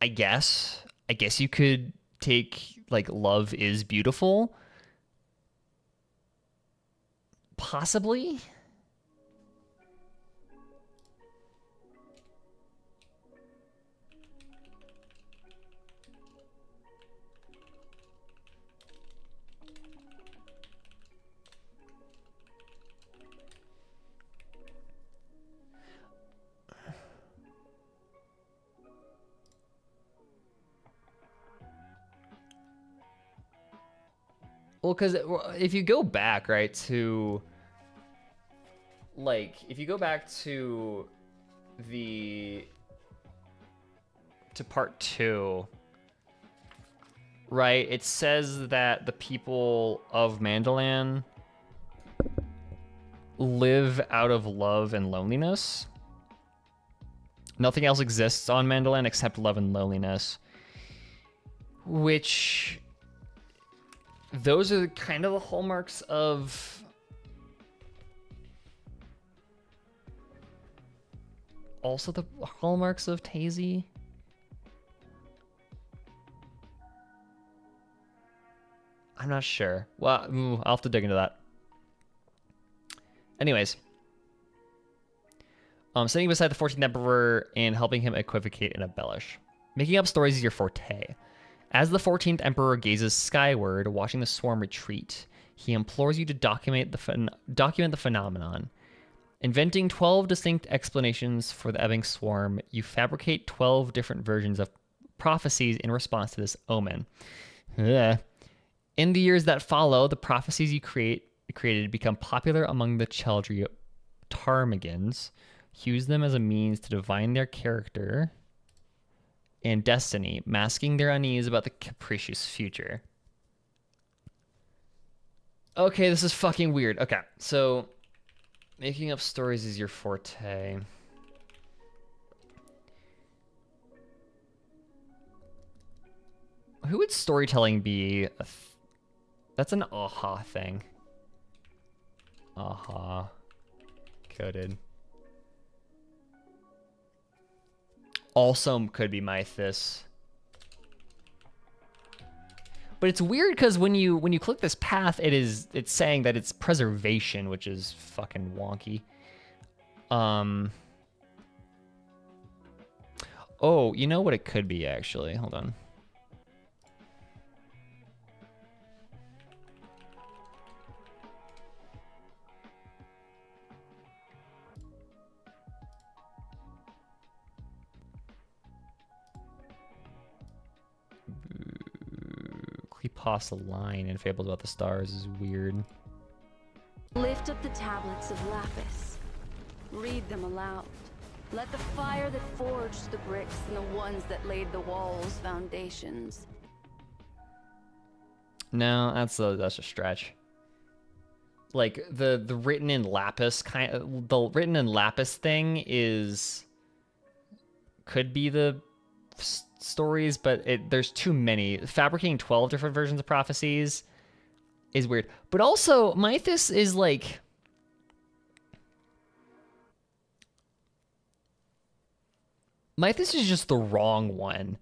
I guess you could take like love is beautiful, possibly. Well, because if you go back, right, to, like, if you go back to part 2, right, it says that the people of Mandalan live out of love and loneliness. Nothing else exists on Mandalan except love and loneliness, which... those are kind of the hallmarks of also the hallmarks of Tazy. I'm not sure. Well, I'll have to dig into that. Anyways. Sitting beside the 14th Emperor and helping him equivocate and embellish. Making up stories is your forte. As the 14th Emperor gazes skyward, watching the swarm retreat, he implores you to document the phenomenon. Inventing 12 distinct explanations for the ebbing swarm, you fabricate 12 different versions of prophecies in response to this omen. Ugh. In the years that follow, the prophecies you created become popular among the Cheldry Ptarmigans. Use them as a means to divine their character and destiny, masking their unease about the capricious future. Okay, this is fucking weird. Okay, so making up stories is your forte. Who would storytelling be? That's an aha thing. Aha. Coded. Also could be Mythis. But it's weird because when you click this path, it's saying that it's preservation, which is fucking wonky. Oh, you know what it could be actually? Hold on. Cleopas line in Fables About the Stars is weird. Lift up the tablets of lapis. Read them aloud. Let the fire that forged the bricks and the ones that laid the walls' foundations. No, that's a stretch. Like the written in lapis the written in lapis thing could be the stories, but there's too many. Fabricating 12 different versions of prophecies is weird. But also, Mythis is like... Mythis is just the wrong one.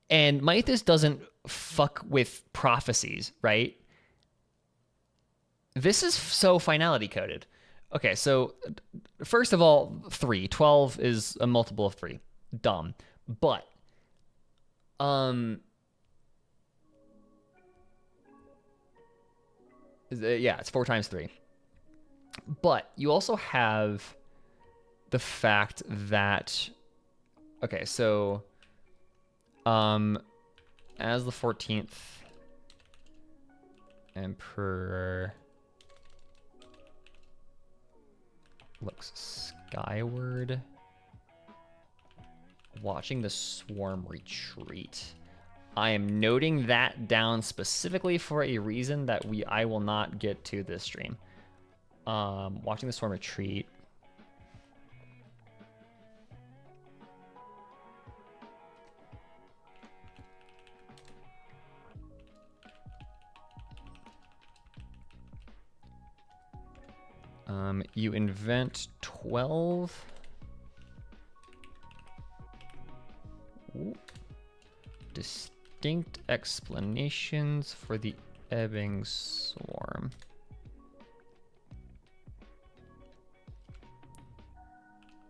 And Mythis doesn't fuck with prophecies, right? This is so finality coded. Okay, so first of all, 3. 12 is a multiple of 3. Dumb. But yeah, it's 4 times 3. But you also have the fact that, okay, so as the 14th Emperor looks skyward, watching the swarm retreat. I am noting that down specifically for a reason that I will not get to this stream. Watching the swarm retreat. You invent 12 distinct explanations for the ebbing swarm.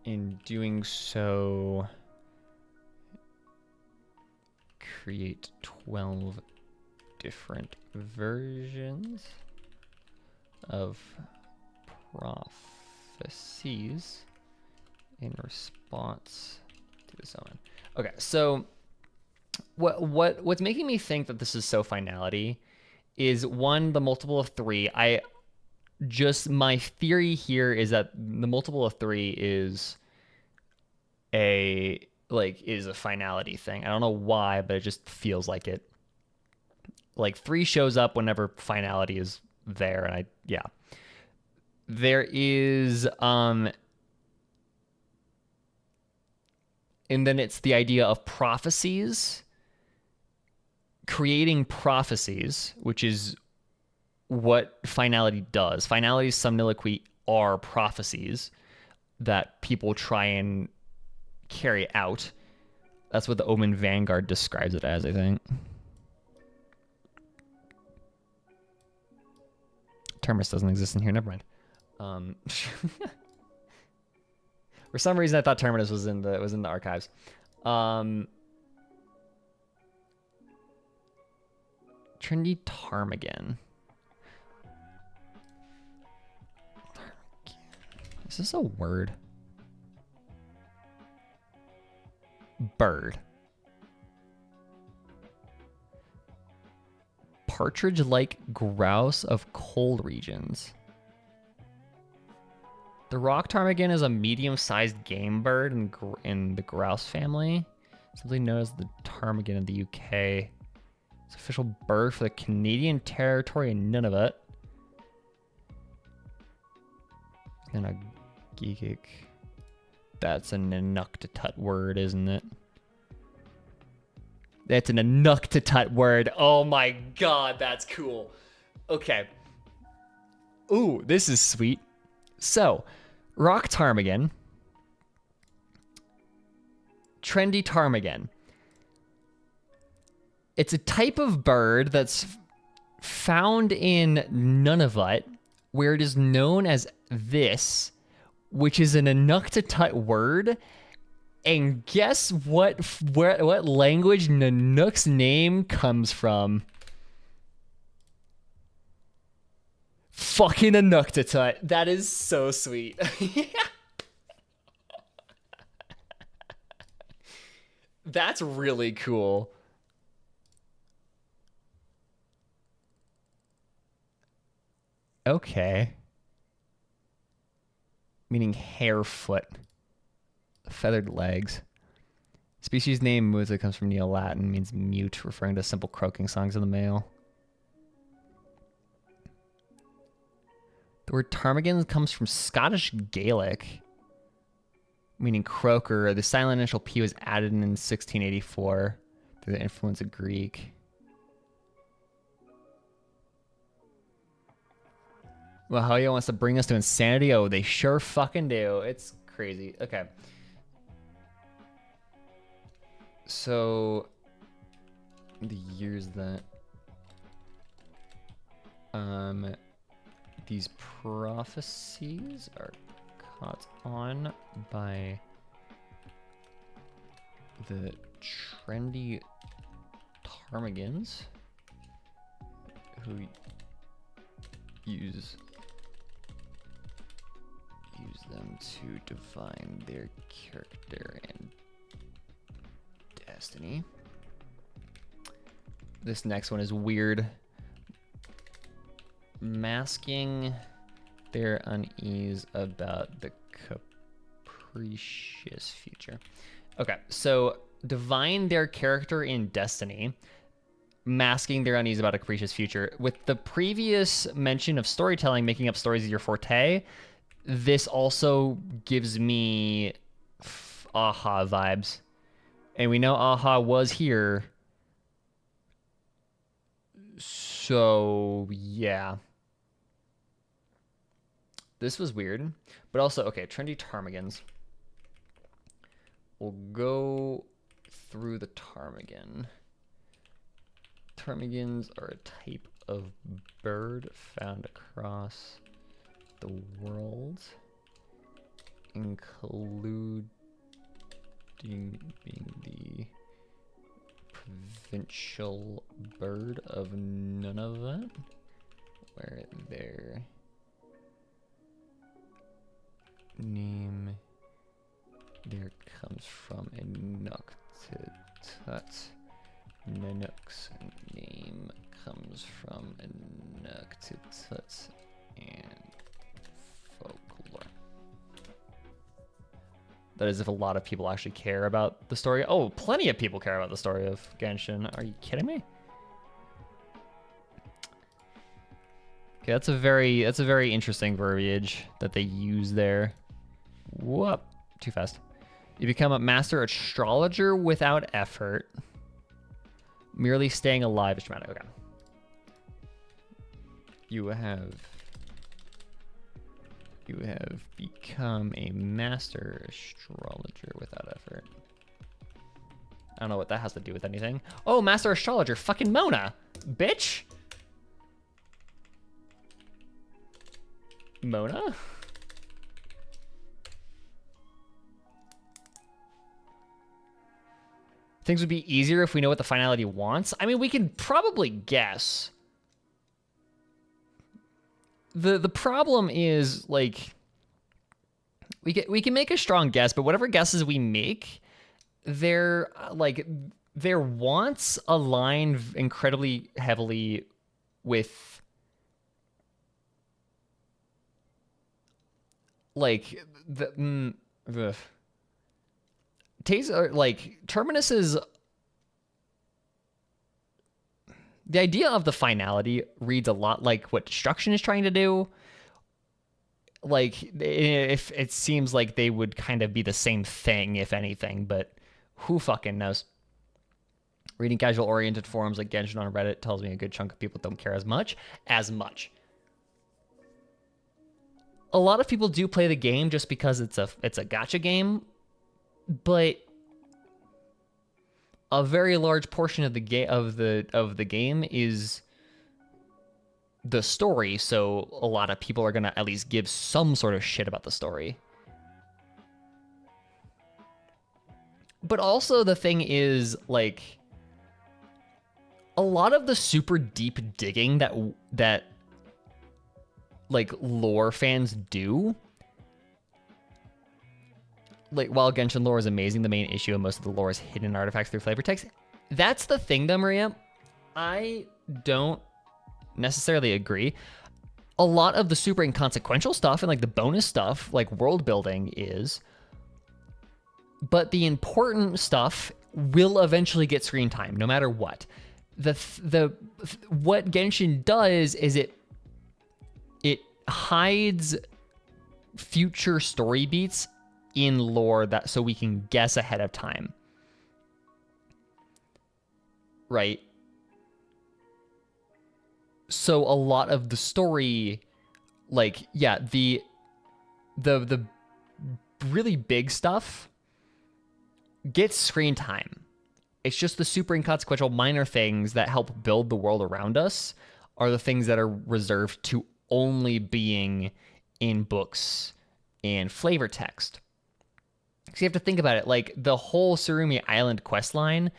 In doing so, create 12 different versions of prophecies in response to the summon. Okay, so what's making me think that this is so finality is, one, the multiple of 3. My theory here is that the multiple of 3 is a finality thing. I don't know why, but it just feels like it. Like 3 shows up whenever finality is there, and yeah. There is and then it's the idea of prophecies, creating prophecies, which is what finality does. Finality's subniliquy are prophecies that people try and carry out. That's what the Omen Vanguard describes it as, I think. Terminus doesn't exist in here. Never mind. For some reason, I thought Terminus was in the archives. Trendy Ptarmigan. Is this a word? Bird. Partridge-like grouse of cold regions. The rock ptarmigan is a medium-sized game bird in the grouse family, simply known as the ptarmigan in the UK. It's an official bird for the Canadian territory and Nunavut. And a geekic. That's an Inuktitut word, isn't it? That's an Inuktitut word. Oh my god, that's cool. Okay. Ooh, this is sweet. So, rock ptarmigan. Trendy ptarmigan. It's a type of bird that's found in Nunavut, where it is known as this, which is an Inuktitut word. And guess what language Nanook's name comes from? Fucking Inuktitut. That is so sweet. That's really cool. Okay. Meaning harefoot. Feathered legs. Species name Muza comes from Neo-Latin, means mute, referring to simple croaking songs of the male. The word ptarmigan comes from Scottish Gaelic, meaning croaker. The silent initial P was added in 1684 through the influence of Greek. Well, Hoyo wants to bring us to insanity. Oh, they sure fucking do. It's crazy. Okay. So, the years that these prophecies are caught on by the trendy ptarmigans who use them to define their character and destiny. This next one is weird. Masking their unease about the capricious future. Okay, so divine their character in destiny, masking their unease about a capricious future. With the previous mention of storytelling, making up stories is your forte, this also gives me Aha vibes. And we know Aha was here. So, yeah. This was weird. But also, okay, trendy ptarmigans. We'll go through the ptarmigan. Ptarmigans are a type of bird found across the world, including being the provincial bird of Nunavut, where their name there comes from Inuktitut. Nanook's name comes from Inuktitut and folklore. That is if a lot of people actually care about the story. Oh, plenty of people care about the story of Genshin. Are you kidding me? Okay, that's a very interesting verbiage that they use there. Whoop, too fast. You become a master astrologer without effort. Merely staying alive is dramatic. Okay. You have become a master astrologer without effort. I don't know what that has to do with anything. Oh, master astrologer, fucking Mona, bitch. Mona? Things would be easier if we know what the finality wants. I mean, we can probably guess. The problem is, like, we can make a strong guess, but whatever guesses we make, their wants align incredibly heavily with, like, the like Terminus's, the idea of the finality reads a lot like what Destruction is trying to do. Like, if it seems like they would kind of be the same thing, if anything, but who fucking knows? Reading casual-oriented forums like Genshin on Reddit tells me a good chunk of people don't care as much. A lot of people do play the game just because it's a gacha game, but a very large portion of the game is the story, so a lot of people are gonna at least give some sort of shit about the story. But also the thing is, like, a lot of the super deep digging that like lore fans do, like, while Genshin lore is amazing, the main issue of most of the lore is hidden artifacts through flavor text. That's the thing though, Maria. I don't necessarily agree. A lot of the super inconsequential stuff and like the bonus stuff, like world building, is, but the important stuff will eventually get screen time no matter what. What Genshin does is it hides future story beats in lore that so we can guess ahead of time. Right? So a lot of the story, like, yeah, the really big stuff gets screen time. It's just the super inconsequential minor things that help build the world around us are the things that are reserved to only being in books and flavor text. So you have to think about it, like, the whole Surumi Island questline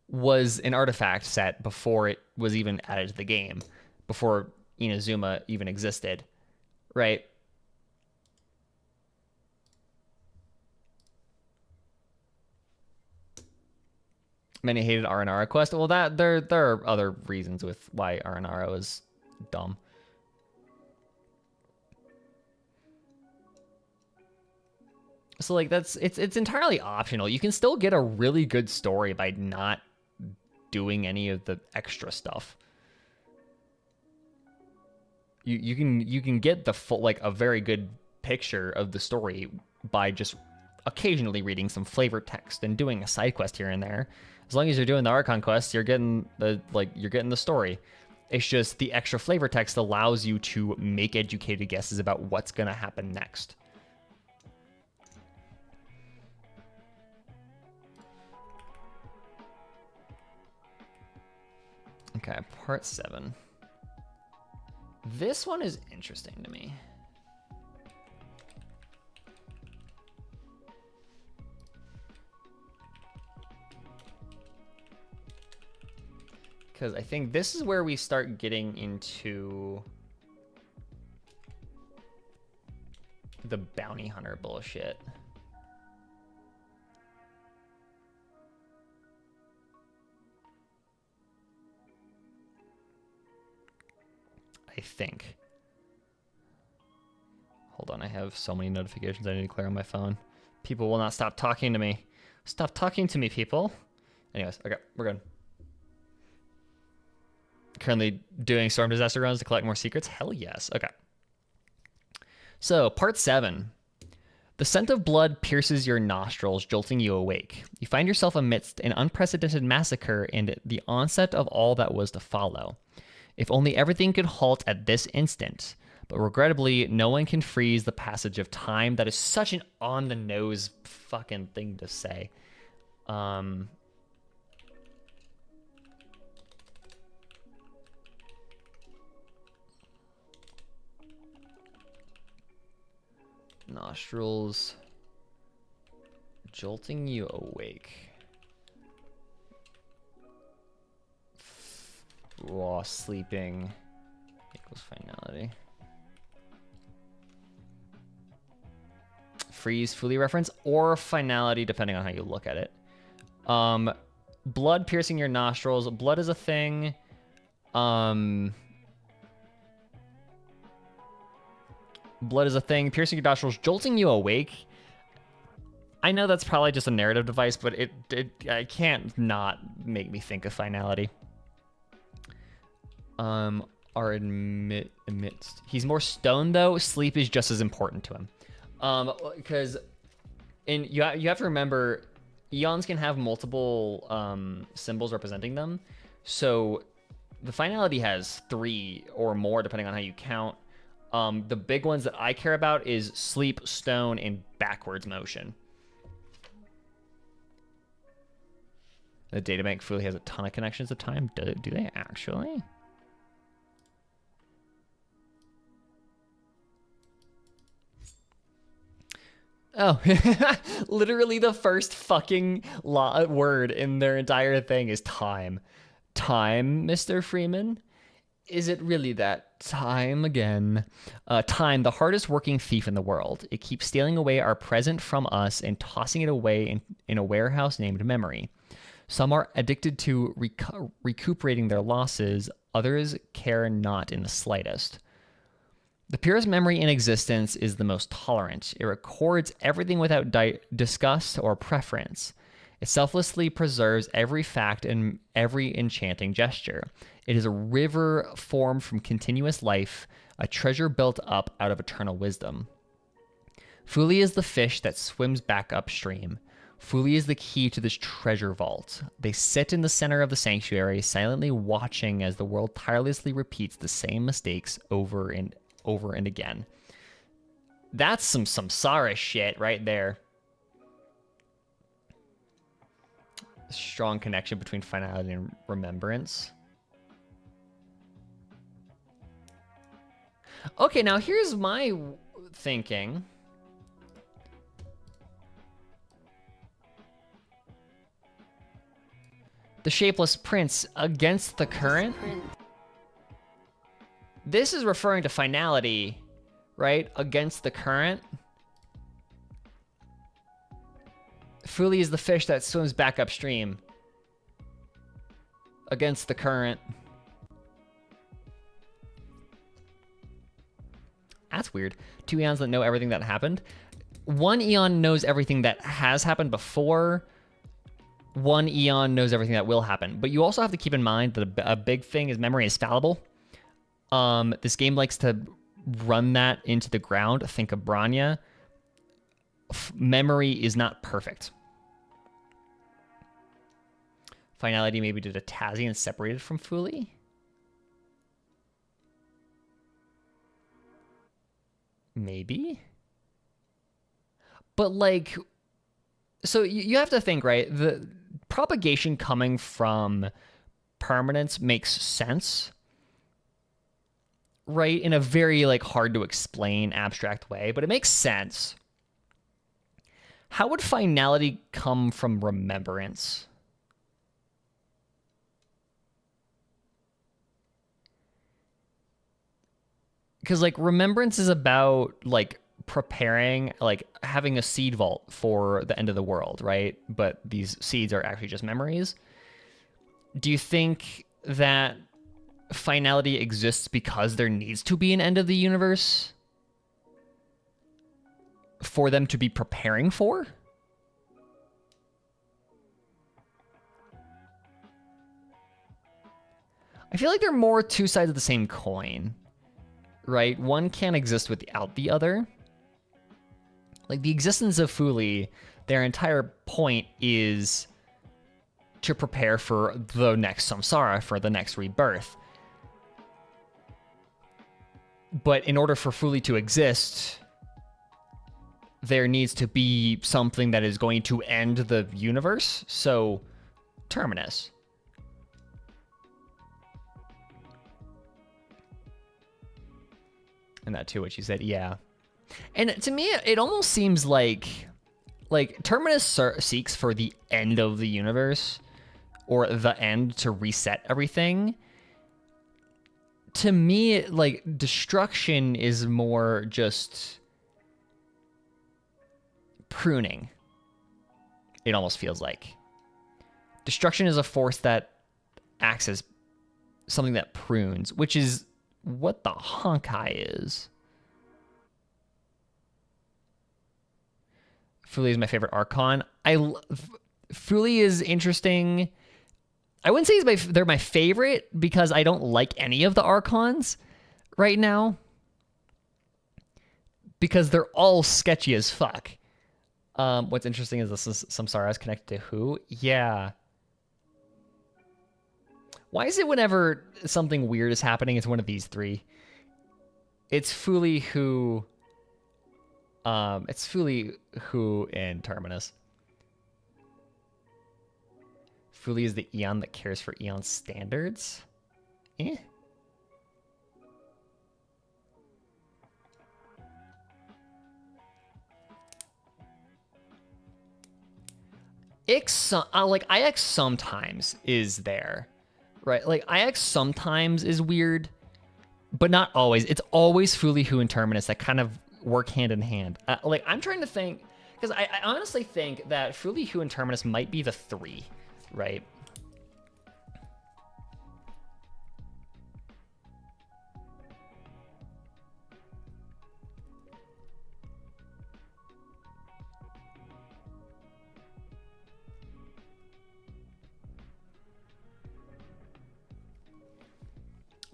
was an artifact set before it was even added to the game, before Inazuma even existed, right? Many hated Aranara quest. Well, there are other reasons with why Aranara was dumb. So like it's entirely optional. You can still get a really good story by not doing any of the extra stuff. You can get the full, like, a very good picture of the story by just occasionally reading some flavor text and doing a side quest here and there. As long as you're doing the Archon quest, you're getting the story. It's just the extra flavor text allows you to make educated guesses about what's gonna happen next. Okay, part 7. This one is interesting to me. Because I think this is where we start getting into the bounty hunter bullshit. I think. Hold on, I have so many notifications I need to clear on my phone. People will not stop talking to me. Stop talking to me, people. Anyways, okay, we're good. Currently doing storm disaster runs to collect more secrets? Hell yes. Okay. So, part 7. The scent of blood pierces your nostrils, jolting you awake. You find yourself amidst an unprecedented massacre and the onset of all that was to follow. If only everything could halt at this instant. But regrettably, no one can freeze the passage of time. That is such an on-the-nose fucking thing to say. Nostrils jolting you awake. While sleeping equals finality. Freeze, fully reference, or finality, depending on how you look at it. Blood piercing your nostrils. Blood is a thing. Blood is a thing. Piercing your nostrils, jolting you awake. I know that's probably just a narrative device, but I can't not make me think of finality. Are amidst. He's more stoned though. Sleep is just as important to him. Because you have to remember, eons can have multiple symbols representing them. So the finality has 3 or more depending on how you count. The big ones that I care about is sleep, stone, and backwards motion. The databank fully has a ton of connections at time. Do they actually? Oh, literally the first fucking word in their entire thing is time. Time, Mr. Freeman? Is it really that time again? Time, the hardest working thief in the world. It keeps stealing away our present from us and tossing it away in a warehouse named memory. Some are addicted to recuperating their losses. Others care not in the slightest. The purest memory in existence is the most tolerant. It records everything without disgust or preference. It selflessly preserves every fact and every enchanting gesture. It is a river formed from continuous life, a treasure built up out of eternal wisdom. Fuli is the fish that swims back upstream. Fuli is the key to this treasure vault. They sit in the center of the sanctuary, silently watching as the world tirelessly repeats the same mistakes over and again. That's some samsara shit right there. Strong connection between finality and remembrance. Okay, now here's my thinking. The Shapeless Prince against the current. This is referring to finality, right? Against the current. Fuli is the fish that swims back upstream. Against the current. That's weird. 2 eons that know everything that happened. 1 eon knows everything that has happened before. 1 eon knows everything that will happen. But you also have to keep in mind that a big thing is memory is fallible. This game likes to run that into the ground. Think of Branya. Memory is not perfect. Finality maybe did a Tazi and separated from Fuli. Maybe. But like, so you have to think, right? The propagation coming from permanence makes sense. Right? In a very like hard to explain abstract way, but it makes sense. How would finality come from remembrance? Because like remembrance is about like preparing, like having a seed vault for the end of the world, right? But these seeds are actually just memories. Do you think that finality exists because there needs to be an end of the universe for them to be preparing for? I feel like they're more 2 sides of the same coin, right? One can't exist without the other. Like the existence of Fuli, their entire point is to prepare for the next samsara, for the next rebirth. But in order for Fuli to exist, there needs to be something that is going to end the universe. So, Terminus. And that too, what you said, yeah. And to me, it almost seems like Terminus seeks for the end of the universe, or the end to reset everything. To me, like, destruction is more just pruning. It almost feels like destruction is a force that acts as something that prunes, which is what the Honkai is. Fuli is my favorite Archon. Fuli is interesting. I wouldn't say they're my favorite because I don't like any of the Archons right now, because they're all sketchy as fuck. What's interesting is this is Samsara is connected to who? Yeah. Why is it whenever something weird is happening, it's one of these three? It's Fuli, who... it's Fuli, who, and Terminus. Fuli is the Eon that cares for Eon standards? Eh? Like, IX sometimes is there, right? Like, IX sometimes is weird, but not always. It's always Fuli, who, and Terminus that kind of work hand in hand. Like, I'm trying to think, because I honestly think that Fuli, who, and Terminus might be the three, right?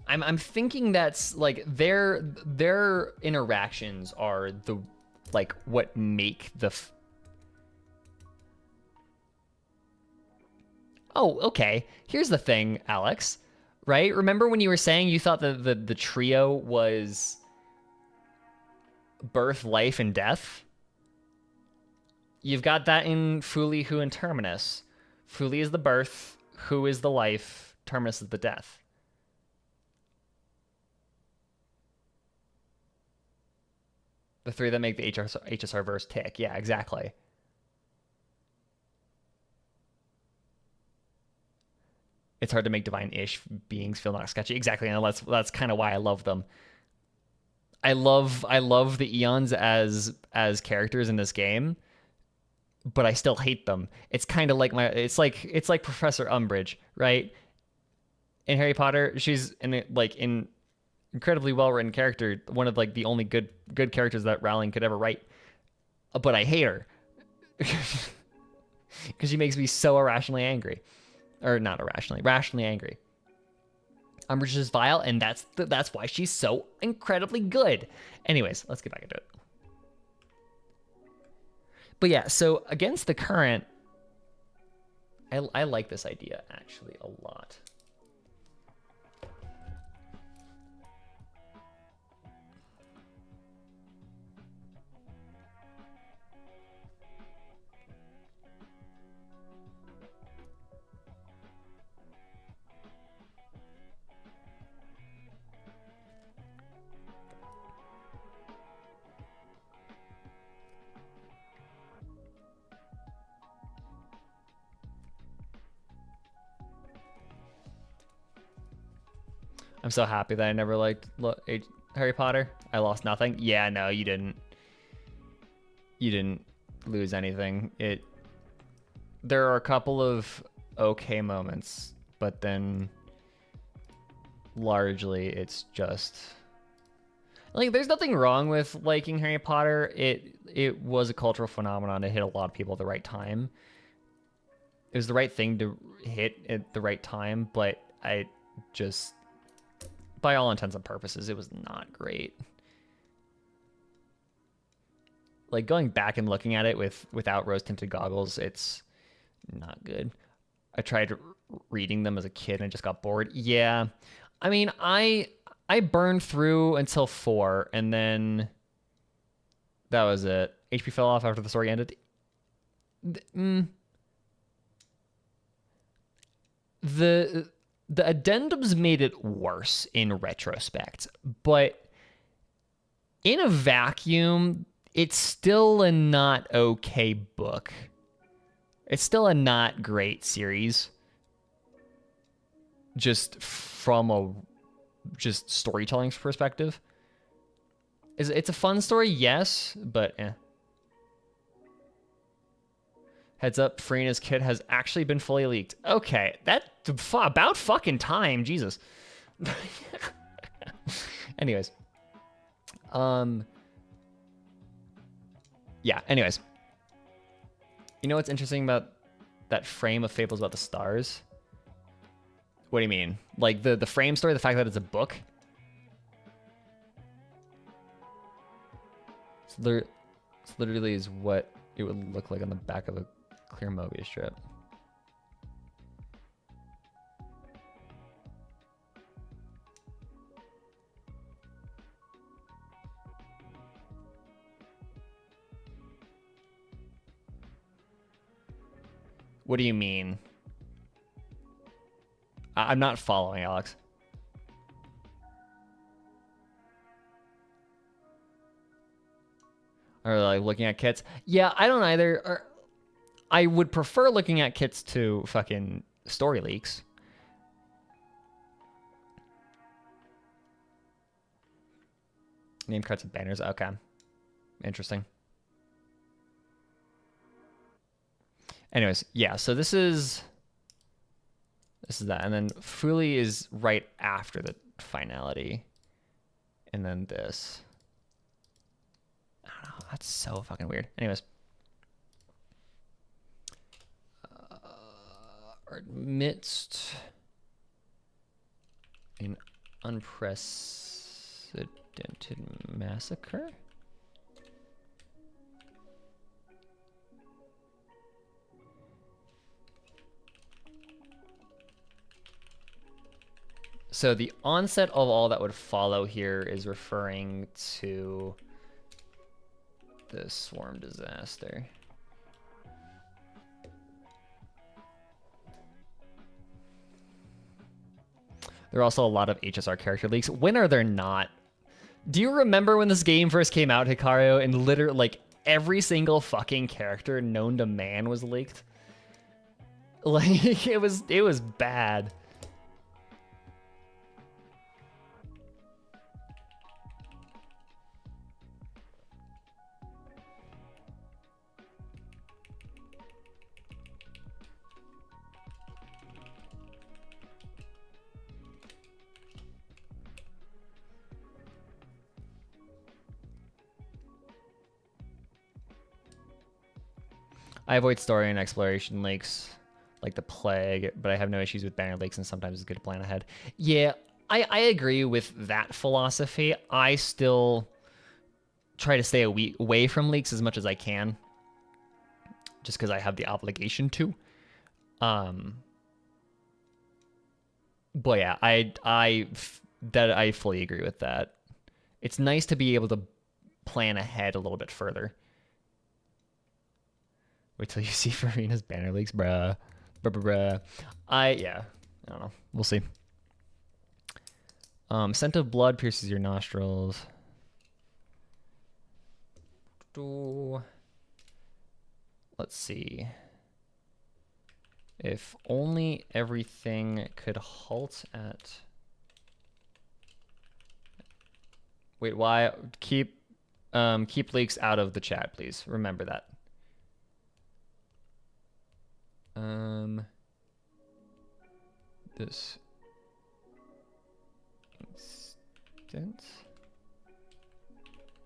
I'm thinking that's like their interactions are the like what make the Oh, okay. Here's the thing, Alex. Right? Remember when you were saying you thought the trio was birth, life, and death? You've got that in Fuli, Who, and Terminus. Fuli is the birth, Who is the life, Terminus is the death. The three that make the HSR verse tick. Yeah, exactly. It's hard to make divine-ish beings feel not sketchy. Exactly, and that's kind of why I love them. I love the Eons as characters in this game, but I still hate them. It's kind of like it's like Professor Umbridge, right? In Harry Potter, she's in incredibly well-written character, one of like the only good characters that Rowling could ever write. But I hate her because she makes me so irrationally angry, or not irrationally, rationally angry. Umbridge is vile, and that's why she's so incredibly good. Anyways, let's get back into it. But yeah, so against the current, I like this idea actually a lot. I'm so happy that I never liked Harry Potter. I lost nothing. Yeah, no, you didn't. You didn't lose anything. There are a couple of okay moments, but then largely it's just like there's nothing wrong with liking Harry Potter. It was a cultural phenomenon. It hit a lot of people at the right time. It was the right thing to hit at the right time, but I just, by all intents and purposes, it was not great. Like going back and looking at it without rose-tinted goggles, it's not good. I tried reading them as a kid and I just got bored. Yeah, I mean, I burned through until 4, and then that was it. HP fell off after the story ended. The addendums made it worse in retrospect, but in a vacuum, it's still a not okay book. It's still a not great series. Just from a just storytelling perspective. It's a fun story, yes, but eh. Heads up, Farina's kit has actually been fully leaked. Okay, about fucking time, Jesus. Anyways. Yeah, anyways. You know what's interesting about that frame of Fables about the stars? What do you mean? Like the frame story, the fact that it's a book? It's literally is what it would look like on the back of a clear Mobius strip. What do you mean? I'm not following, Alex. Or like looking at kits. Yeah, I don't either. Or I would prefer looking at kits to fucking story leaks. Name cards and banners. Okay. Interesting. Anyways, yeah, so this is that. And then Fuli is right after the finality. And then this. I don't know. That's so fucking weird. Anyways. Amidst an unprecedented massacre? So the onset of all that would follow here is referring to the swarm disaster. There are also a lot of HSR character leaks. When are there not? Do you remember when this game first came out, Hikaru, and literally like every single fucking character known to man was leaked? Like it was bad. I avoid story and exploration leaks like the plague, but I have no issues with banner leaks, and sometimes it's good to plan ahead. Yeah, I agree with that philosophy. I still try to stay away from leaks as much as I can, just because I have the obligation to. But yeah, I fully agree with that. It's nice to be able to plan ahead a little bit further. Wait till you see Farina's banner leaks, bruh. Bruh. Yeah, I don't know. We'll see. Scent of blood pierces your nostrils. Let's see. If only everything could halt at... Wait, why? Keep leaks out of the chat, please. Remember that. This instant,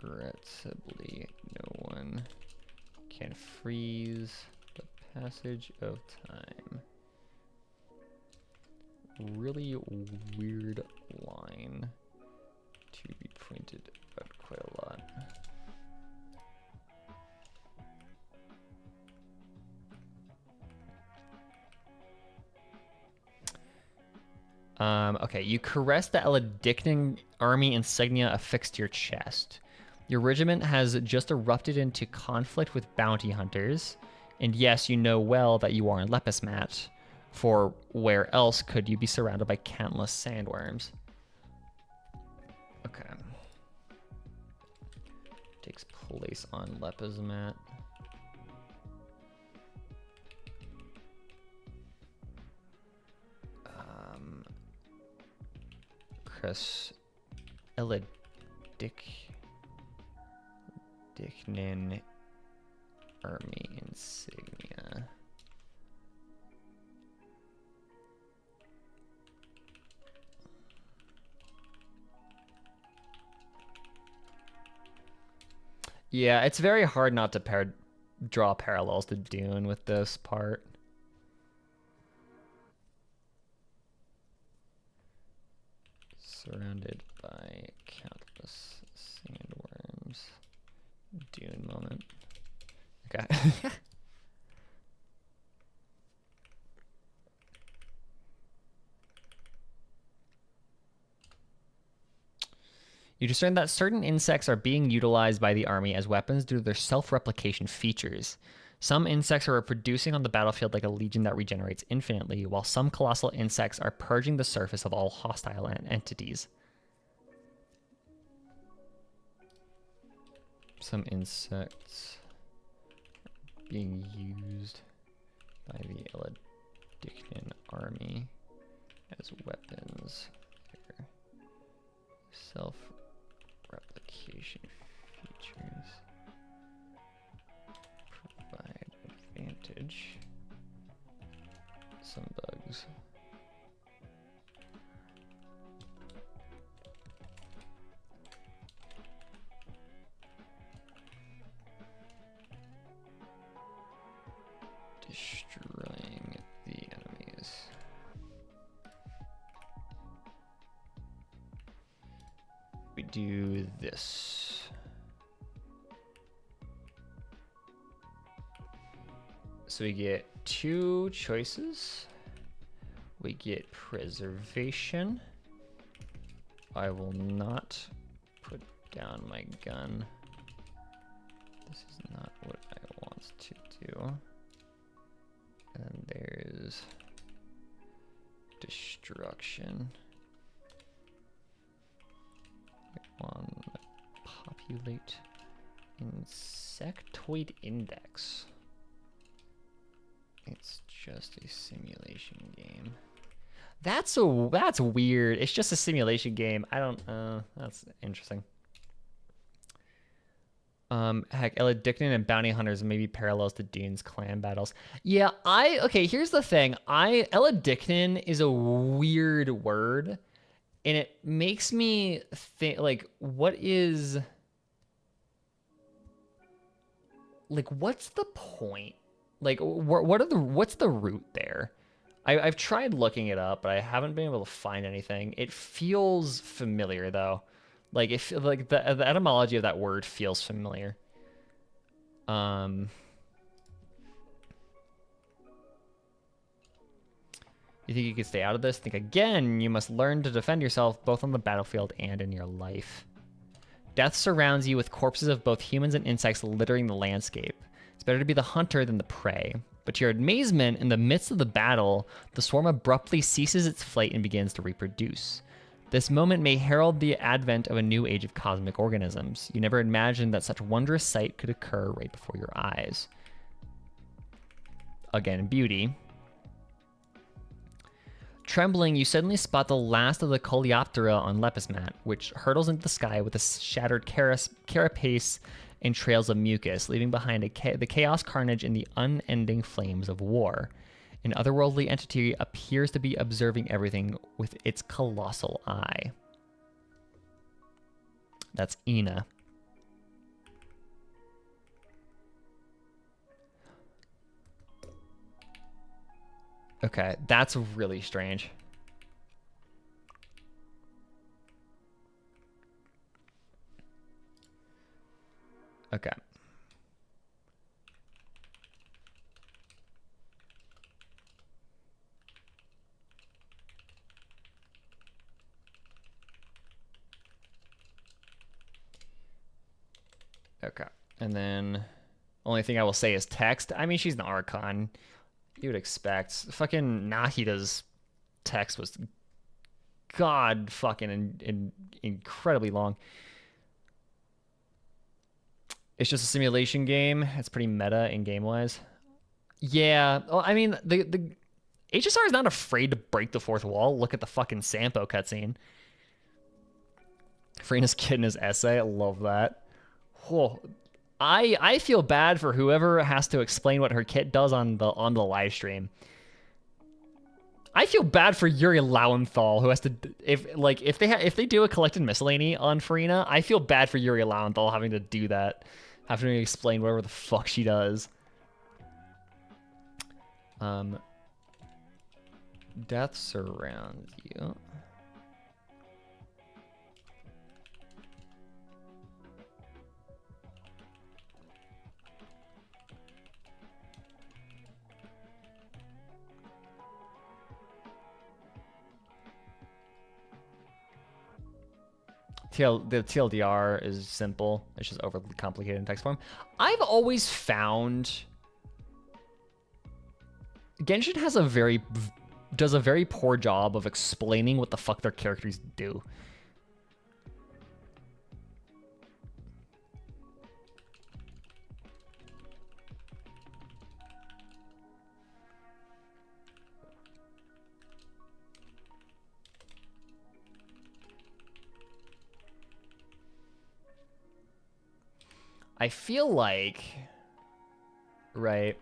regrettably, no one can freeze the passage of time. Really weird line to be pointed out quite a lot. Okay, you caress the Eladicting army insignia affixed to your chest. Your regiment has just erupted into conflict with bounty hunters, and yes, you know well that you are in Lepusmat, for where else could you be surrounded by countless sandworms? Okay. place on Lepizmat. Chris Dicnin Army insignia. Yeah, it's very hard not to draw parallels to Dune with this part. Surrounded by countless sandworms. Dune moment. Okay. You discern that certain insects are being utilized by the army as weapons due to their self-replication features. Some insects are reproducing on the battlefield like a legion that regenerates infinitely, while some colossal insects are purging the surface of all hostile entities. Some insects are being used by the Eladicnan army as weapons. Their self-replication features provide advantage. Some bugs. Destroying the enemies. We do this. So we get 2 choices. We get preservation. I will not put down my gun. This is not what I want to do. And there's destruction. One, populate insectoid index. It's just a simulation game. That's weird. It's just a simulation game. I don't. That's interesting. Heck, Eladicnan and bounty hunters maybe parallels to Dune's clan battles. Yeah, okay, here's the thing. Eladicnan is a weird word, and it makes me think, like, what's the point? Like, what's the root there? I've tried looking it up, but I haven't been able to find anything. It feels familiar, though. Like, the etymology of that word feels familiar. You think you could stay out of this? Think again. You must learn to defend yourself both on the battlefield and in your life. Death surrounds you with corpses of both humans and insects littering the landscape. It's better to be the hunter than the prey. But to your amazement, in the midst of the battle, the swarm abruptly ceases its flight and begins to reproduce. This moment may herald the advent of a new age of cosmic organisms. You never imagined that such wondrous sight could occur right before your eyes. Again, beauty. Trembling, you suddenly spot the last of the Coleoptera on Lepizmat, which hurtles into the sky with a shattered carapace and trails of mucus, leaving behind the chaos carnage and the unending flames of war. An otherworldly entity appears to be observing everything with its colossal eye. That's Ina. Okay, that's really strange. Okay. Okay, and then only thing I will say is text. I mean, she's an Archon. You would expect. Fucking Nahida's text was god fucking incredibly long. It's just a simulation game. It's pretty meta in game-wise. Yeah, well, I mean, the HSR is not afraid to break the fourth wall. Look at the fucking Sampo cutscene. Farina's kid in his essay. I love that. Whoa. I feel bad for whoever has to explain what her kit does on the live stream. I feel bad for Yuri Lowenthal, who has to, if they do a collected miscellany on Farina, I feel bad for Yuri Lowenthal having to do that, having to explain whatever the fuck she does. Death surrounds you. The TLDR is simple. It's just overly complicated in text form. I've always found Genshin does a very poor job of explaining what the fuck their characters do. I feel like, right?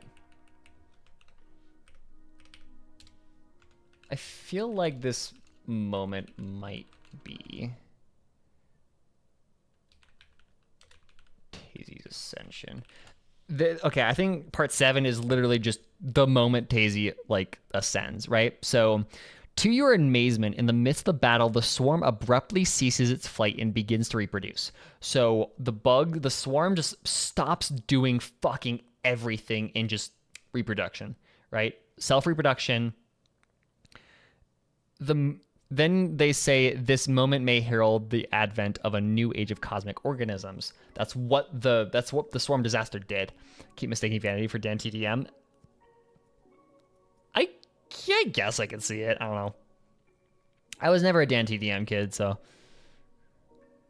I feel like this moment might be Tazy's ascension. Okay, I think part 7 is literally just the moment Tazy like ascends, right? So, to your amazement, in the midst of the battle, the swarm abruptly ceases its flight and begins to reproduce. So the swarm just stops doing fucking everything in just reproduction, right? Self-reproduction. Then they say this moment may herald the advent of a new age of cosmic organisms. That's what the swarm disaster did. Keep mistaking vanity for Dan TDM. I guess I can see it. I don't know. I was never a Dan TDM kid, so.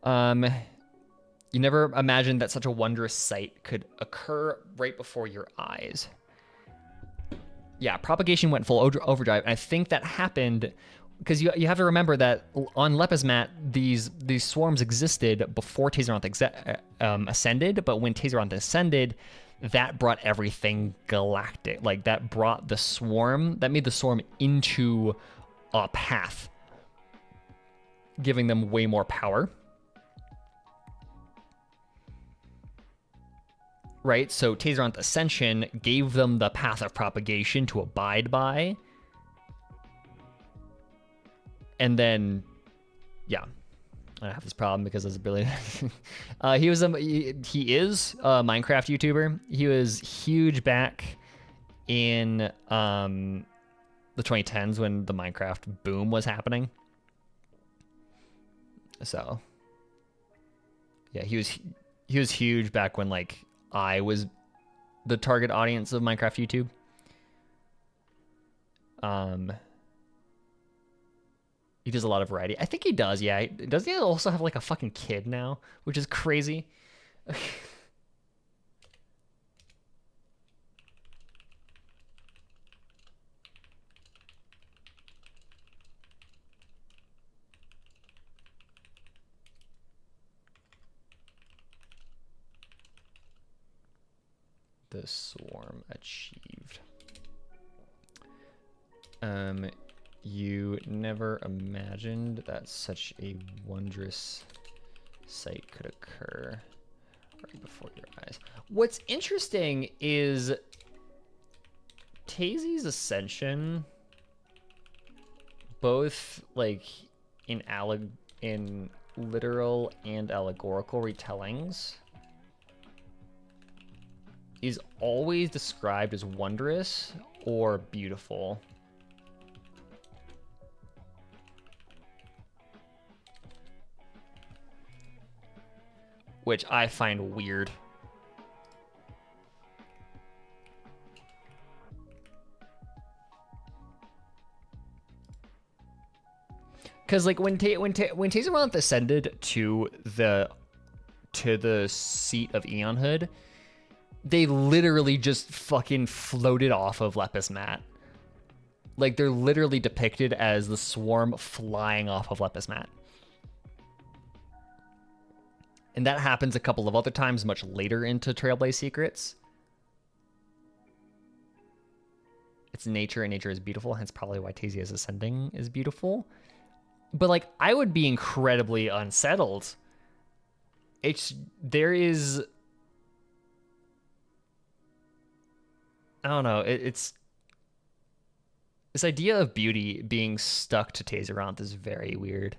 You never imagined that such a wondrous sight could occur right before your eyes. Yeah, propagation went full overdrive, and I think that happened because you have to remember that on Lepasmat, these swarms existed before Tazeroth ascended, but when Tazeroth ascended, that brought everything galactic. Like, that brought the swarm, that made the swarm into a path, giving them way more power. Right? So Tazeroth Ascension gave them the path of propagation to abide by. And then, yeah. I don't have this problem because there's a billion. He is a Minecraft YouTuber. He was huge back in the 2010s when the Minecraft boom was happening. So, yeah, he was huge back when like I was the target audience of Minecraft YouTube. He does a lot of variety. I think he does, yeah. Does he also have like a fucking kid now? Which is crazy. The swarm achieved. You never imagined that such a wondrous sight could occur right before your eyes. What's interesting is Tazy's ascension, both like in literal and allegorical retellings, is always described as wondrous or beautiful. Which I find weird. Because like when Tazeroth ascended to the to the seat of Eonhood, they literally just fucking floated off of Lepus Mat. Like, they're literally depicted as the swarm flying off of Lepus Mat. And that happens a couple of other times much later into Trailblaze Secrets. It's nature, and nature is beautiful, hence probably why Tazia's Ascending is beautiful. But, like, I would be incredibly unsettled. There is... I don't know, it's... This idea of beauty being stuck to Tazeranth is very weird.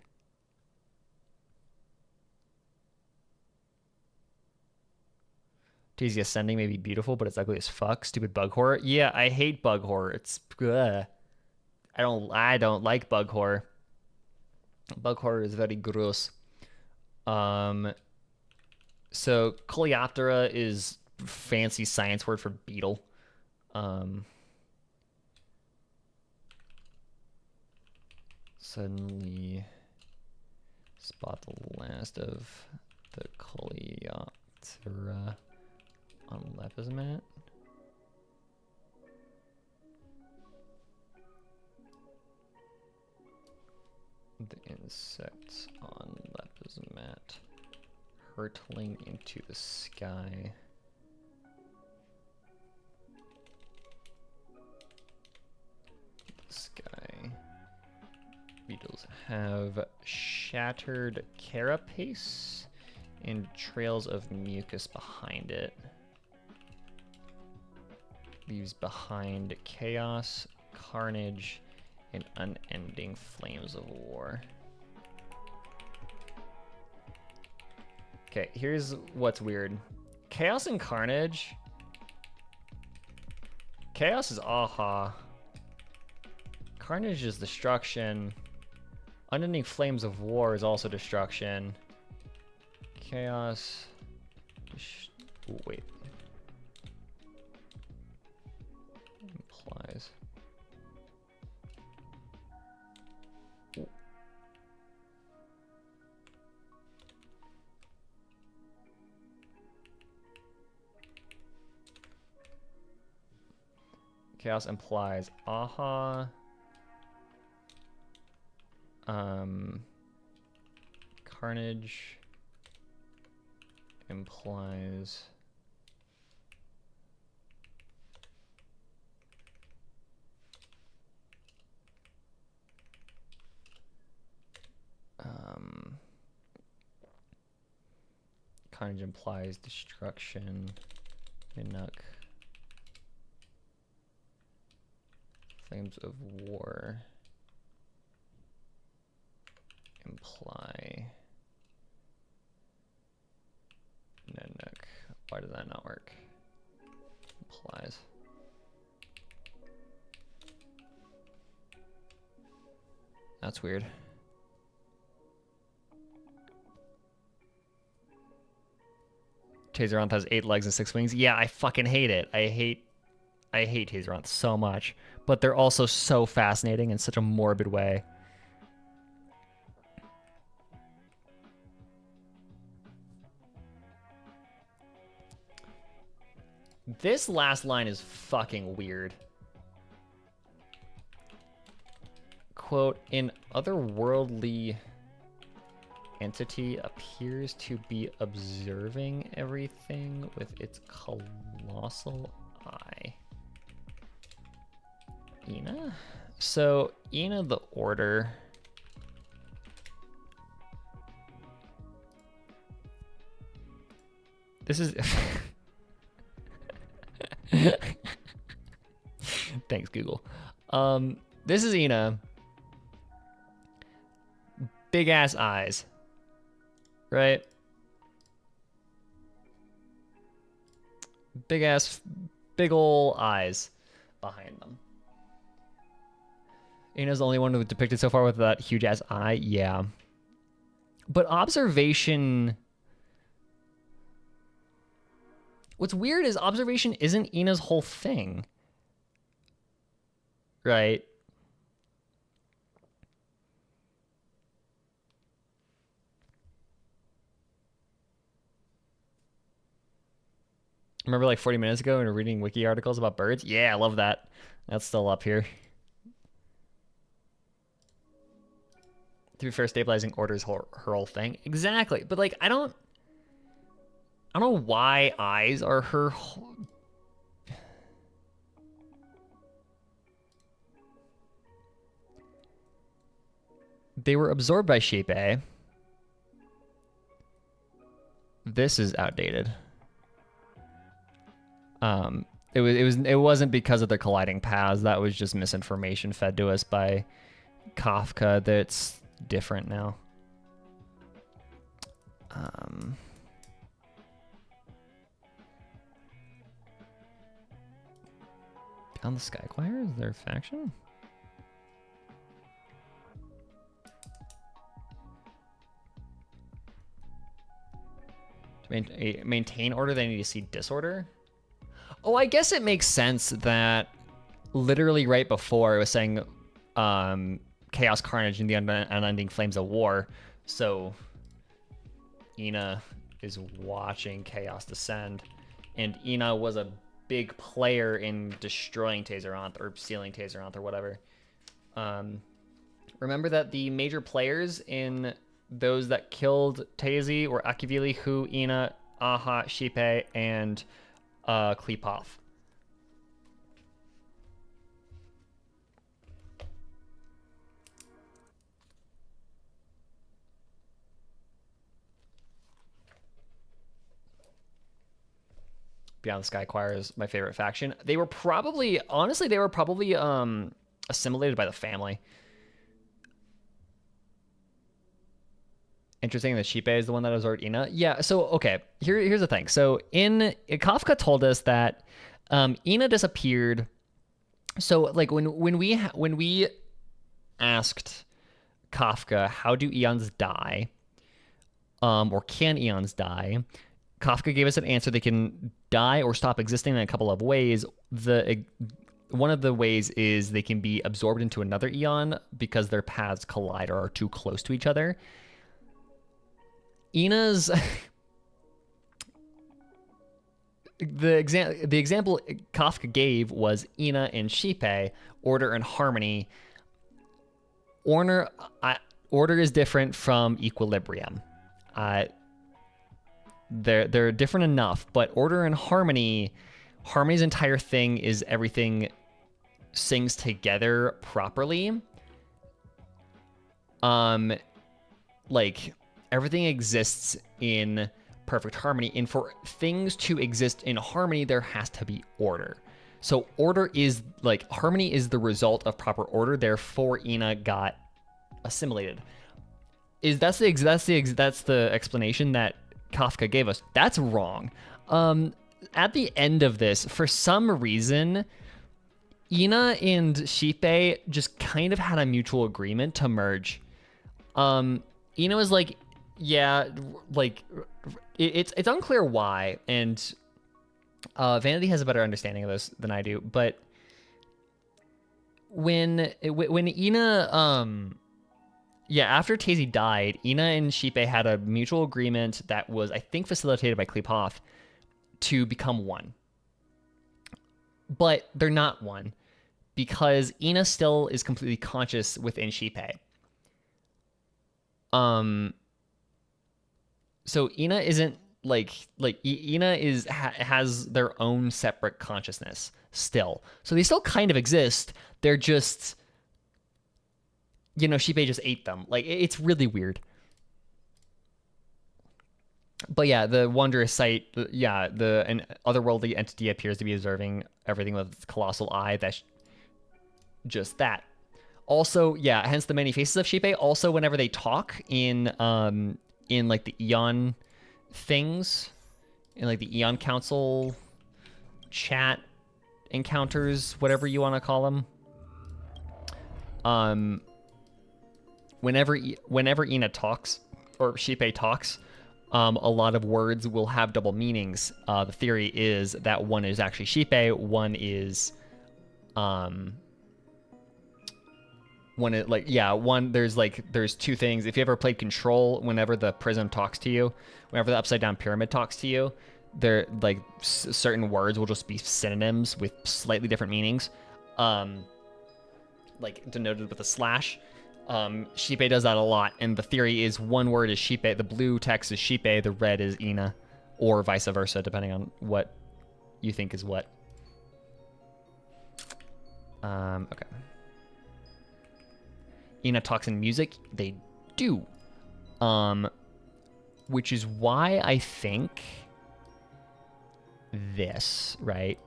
Tazia Ascending may be beautiful, but it's ugly as fuck. Stupid bug horror. Yeah, I hate bug horror. It's ugh. I don't like bug horror. Bug horror is very gross. So Coleoptera is fancy science word for beetle. Suddenly spot the last of the Coleoptera on Lepus Mat. The insects on Lepus Mat hurtling into the sky. The sky. Beetles have shattered carapace and trails of mucus behind it. Leaves behind chaos, carnage, and unending flames of war. Okay, here's what's weird. Chaos and carnage. Chaos is aha. Carnage is destruction. Unending flames of war is also destruction. Chaos. Ooh, wait. Implies. Ooh. Chaos implies aha. Carnage implies carnage implies destruction. Minuk. Flames of war imply Nanook. Why did that not work? Implies. That's weird. Tazeranth has 8 legs and 6 wings. Yeah, I fucking hate it. I hate Tazeranth so much. But they're also so fascinating in such a morbid way. This last line is fucking weird. Quote, an otherworldly entity appears to be observing everything with its colossal eye. Ina? So, Ina the Order. This is... Thanks, Google. This is Ina. Big ass eyes. Right? Big ol' eyes behind them. Ina's the only one who depicted so far with that huge ass eye. Yeah. But observation... What's weird is observation isn't Ina's whole thing. Right? Remember like 40 minutes ago and we were reading wiki articles about birds? Yeah, I love that. That's still up here. To be fair, stabilizing orders her whole thing. Exactly. But like, I don't know why eyes are her whole... They were absorbed by Sheepe. This is outdated. It wasn't because of the colliding paths. That was just misinformation fed to us by Kafka. That's different now. Beyond the Sky Choir, is there a faction? To maintain order, they need to see disorder. Oh, I guess it makes sense that literally right before it was saying chaos, carnage, and the unending flames of war. So Ina is watching chaos descend, and Ina was a big player in destroying Tazeranth or sealing Tazeranth or whatever. Remember that the major players in those that killed Tazi were Akivili, Hu, Ina, Aha, Sheepe, and Kleepoth. Beyond the Sky Choir is my favorite faction. They were probably, honestly, assimilated by the family. Interesting that Sheepe is the one that absorbed Ina. Yeah, so, okay, here's the thing. So, Kafka told us that Ina disappeared. So, like, when we asked Kafka, how do eons die? Or can eons die? Kafka gave us an answer. They can die or stop existing in a couple of ways. One of the ways is they can be absorbed into another eon because their paths collide or are too close to each other. Ina's the example Kafka gave was Ina and Sheepe, order and harmony. Order is different from equilibrium. They're different enough, but order and harmony's entire thing is everything sings together properly. Like everything exists in perfect harmony, and for things to exist in harmony, there has to be order. So order is like harmony is the result of proper order. Therefore, Ina got assimilated. That's the explanation that Kafka gave us. That's wrong. At the end of this, for some reason, Ina and Sheepe just kind of had a mutual agreement to merge. Ina was like, yeah, like it's unclear why, and Vanity has a better understanding of this than I do. But when Ina, after Tazi died, Ina and Sheepe had a mutual agreement that was, I think, facilitated by Kleepoth to become one. But they're not one because Ina still is completely conscious within Sheepe. So Ina isn't Ina has their own separate consciousness still. So they still kind of exist. They're just, Sheepe just ate them. Like, it's really weird. But yeah, the wondrous sight, an otherworldly entity appears to be observing everything with colossal eye. That's just that. Also, hence the many faces of Sheepe. Also, whenever they talk in like the Eon things, in like the Eon Council chat encounters, whatever you want to call them. Whenever Ina talks or Sheepe talks, a lot of words will have double meanings. The theory is that one is actually Sheepe, one is there's two things. If you ever played Control, whenever the prism talks to you, whenever the upside down pyramid talks to you, They're like certain words will just be synonyms with slightly different meanings, like denoted with a slash. Shipe does that a lot, and the theory is one word is Shipe, the blue text is Shipe, the red is Ina, or vice versa, depending on what you think is what. Okay. Ina talks in music. They do. Which is why I think this, right?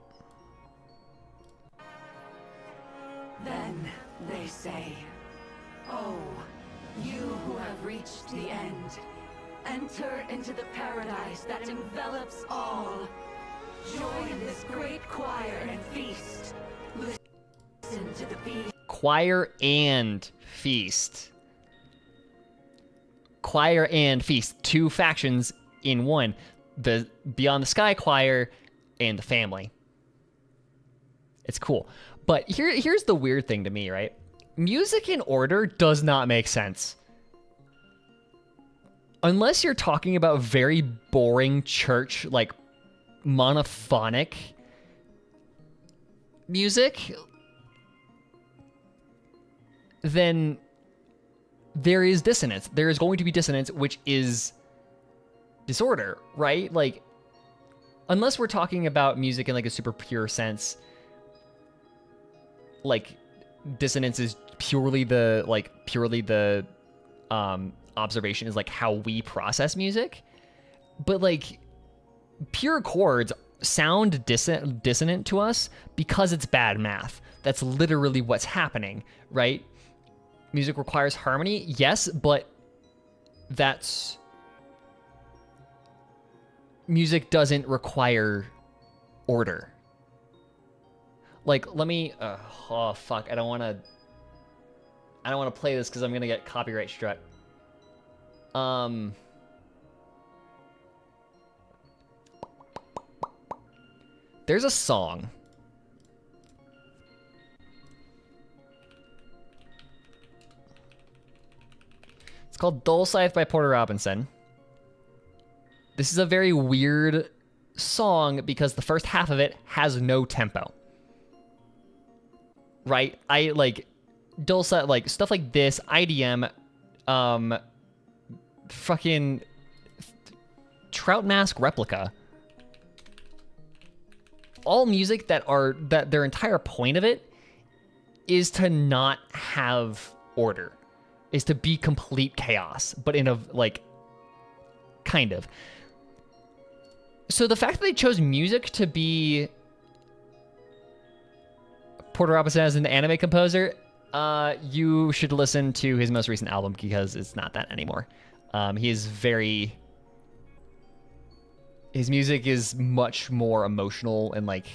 Then they say, "Oh, you who have reached the end, enter into the paradise that envelops all. Join this great choir and feast. Listen to the beat." Choir and feast. Choir and feast. Two factions in one. The Beyond the Sky choir and the family. It's cool. But here's the weird thing to me, right? Music in order does not make sense. Unless you're talking about very boring church, like monophonic music, then there is dissonance. There is going to be dissonance, which is disorder, right? Like, unless we're talking about music in like a super pure sense, like dissonance is purely the observation is like how we process music. But like pure chords sound dissonant to us because it's bad math. That's literally what's happening, right? Music requires harmony, yes, but music doesn't require order. Like, let me, oh fuck, I don't want to play this because I'm gonna get copyright struck. There's a song. It's called Dull Scythe by Porter Robinson. This is a very weird song because the first half of it has no tempo. Right? I like Dull Scythe, like stuff like this, IDM, fucking Trout Mask Replica. All music that their entire point of it is to not have order. Is to be complete chaos, but in a, like, kind of. So the fact that they chose music to be Porter Robinson as an anime composer, you should listen to his most recent album because it's not that anymore. He is very... His music is much more emotional and, like,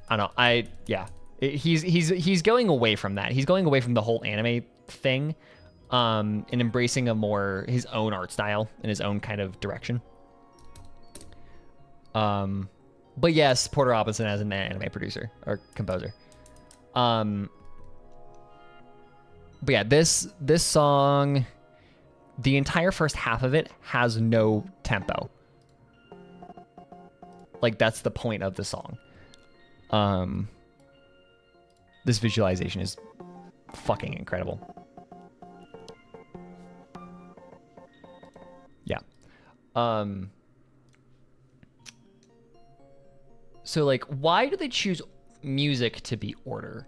I don't know, yeah. He's going away from that. He's going away from the whole anime thing, and embracing his own art style and his own kind of direction. But yes, Porter Robinson as an anime producer or composer. But yeah, this song, the entire first half of it has no tempo. Like, that's the point of the song. This visualization is fucking incredible. Yeah. So, like, why do they choose music to be order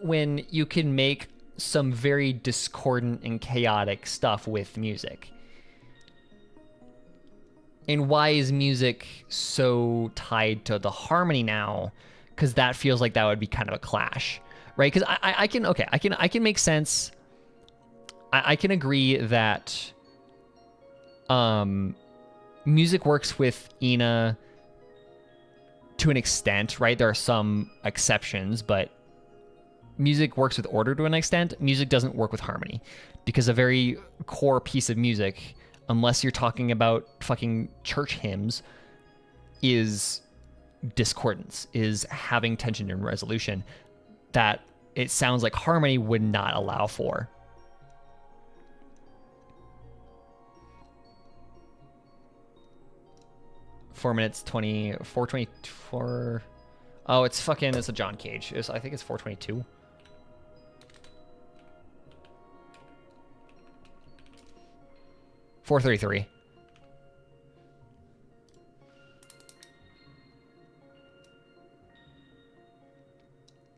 when you can make some very discordant and chaotic stuff with music? And why is music so tied to the harmony now? Because that feels like that would be kind of a clash, right? Because I can make sense. I can agree that music works with Ina to an extent, right? There are some exceptions, but music works with order to an extent. Music doesn't work with harmony, because a very core piece of music, unless you're talking about fucking church hymns, is discordance, is having tension and resolution that it sounds like harmony would not allow for. 4 minutes 20, 424. Oh, it's a John Cage. I think it's 422. $433.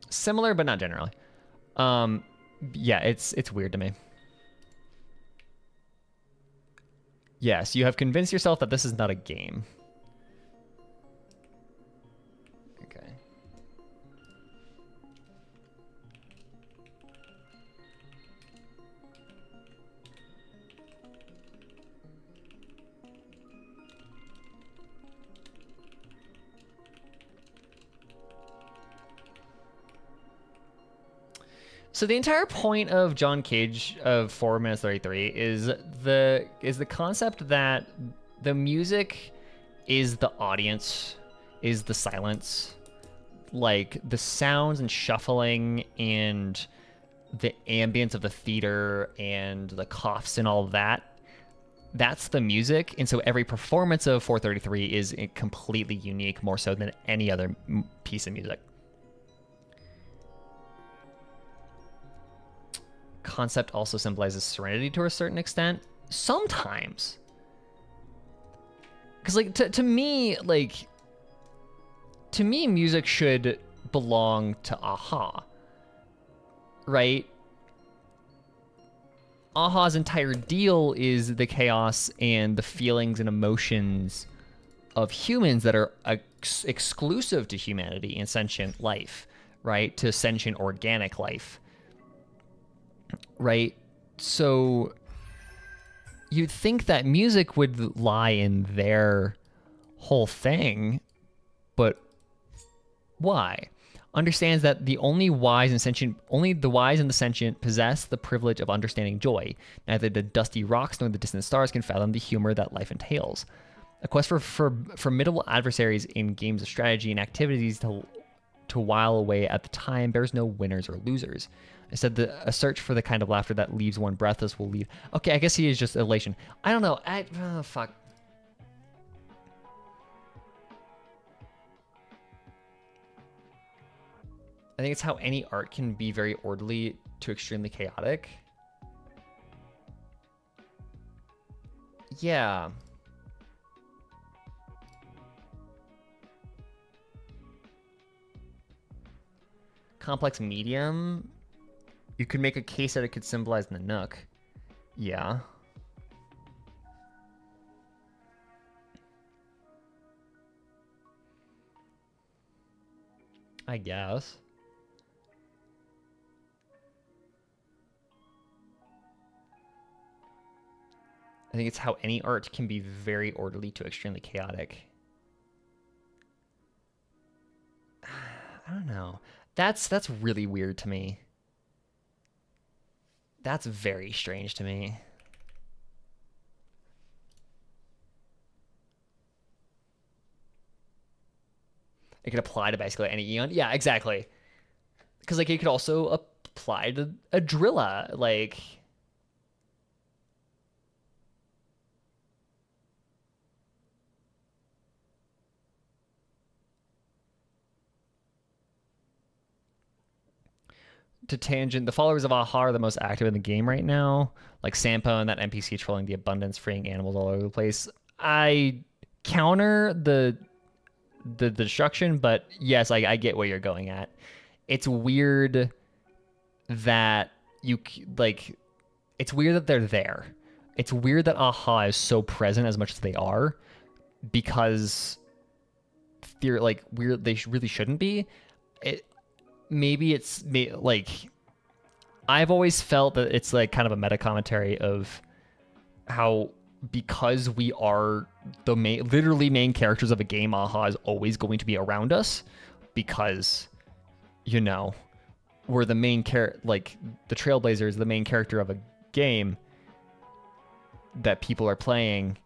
Similar, but not generally. Yeah, it's weird to me. Yes, you have convinced yourself that this is not a game. Okay. So the entire point of John Cage of 4 minutes 33 is the concept that the music is the audience, is the silence, like the sounds and shuffling and the ambience of the theater and the coughs and all that. That's the music, and so every performance of 433 is completely unique, more so than any other piece of music. Concept also symbolizes serenity to a certain extent. Sometimes. Because, like, to me, music should belong to Aha. Right? Aha's entire deal is the chaos and the feelings and emotions of humans that are exclusive to humanity and sentient life, right? To sentient organic life. Right? So you'd think that music would lie in their whole thing, but why? Understands that only the wise and the sentient possess the privilege of understanding joy. Neither the dusty rocks nor the distant stars can fathom the humor that life entails. A quest for formidable adversaries in games of strategy and activities to while away at the time bears no winners or losers. I said a search for the kind of laughter that leaves one breathless will lead. Okay, I guess he is just elation. I don't know. Fuck. I think it's how any art can be very orderly to extremely chaotic. Yeah. Complex medium. You could make a case that it could symbolize Nanook. Yeah. I guess. I think it's how any art can be very orderly to extremely chaotic. I don't know. That's really weird to me. That's very strange to me. It could apply to basically any Eon. Yeah, exactly. Because like it could also apply to a Drilla, like. To tangent, the followers of Aha are the most active in the game right now. Like Sampo and that NPC trolling the abundance, freeing animals all over the place. I counter the destruction, but yes, I get where you're going at. It's weird that it's weird that they're there. It's weird that Aha is so present as much as they are, because they're like weird. They really shouldn't be. Maybe it's like I've always felt that it's like kind of a meta commentary of how, because we are the literally main characters of a game, Aha is always going to be around us, because, you know, we're the main like the Trailblazer is the main character of a game that people are playing.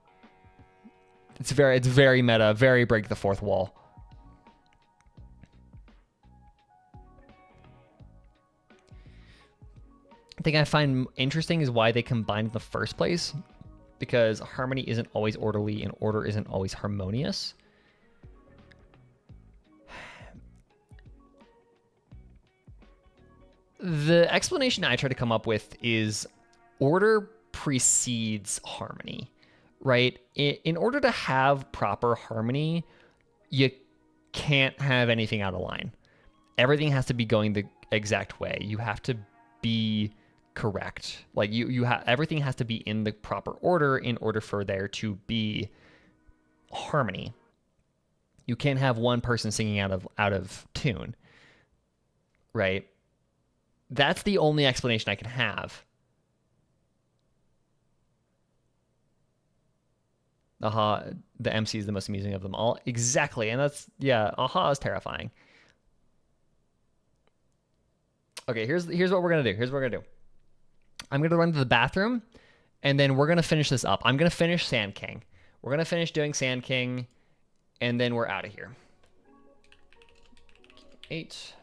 It's very meta, very break the fourth wall. Thing I find interesting is why they combined in the first place, because harmony isn't always orderly and order isn't always harmonious. The explanation I try to come up with is order precedes harmony, right? In order to have proper harmony, you can't have anything out of line. Everything has to be going the exact way. You have to be correct. Like you have everything has to be in the proper order in order for there to be harmony. You can't have one person singing out of tune, right? That's the only explanation I can have. Aha, the MC is the most amusing of them all. Exactly, and that's, yeah, aha is terrifying. Okay, here's what we're gonna do. Here's what we're gonna do. I'm gonna run to the bathroom, and then we're gonna finish this up. I'm gonna finish Sand King. We're gonna finish doing Sand King, and then we're out of here. 8.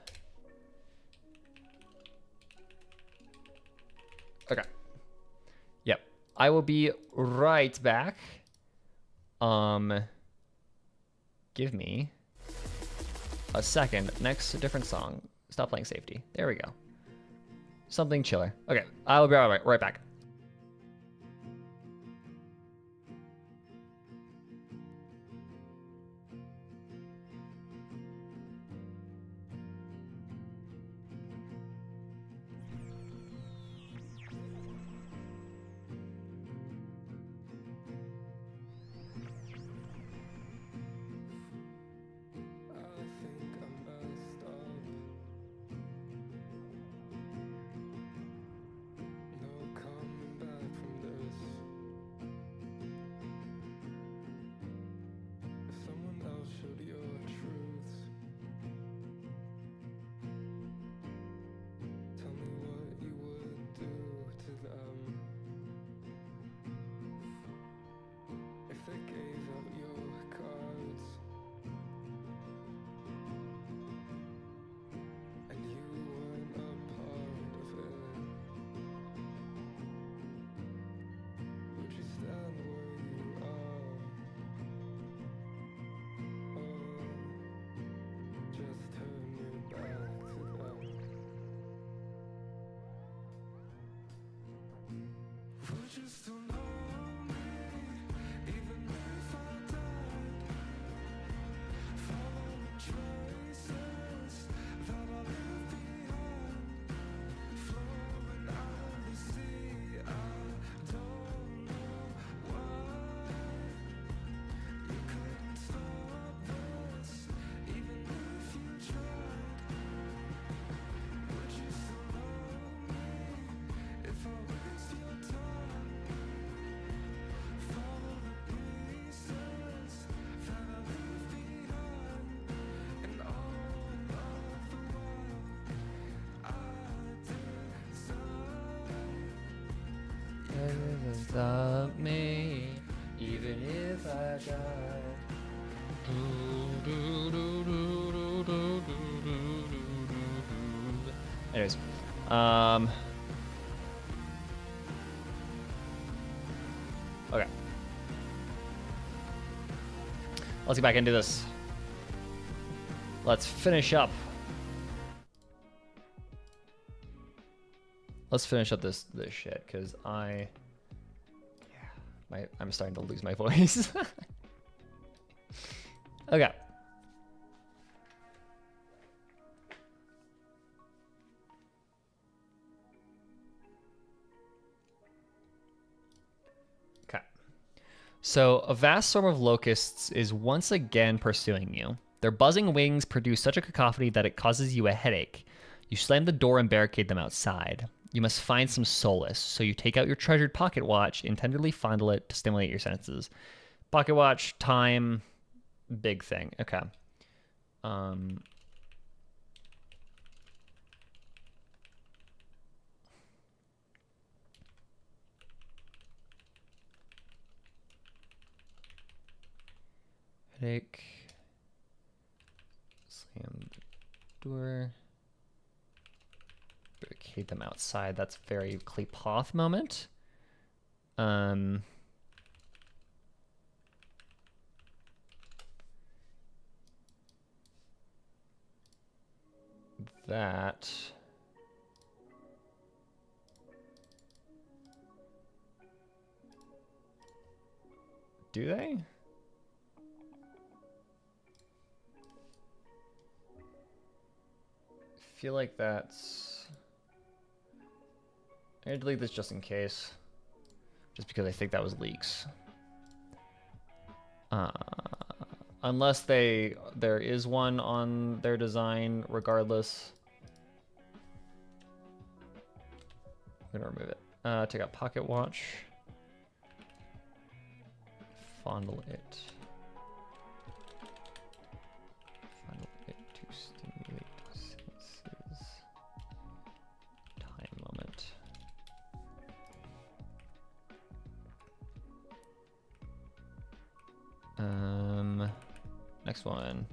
Okay. Yep. I will be right back. Give me a second. Next, a different song. Stop playing safety. There we go. Something chiller. Okay, I'll be right back. Stop me, even if I die. Anyways, okay. Let's get back into this. Let's finish up. Let's finish up this shit, because I'm starting to lose my voice. Okay. Okay. So a vast swarm of locusts is once again pursuing you. Their buzzing wings produce such a cacophony that it causes you a headache. You slam the door and barricade them outside. You must find some solace, so you take out your treasured pocket watch and tenderly fondle it to stimulate your senses. Pocket watch, time, big thing. Okay. Headache. Slam the door. Barricade them outside. That's very Klepoth moment. That. Do they? I feel like that's... I'm gonna delete this just in case. Just because I think that was leaks. Unless there is one on their design regardless. I'm gonna remove it. Take out pocket watch. Fondle it. Fondle it to stimulate senses. Time moment. Next one.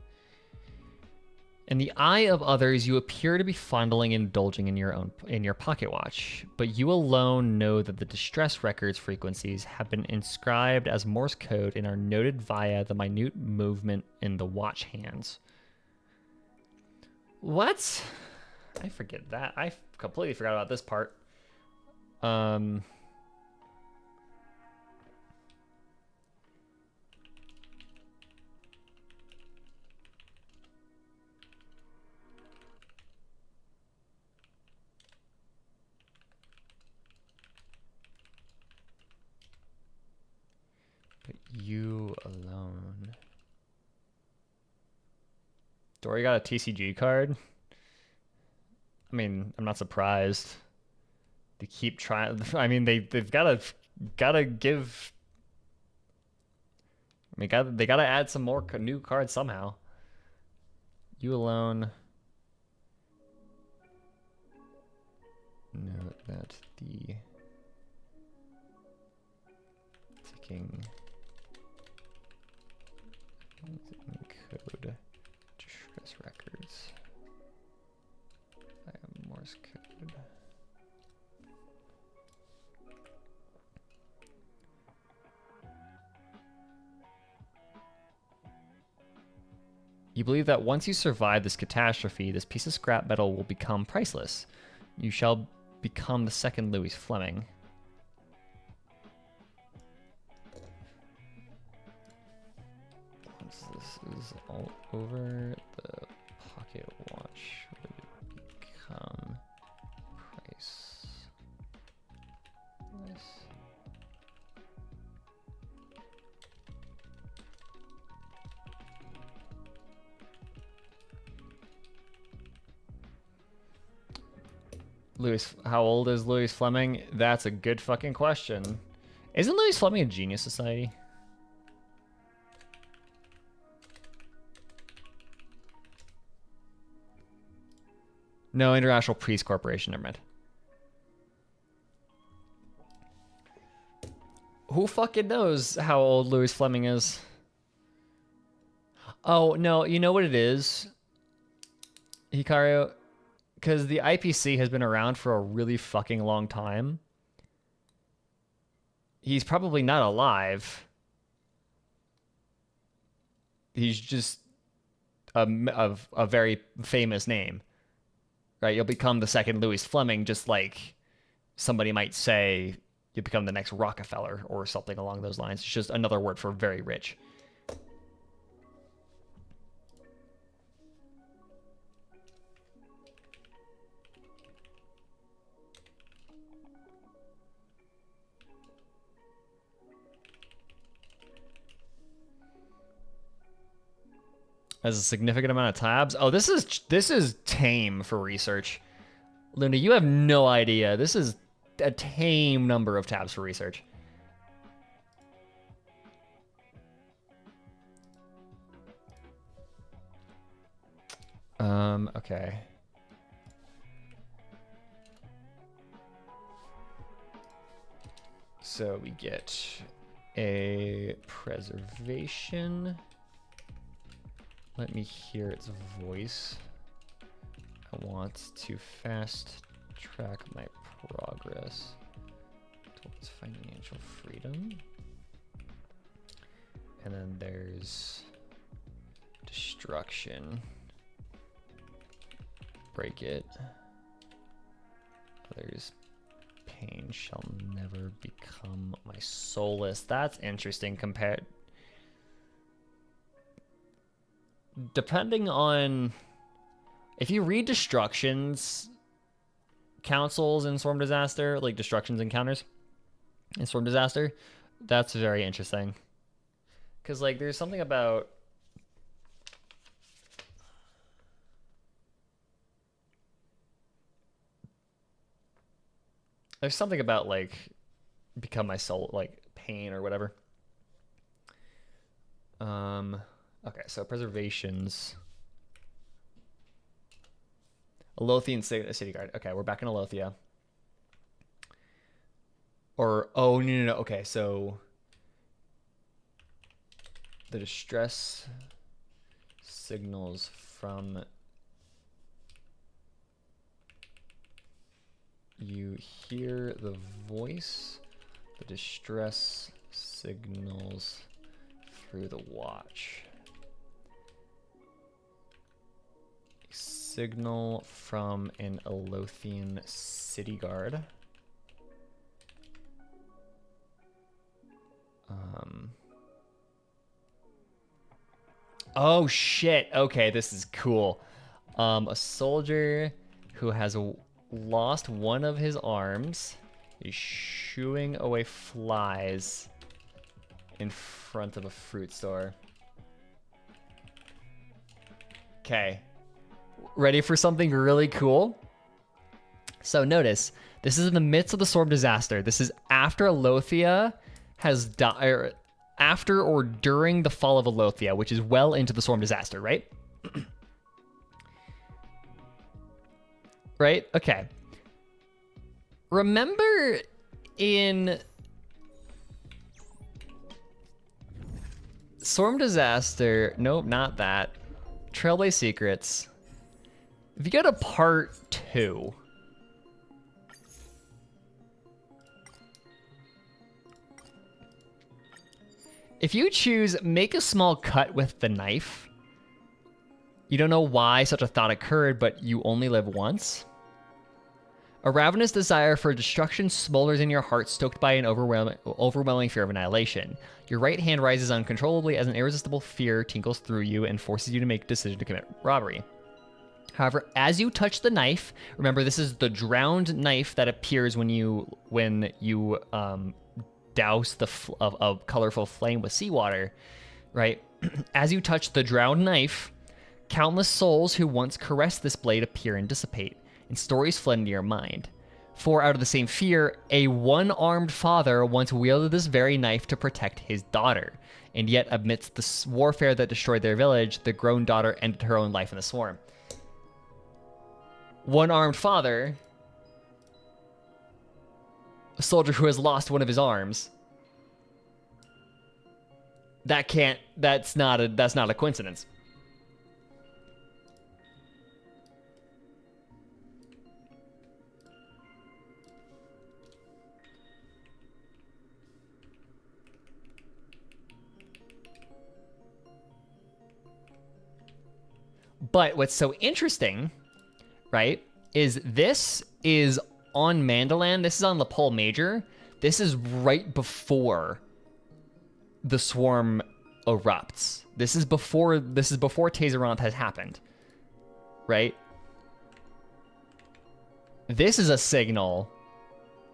In the eye of others, you appear to be fondling and indulging in your pocket watch, but you alone know that the distress records frequencies have been inscribed as Morse code and are noted via the minute movement in the watch hands. What? I forget that. I completely forgot about this part. But you alone. Dory got a TCG card. I mean, I'm not surprised. They keep trying. I mean, they've gotta give. I mean, they gotta add some more new cards somehow. You alone. Note that the ticking code distress records via Morse code. You believe that once you survive this catastrophe, this piece of scrap metal will become priceless. You shall become the second Louis Fleming. Once this is all over, the pocket watch will become priceless. How old is Louis Fleming? That's a good fucking question. Isn't Louis Fleming a genius society? No, International Peace Corporation, never mind. Who fucking knows how old Louis Fleming is? Oh, no, you know what it is? Hikaru, because the IPC has been around for a really fucking long time. He's probably not alive. He's just a very famous name. Right? You'll become the second Louis Fleming, just like somebody might say you become the next Rockefeller or something along those lines. It's just another word for very rich. Has a significant amount of tabs. Oh, this is tame for research. Luna, you have no idea. This is a tame number of tabs for research. Okay. So we get a preservation. Let me hear its voice. I want to fast track my progress towards financial freedom. And then there's destruction. Break it. There's pain shall never become my solace. That's interesting compared. Depending on if you read destructions councils in Storm Disaster, like destructions encounters in Storm Disaster, that's very interesting. Because like there's something about like become my soul, like pain or whatever. Okay, so preservations. Alothian City Guard. Okay, we're back in Alothia. Or, oh, no. Okay, so the distress signals from you hear the voice, the distress signals through the watch. Signal from an Alothian city guard. Oh shit. Okay, this is cool. A soldier who has lost one of his arms is shooing away flies in front of a fruit store. Okay. Ready for something really cool? So notice, this is in the midst of the Storm Disaster. This is after Alothia has died, after or during the fall of Alothia, which is well into the Storm Disaster, right? Right? Okay. Remember in Storm Disaster, nope, not that. Trailblaze Secrets. If you go to part 2, if you choose make a small cut with the knife, you don't know why such a thought occurred, but you only live once. A ravenous desire for destruction smolders in your heart, stoked by an overwhelming fear of annihilation. Your right hand rises uncontrollably as an irresistible fear tinkles through you and forces you to make a decision to commit robbery. However, as you touch the knife, remember this is the drowned knife that appears when you douse a colorful flame with seawater, right? As you touch the drowned knife, countless souls who once caressed this blade appear and dissipate, and stories flood into your mind. For out of the same fear, a one-armed father once wielded this very knife to protect his daughter, and yet amidst the warfare that destroyed their village, the grown daughter ended her own life in the swarm. One-armed father, a soldier who has lost one of his arms. That's not a coincidence. But what's so interesting, right, is this is on Mandalan. This is on Lepole Major. This is right before the swarm erupts. This is before Tazeranth has happened, right? This is a signal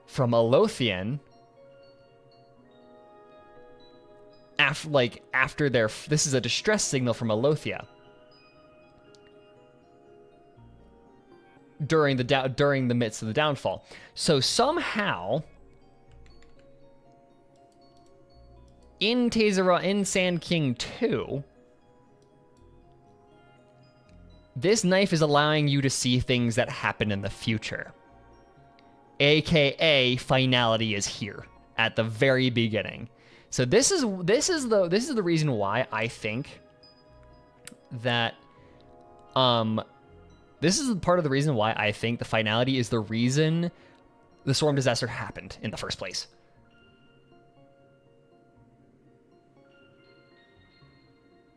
from Alothian after their. This is a distress signal from Alothia during the midst of the downfall. So somehow in Sand King 2, this knife is allowing you to see things that happen in the future. AKA finality is here at the very beginning. So this is the reason why I think that this is part of the reason why I think the finality is the reason the Storm Disaster happened in the first place.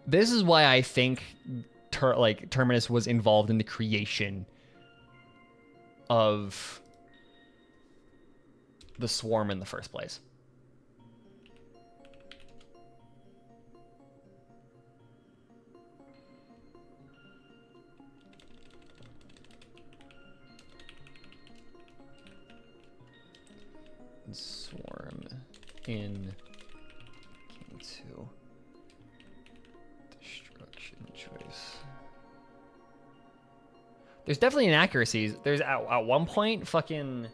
This is why I think Terminus was involved in the creation of the swarm in the first place. Swarm in King 2. Destruction choice. There's definitely inaccuracies. There's at one point fucking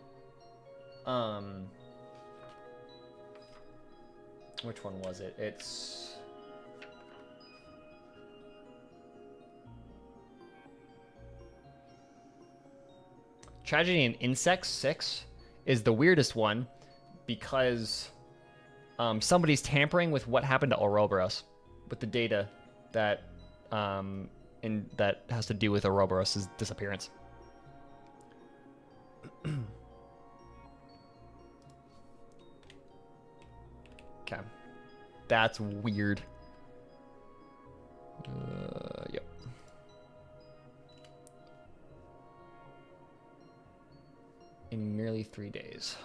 which one was it? It's Tragedy in Insects 6 is the weirdest one because somebody's tampering with what happened to Ouroboros, with the data that that has to do with Ouroboros' disappearance. Okay, that's weird. Yep. In nearly 3 days.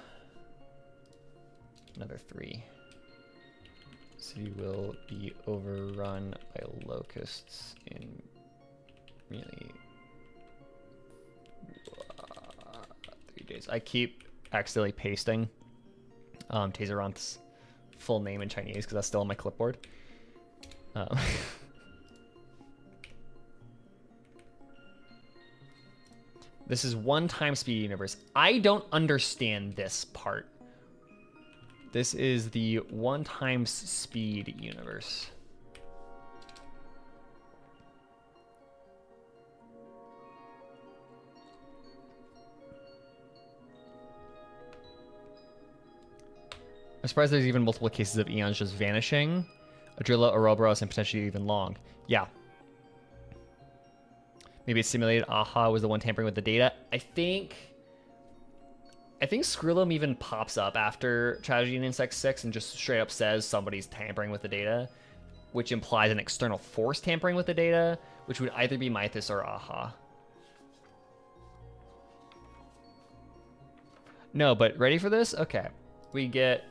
Another 3. City will be overrun by locusts in really 3 days. I keep accidentally pasting Tazeronth's full name in Chinese because that's still on my clipboard. This is 1 time speed universe. I don't understand this part. This is the 1 times speed universe. I'm surprised there's even multiple cases of eons just vanishing. Adrilla, Ouroboros, and potentially even Long. Yeah. Maybe it's simulated. Aha was the one tampering with the data. I think Skrillum even pops up after Tragedy in Insect 6 and just straight up says somebody's tampering with the data, which implies an external force tampering with the data, which would either be Mythos or Aha. No, but ready for this? Okay. We get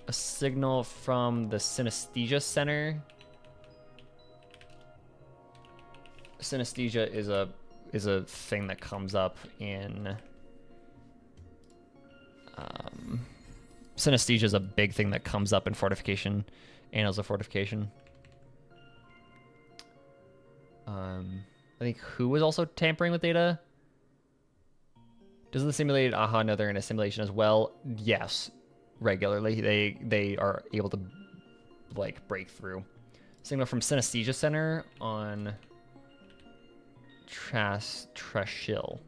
a signal from the Synesthesia Center. Synesthesia is a thing that comes up in synesthesia is a big thing that comes up in fortification, Annals of Fortification. I think who was also tampering with data? Doesn't the simulated Aha know they're in a simulation as well? Yes, regularly. They are able to like break through. Signal from Synesthesia Center on Trashil.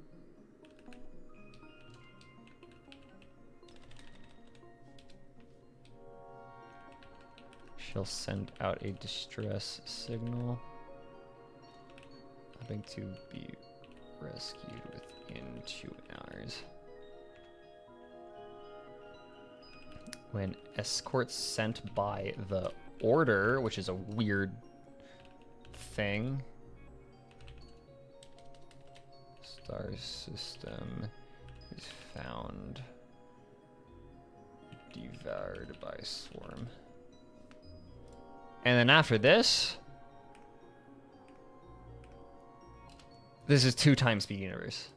She'll send out a distress signal. Hoping to be rescued within 2 hours. When escorts sent by the Order, which is a weird thing. Star system is found devoured by swarm. And then after this, this is 2 times speed universe.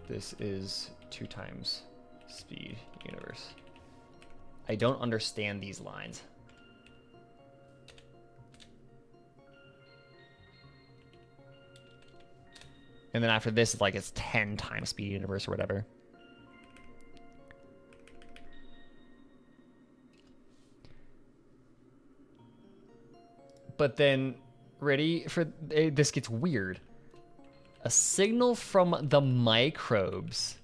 This is 2 times speed universe. I don't understand these lines. And then after this, like it's 10 times speed universe or whatever. But then, ready for this gets weird. A signal from the microbes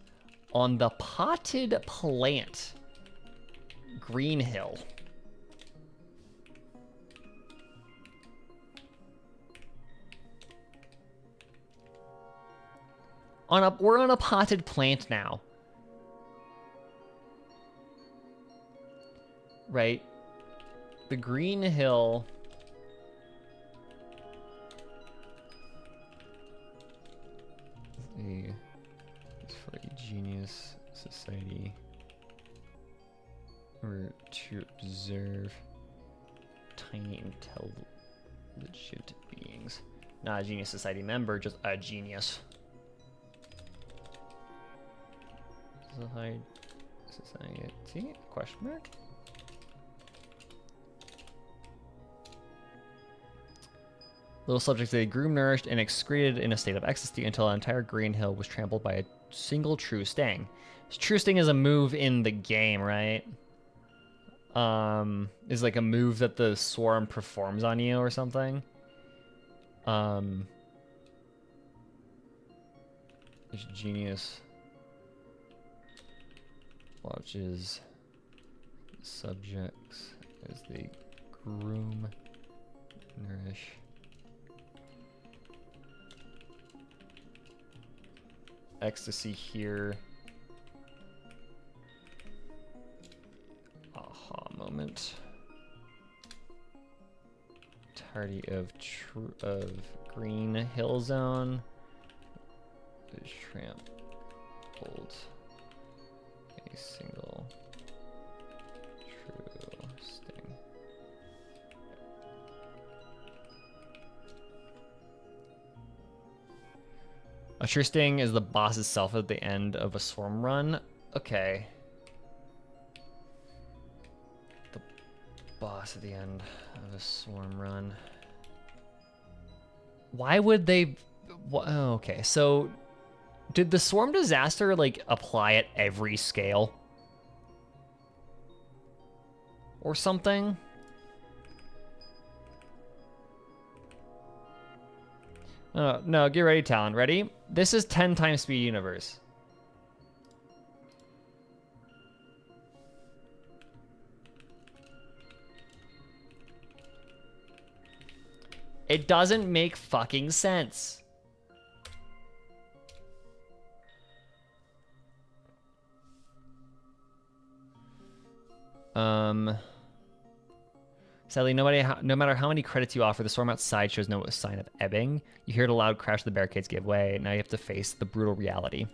on the potted plant, Green Hill. We're on a potted plant now. Right? The Green Hill A is for a genius society. Or to observe tiny intelligent beings. Not a genius society member, just a genius. Society? Question mark? Little subjects they grew, nourished, and excreted in a state of ecstasy until an entire green hill was trampled by a single true sting. True sting is a move in the game, right? Is like a move that the swarm performs on you or something. There's genius watches subjects as they groom, nourish. Ecstasy here. Aha moment. Tardy of green hill zone. Is trampled. A single true sting. A true sting is the boss itself at the end of a swarm run. Okay. The boss at the end of a swarm run. Why would they... Oh, okay, so did the swarm disaster like apply at every scale? Or something? No, get ready, Talon. Ready? This is 10 times speed universe. It doesn't make fucking sense. Sadly, no matter how many credits you offer, the storm outside shows no sign of ebbing. You hear the loud crash, the barricades give way. Now you have to face the brutal reality.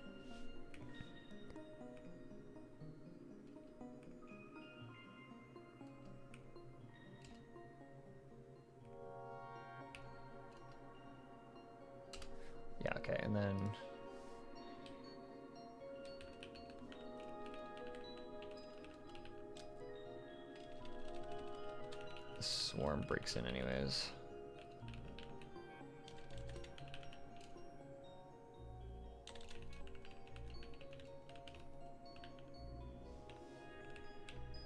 Yeah, okay, and then... the swarm breaks in anyways.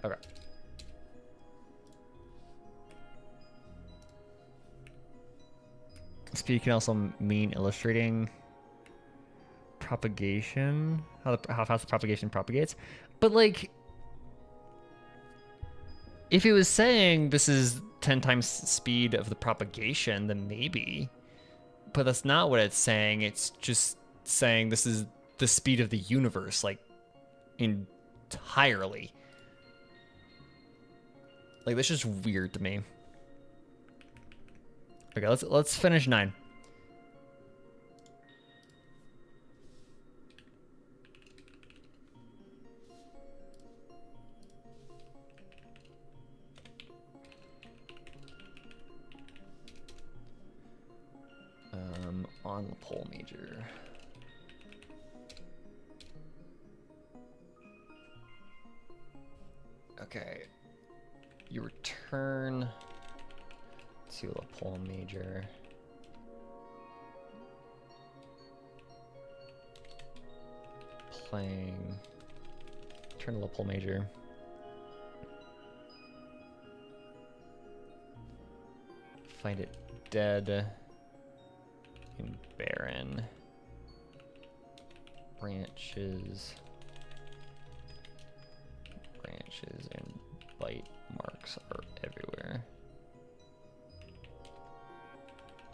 Okay. Speed can also mean illustrating propagation, how fast the propagation propagates. But like, if it was saying this is 10 times speed of the propagation, then maybe. But that's not what it's saying. It's just saying this is the speed of the universe, like, entirely. Like, that's just weird to me. Okay, let's finish 9. On the pole major. Okay. You return to a pole major. Playing. Turn to a pole major. Find it dead. In barren. Branches and bite marks are everywhere.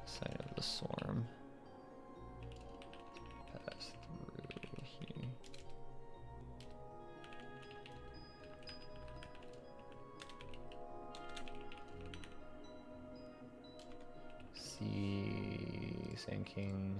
Side of the swarm. Pass through here. See Sand King.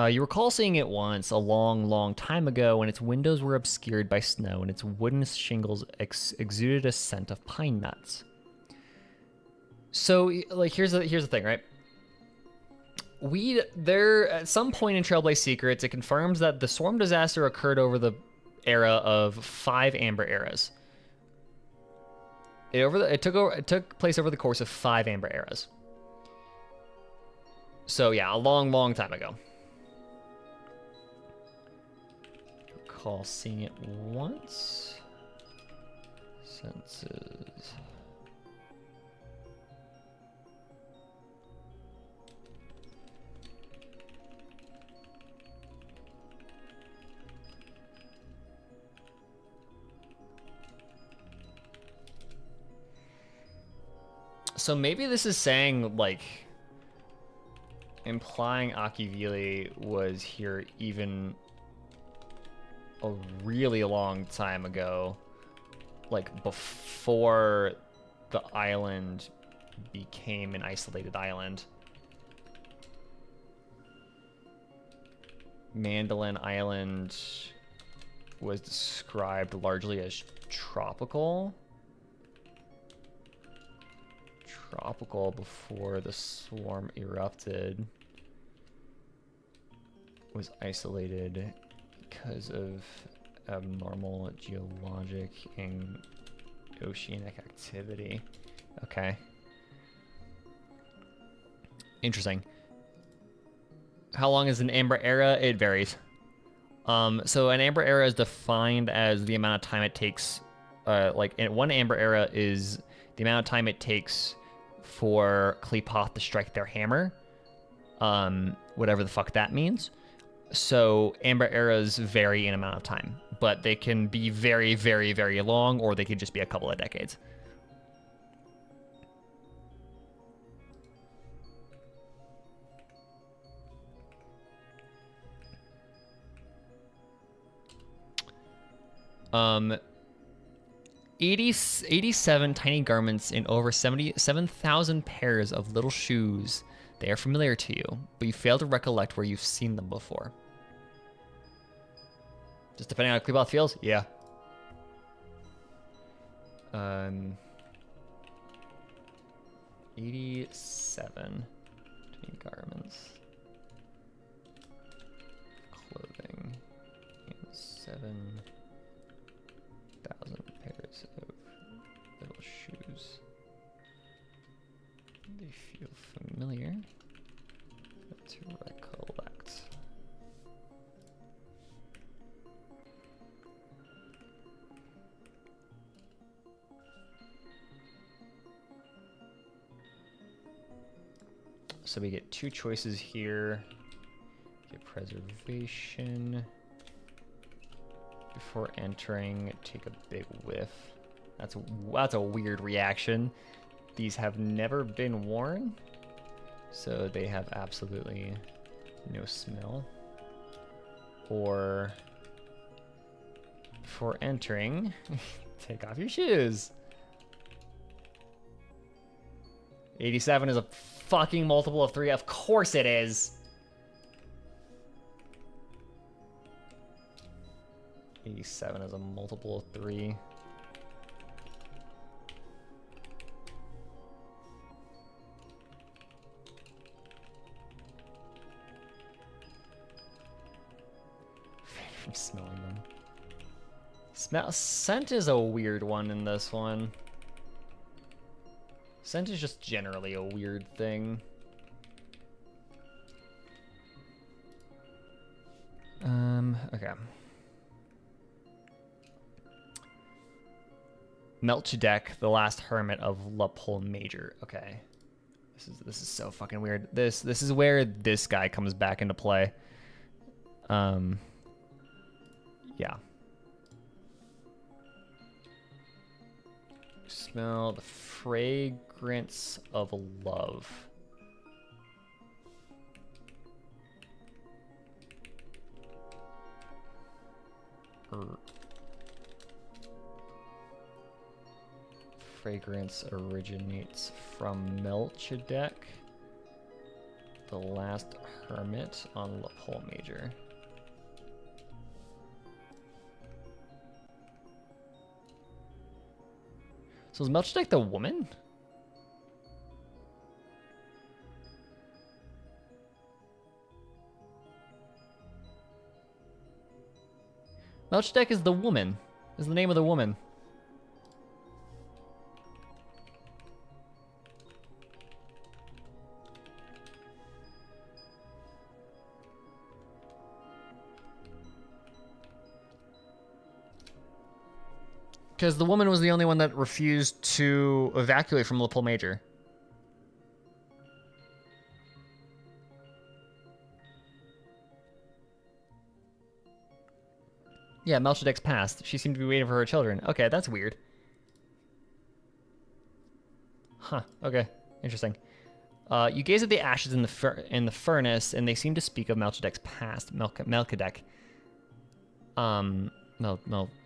You recall seeing it once a long, long time ago when its windows were obscured by snow and its wooden shingles exuded a scent of pine nuts. So, like, here's the thing, right? There at some point in Trailblaze Secrets, it confirms that the Swarm disaster occurred over the era of 5 Amber eras. It took place over the course of 5 Amber eras. So yeah, a long, long time ago. Recall seeing it once. Senses. So maybe this is saying, like, implying Akivili was here even a really long time ago, like before the island became an isolated island. Mandolin Island was described largely as tropical. Before the swarm erupted, was isolated because of abnormal geologic and oceanic activity. Okay. Interesting. How long is an Amber Era? It varies. So an Amber Era is defined as the amount of time it takes, one Amber Era is the amount of time it takes for Qlipoth to strike their hammer, whatever the fuck that means. So Amber Eras vary in amount of time, but they can be very, very, very long, or they could just be a couple of decades. Um, 87 tiny garments in over 77,000 pairs of little shoes. They are familiar to you, but you fail to recollect where you've seen them before. Just depending on how Qlipoth feels? Yeah. 87 tiny garments. Clothing. And 7,000 pairs of little shoes. They feel familiar. To recollect. So we get 2 choices here. Get preservation. Before entering, take a big whiff. That's a weird reaction. These have never been worn, so they have absolutely no smell. Or before entering, take off your shoes. 87 is a fucking multiple of 3. Of course it is. 87 is a multiple of 3. From smelling them. Scent is a weird one in this one. Scent is just generally a weird thing. Okay. Melchizedek, the last hermit of La Pole Major. Okay. This is so fucking weird. This is where this guy comes back into play. Yeah. Smell the fragrance of love. Fragrance originates from Melchizedek. the last hermit on La Pole Major. So is Melchizedek the woman? Melchizedek is the woman. Is the name of the woman. Because the woman was the only one that refused to evacuate from La Pole Major. Yeah, Melchizedek's passed. She seemed to be waiting for her children. Okay, that's weird. Huh, okay. Interesting. You gaze at the ashes in the furnace, and they seem to speak of Melchizedek's past. Melchizedek. Melchizedek.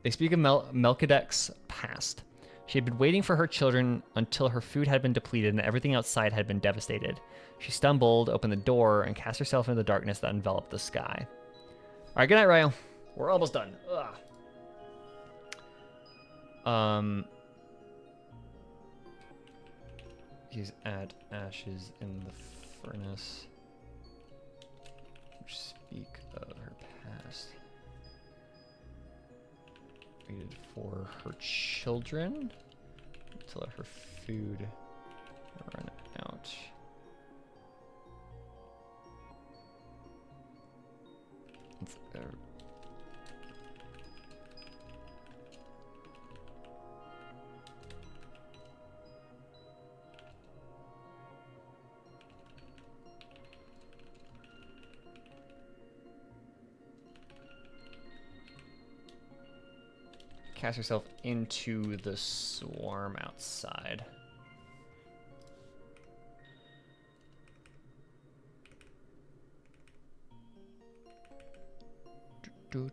They speak of Melchizedek's past. She had been waiting for her children until her food had been depleted and everything outside had been devastated. She stumbled, opened the door, and cast herself into the darkness that enveloped the sky. All right, good night, Ryo. We're almost done. Ugh. He's at ashes in the furnace, which speak of her past. Waited for her children until her food run out. Cast yourself into the swarm outside. Is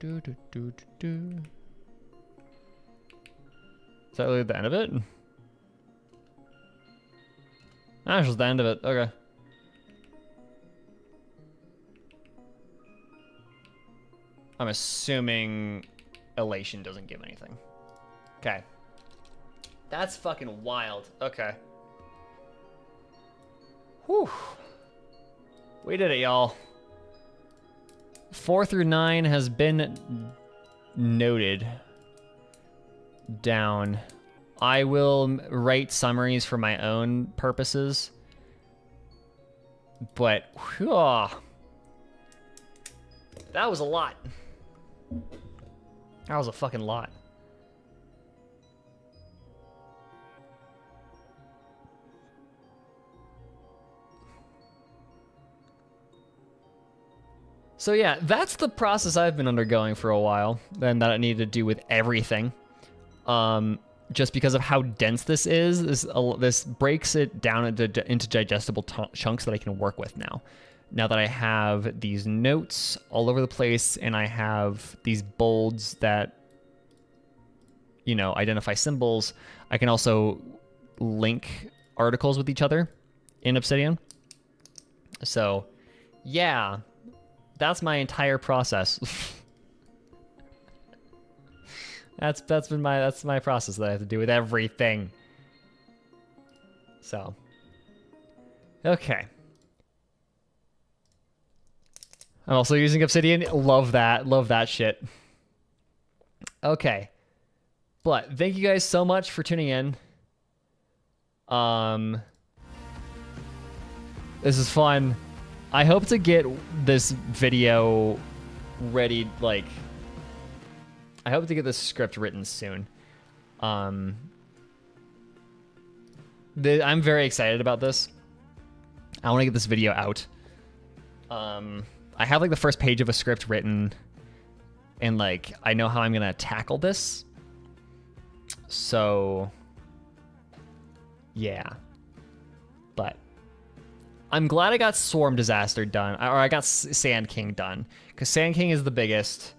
that really the end of it? That's just the end of it. Okay. I'm assuming Elation doesn't give anything. Okay. That's fucking wild. Okay. Whew. We did it, y'all. 4 through 9 has been noted down. I will write summaries for my own purposes. But, whew, that was a lot. That was a fucking lot. So yeah, that's the process I've been undergoing for a while, and that I need to do with everything. Just because of how dense this is, this breaks it down into digestible chunks that I can work with now. Now that I have these notes all over the place, and I have these bolds that, you know, identify symbols, I can also link articles with each other in Obsidian. So, yeah, that's my entire process. that's my process that I have to do with everything. So, okay. I'm also using Obsidian. Love that shit. Okay. But thank you guys so much for tuning in. This is fun. I hope to get this video ready, like, I hope to get this script written soon. I'm very excited about this. I want to get this video out. I have like the first page of a script written, and like I know how I'm gonna tackle this. So yeah, but I'm glad I got Swarm Disaster done, or I got Sand King done, because Sand King is the biggest.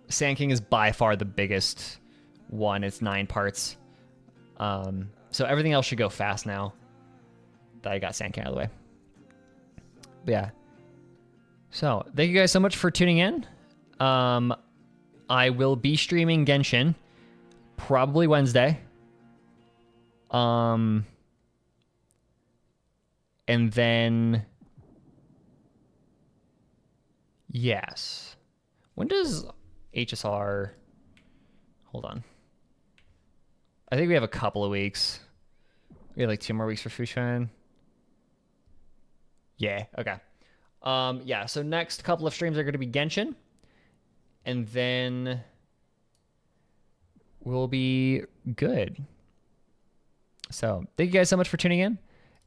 Sand King is by far the biggest one. It's 9 parts. So everything else should go fast now that I got Sand King out of the way. But yeah. So thank you guys so much for tuning in. I will be streaming Genshin probably Wednesday. And then yes. When does HSR? Hold on. I think we have a couple of weeks. We have like 2 more weeks for Fushan. Yeah, okay. Yeah, so next couple of streams are going to be Genshin. And then we'll be good. So thank you guys so much for tuning in.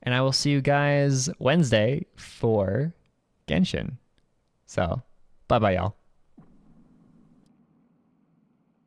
And I will see you guys Wednesday for Genshin. So bye-bye, y'all.